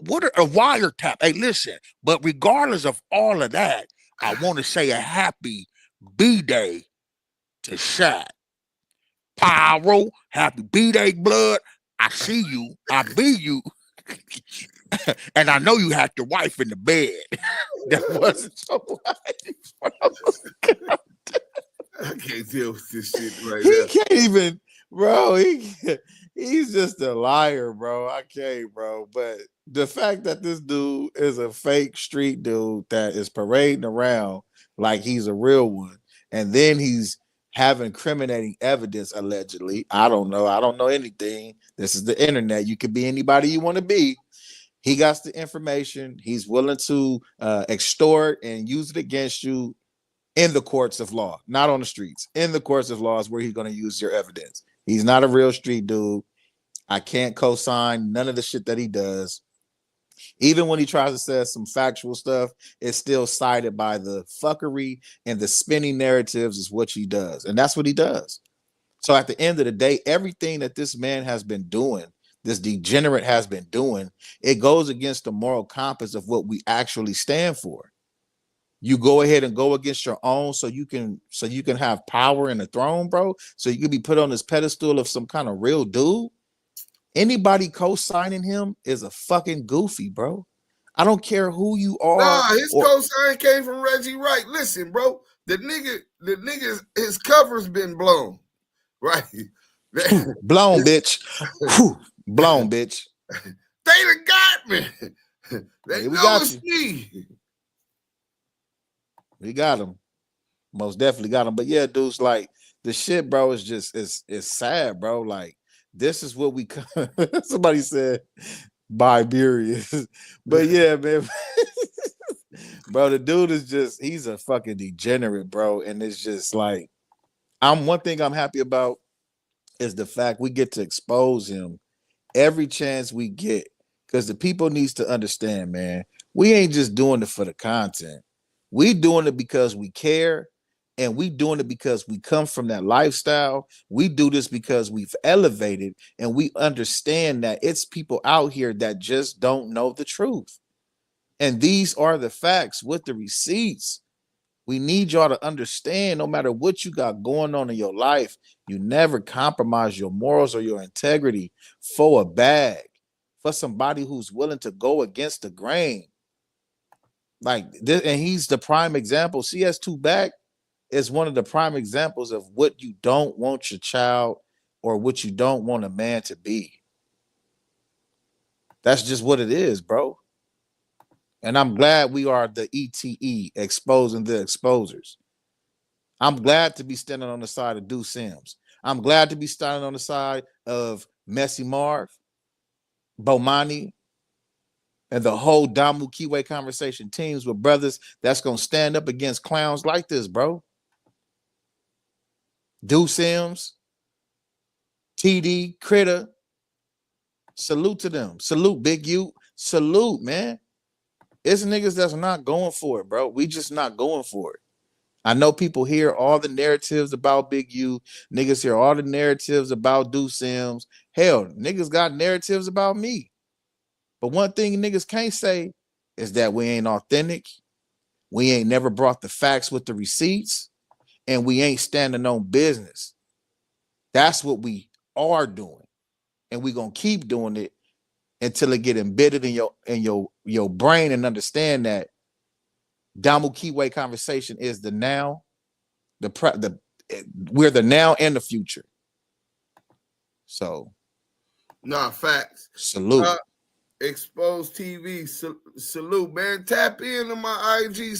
a wiretap. Hey, listen, but regardless of all of that, I want to say a happy B-Day to Shaq. Pyro, happy B-Day, blood. I see you. I be you. And I know you had your wife in the bed. That wasn't your wife. I can't deal with this shit right He now. can't even, bro. He's just a liar, bro. I can't, bro. But the fact that this dude is a fake street dude that is parading around like he's a real one, and then he's having incriminating evidence allegedly. I don't know. I don't know anything. This is the internet. You could be anybody you want to be. He got the information. He's willing to extort and use it against you in the courts of law, not on the streets. In the courts of law is where he's going to use your evidence. He's not a real street dude. I can't co-sign none of the shit that he does. Even when he tries to say some factual stuff, it's still cited by the fuckery and the spinning narratives is what he does. And that's what he does. So at the end of the day, everything that this man has been doing, this degenerate has been doing, it goes against the moral compass of what we actually stand for. You go ahead and go against your own so you can have power in the throne, bro. So you can be put on this pedestal of some kind of real dude. Anybody co-signing him is a fucking goofy, bro. I don't care who you are. Nah, his co-sign came from Reggie Wright. Listen, bro, the nigga, his cover's been blown, right? Blown, bitch. Blown, bitch. They done got me. They we know got it's you. me. We got him. Most definitely got him. But yeah, dudes, like the shit, bro, is just it's sad, bro. Like this is what we somebody said Biberius. But yeah, man. Bro, the dude is just he's a fucking degenerate, bro. And it's just like one thing I'm happy about is the fact we get to expose him every chance we get. Because the people needs to understand, man, we ain't just doing it for the content. We doing it because we care, and we doing it because we come from that lifestyle. We do this because we've elevated, and we understand that it's people out here that just don't know the truth. And these are the facts with the receipts. We need y'all to understand, no matter what you got going on in your life, you never compromise your morals or your integrity for a bag, for somebody who's willing to go against the grain. Like this, and he's the prime example. CS2 Back is one of the prime examples of what you don't want your child or what you don't want a man to be. That's just what it is, bro. And I'm glad we are the ETE, exposing the exposers. I'm glad to be standing on the side of Deuce Sims. I'm glad to be standing on the side of Messy Marv, Bomani, and the whole Damu Kiwe Conversation teams with brothers that's going to stand up against clowns like this, bro. Deuce Sims, TD, Critter, salute to them. Salute, Big U. Salute, man. It's niggas that's not going for it, bro. We just not going for it. I know people hear all the narratives about Big U. Niggas hear all the narratives about Deuce Sims. Hell, niggas got narratives about me. But one thing niggas can't say is that we ain't authentic. We ain't never brought the facts with the receipts. And we ain't standing on business. That's what we are doing. And we gonna keep doing it until it get embedded in your brain and understand that Damu Kiwe Conversation is the now, we're the now and the future. So, nah, facts. Salute. Exposed TV, salute, man. Tap into my IG,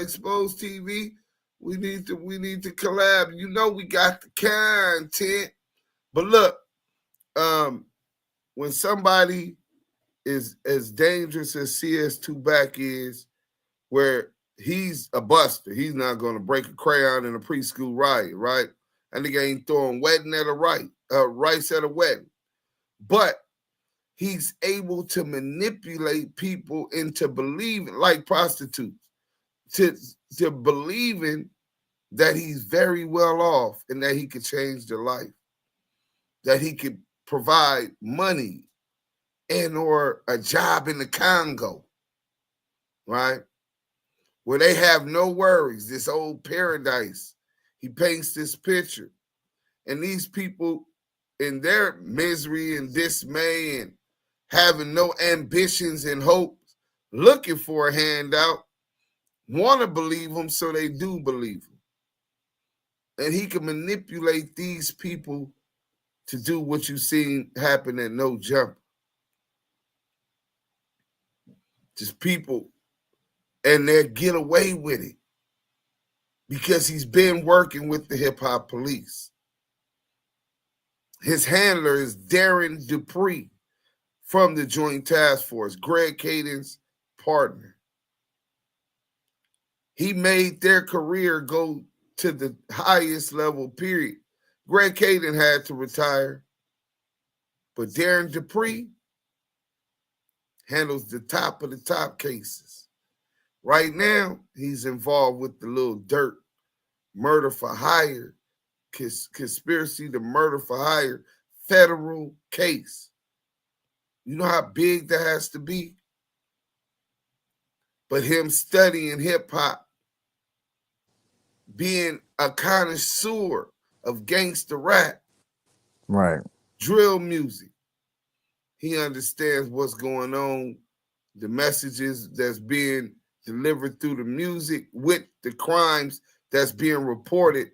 Exposed TV. We need to collab. You know we got the content, but look, when somebody is as dangerous as CS2 Back is, where he's a buster, he's not going to break a crayon in a preschool riot, right? And nigga ain't throwing wedding at a rice at a wedding, but he's able to manipulate people into believing, like prostitutes, to believing that he's very well off and that he could change their life, that he could provide money and or a job in the Congo, right? Where they have no worries, this old paradise. He paints this picture. And these people in their misery and dismay and having no ambitions and hopes, looking for a handout, want to believe him, so they do believe him. And he can manipulate these people to do what you've seen happen at No Jumper. Just people, and they'll get away with it because he's been working with the hip-hop police. His handler is Darren Dupree from the Joint Task Force, Greg Kading's partner. He made their career go to the highest level, period. Greg Kading had to retire, but Darren Dupree handles the top of the top cases. Right now, he's involved with the Lil Durk murder for hire, conspiracy to murder for hire federal case. You know how big that has to be? But him studying hip hop being a connoisseur of gangster rap, Right. drill music. He understands what's going on, the messages that's being delivered through the music with the crimes that's being reported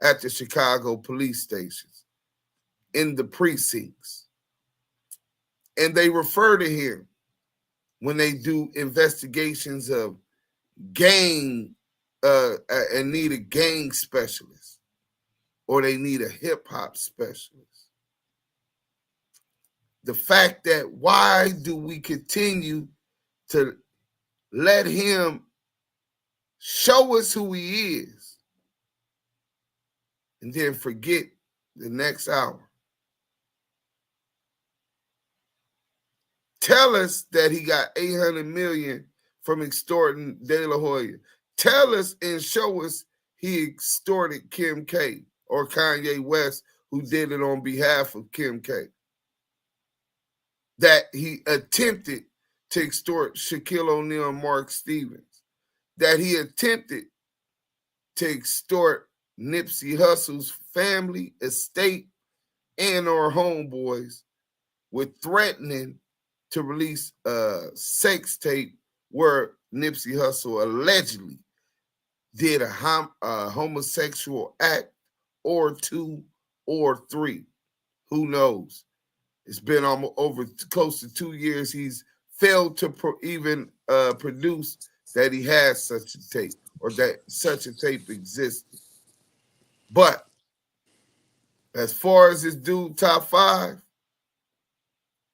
at the Chicago police stations, in the precincts. And they refer to him when they do investigations of gang and need a gang specialist, or they need a hip hop specialist. The fact that why do we continue to let him show us who he is and then forget the next hour? Tell us that he got $800 million from extorting De La Hoya. Tell us and show us he extorted Kim K or Kanye West, who did it on behalf of Kim K. That he attempted to extort Shaquille O'Neal and Mark Stevens. That he attempted to extort Nipsey Hussle's family, estate, and or homeboys with threatening to release a sex tape where Nipsey Hussle allegedly did a homosexual act or two or three. Who knows? It's been almost over close to 2 years. He's failed to even produce that he has such a tape or that such a tape existed. But as far as this dude top 5,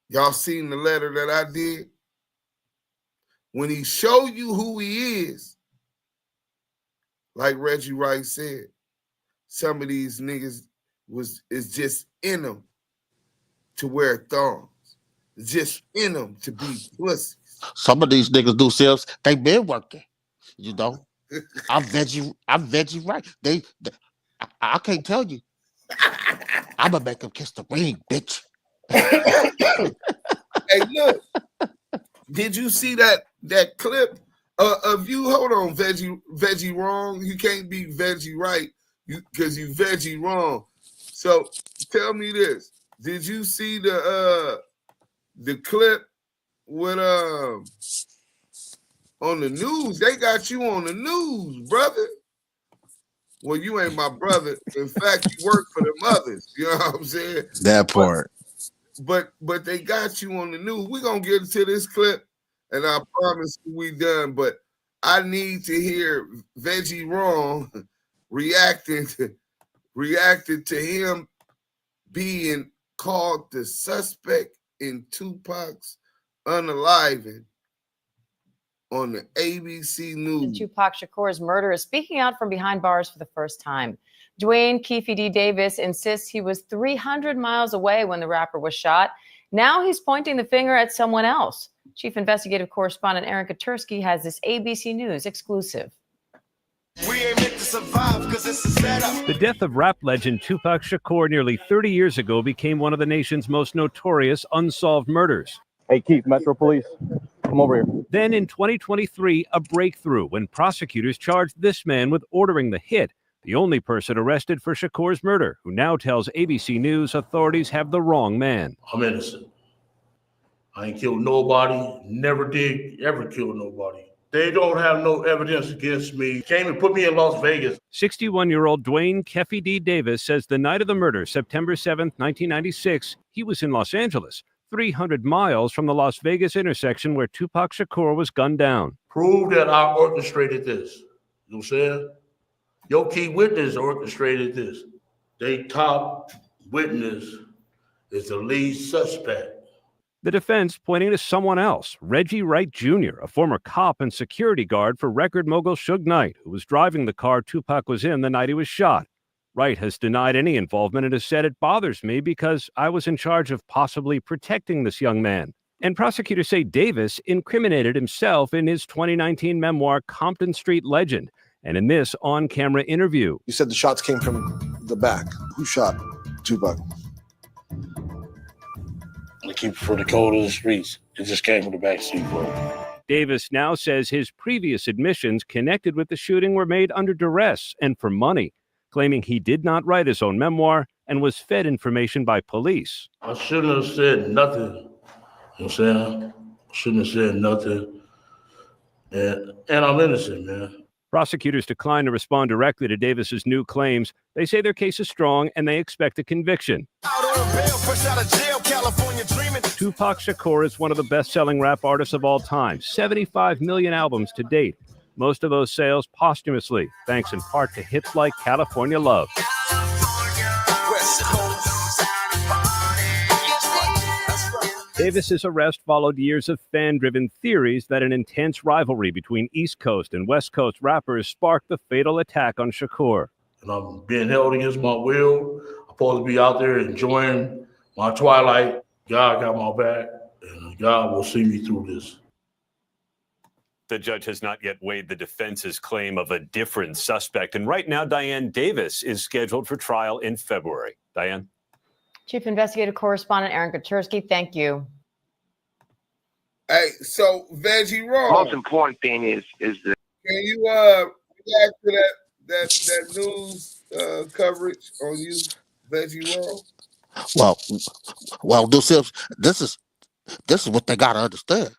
y'all seen the letter that I did? When he show you who he is, like Reggie Wright said, some of these niggas is just in them to wear thongs. It's just in them to be pussies. Some of these niggas do sales, they been working. You know? I'm veggie right. I can't tell you. I'm gonna make them kiss the ring, bitch. Hey, look, did you see that clip of you? Hold on, veggie wrong. You can't be veggie right because you veggie wrong. So tell me this: did you see the clip with on the news? They got you on the news, brother. Well, you ain't my brother. In fact, you work for them others. You know what I'm saying? That part. But they got you on the news. We're gonna get into this clip, and I promise you we done. But I need to hear Veggie Wrong reacting to him being called the suspect in Tupac's unaliving on the ABC News. Tupac Shakur's murder is speaking out from behind bars for the first time. Joint Task Davis insists he was 300 miles away when the rapper was shot. Now he's pointing the finger at someone else. Chief Investigative Correspondent Erica Tursky has this ABC News exclusive. We ain't meant to survive because it's a setup. The death of rap legend Tupac Shakur nearly 30 years ago became one of the nation's most notorious unsolved murders. Hey, Keith, Metro Police, come over here. Then in 2023, a breakthrough when prosecutors charged this man with ordering the hit, the only person arrested for Shakur's murder, who now tells ABC News authorities have the wrong man. I'm innocent. I ain't killed nobody, never did ever kill nobody. They don't have no evidence against me. Came and put me in Las Vegas. 61-year-old Dwayne Keffy D. Davis says the night of the murder, September 7th, 1996, he was in Los Angeles, 300 miles from the Las Vegas intersection where Tupac Shakur was gunned down. Prove that I orchestrated this. You know what I'm saying? Your key witness orchestrated this. They top witness is the lead suspect. The defense pointing to someone else, Reggie Wright Jr., a former cop and security guard for record mogul Suge Knight, who was driving the car Tupac was in the night he was shot. Wright has denied any involvement and has said it bothers me because I was in charge of possibly protecting this young man. And prosecutors say Davis incriminated himself in his 2019 memoir, Compton Street Legend, and in this on-camera interview. You said the shots came from the back. Who shot Tupac? They keep it for the code of the streets. It just came from the back seat, bro. Davis now says his previous admissions connected with the shooting were made under duress and for money, claiming he did not write his own memoir and was fed information by police. I shouldn't have said nothing. You know what I'm saying? Shouldn't have said nothing. And I'm innocent, man. Prosecutors declined to respond directly to Davis's new claims. They say their case is strong and they expect a conviction. Tupac Shakur is one of the best-selling rap artists of all time, 75 million albums to date. Most of those sales posthumously, thanks in part to hits like California Love. Davis's arrest followed years of fan-driven theories that an intense rivalry between East Coast and West Coast rappers sparked the fatal attack on Shakur. And I'm being held against my will. I'm supposed to be out there enjoying my twilight. God got my back, and God will see me through this. The judge has not yet weighed the defense's claim of a different suspect. And right now, Diane Davis is scheduled for trial in February. Diane? Chief Investigative Correspondent Aaron Kaczynski, thank you. Hey, so Veggie Raw. Most important thing is the. Can you react to that news coverage on you, Veggie Raw? Well, this is what they gotta understand.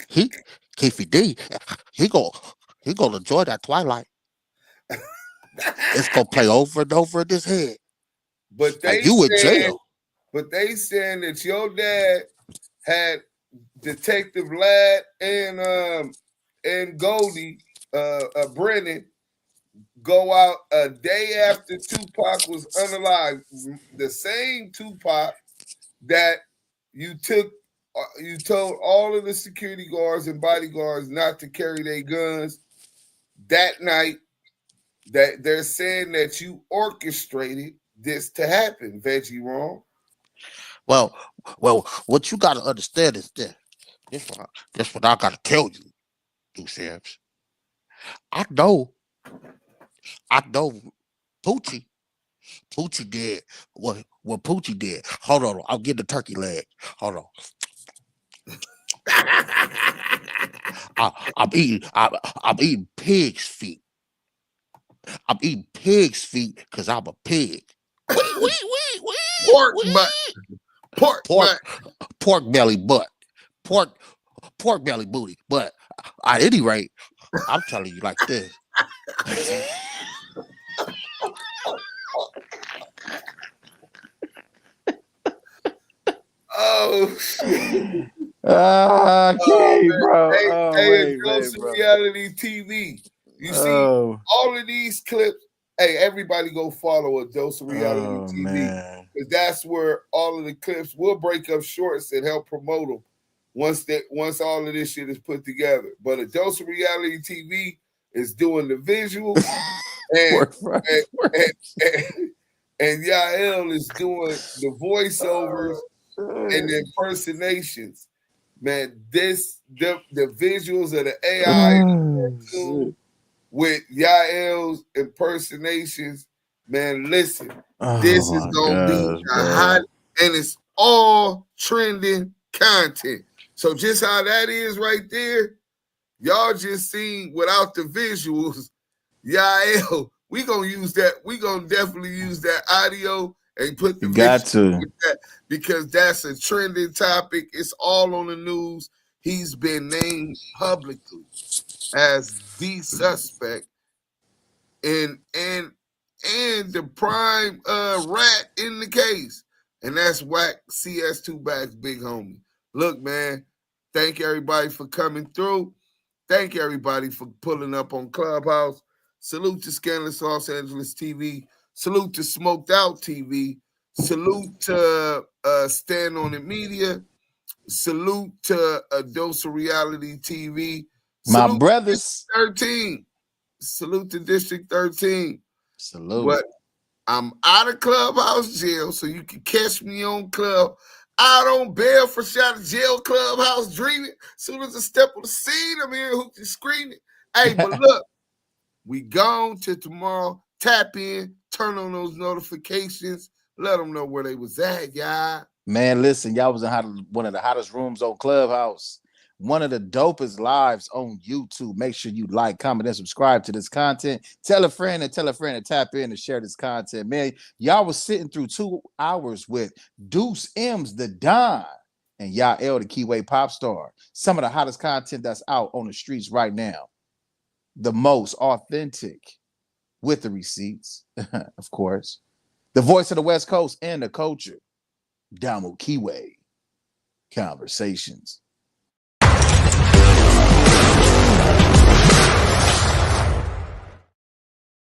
Keefe D, he gonna enjoy that twilight. It's gonna play over and over in his head. But they you in jail. But they saying that your dad had Detective Ladd and Goldie Brennan go out a day after Tupac was unalive. The same Tupac that you told all of the security guards and bodyguards not to carry their guns that night. That they're saying that you orchestrated this to happen, Veggie Wrong. Well, what you gotta understand is this what I gotta tell you, Deuce. I know Poochie did what Poochie did. Hold on, I'll get the turkey leg. Hold on. I'm eating pig's feet. I'm eating pig's feet because I'm a pig. Pork belly butt. Pork belly booty. But at any rate, I'm telling you like this. Oh shit. Okay, bro. Hey, reality TV. You see all of these clips. Hey, everybody go follow a Dose of Reality TV. Because that's where all of the clips will break up shorts and help promote them once all of this shit is put together. But a Dose of Reality TV is doing the visuals and Yael is doing the voiceovers and the impersonations. Man, the visuals of the AI with Yael's impersonations, man, listen, this is gonna be hot, and it's all trending content. So just how that is right there, y'all just seen without the visuals, Yael, we gonna use that. We gonna definitely use that audio and put the visuals with that, because that's a trending topic. It's all on the news. He's been named publicly as the suspect and the prime rat in the case. And that's Wack CS2 Back's big homie. Look, man, thank everybody for coming through. Thank everybody for pulling up on Clubhouse. Salute to Scandalous Los Angeles TV. Salute to Smoked Out TV. Salute to Stand On It Media. Salute to A Dose of Reality TV. My brothers. 13. Salute to District 13. Salute. But I'm out of Clubhouse jail, so you can catch me on Club. Out on bail for shot of jail, Clubhouse dreaming. Soon as I step on the scene, I'm here hooting screaming. Hey, but look, we gone till tomorrow. Tap in, turn on those notifications, let them know where they was at, y'all. Man, listen, y'all was in one of the hottest rooms on Clubhouse. one of the dopest lives on YouTube. Make sure you like, comment, and subscribe to this content. Tell a friend to tap in and share this content. Man, y'all was sitting through 2 hours with Deuce M's The Don and Yael the Kiwe Pop Star. Some of the hottest content that's out on the streets right now. The most authentic with the receipts, of course. The voice of the West Coast and the culture. Damu Kiwe Conversations.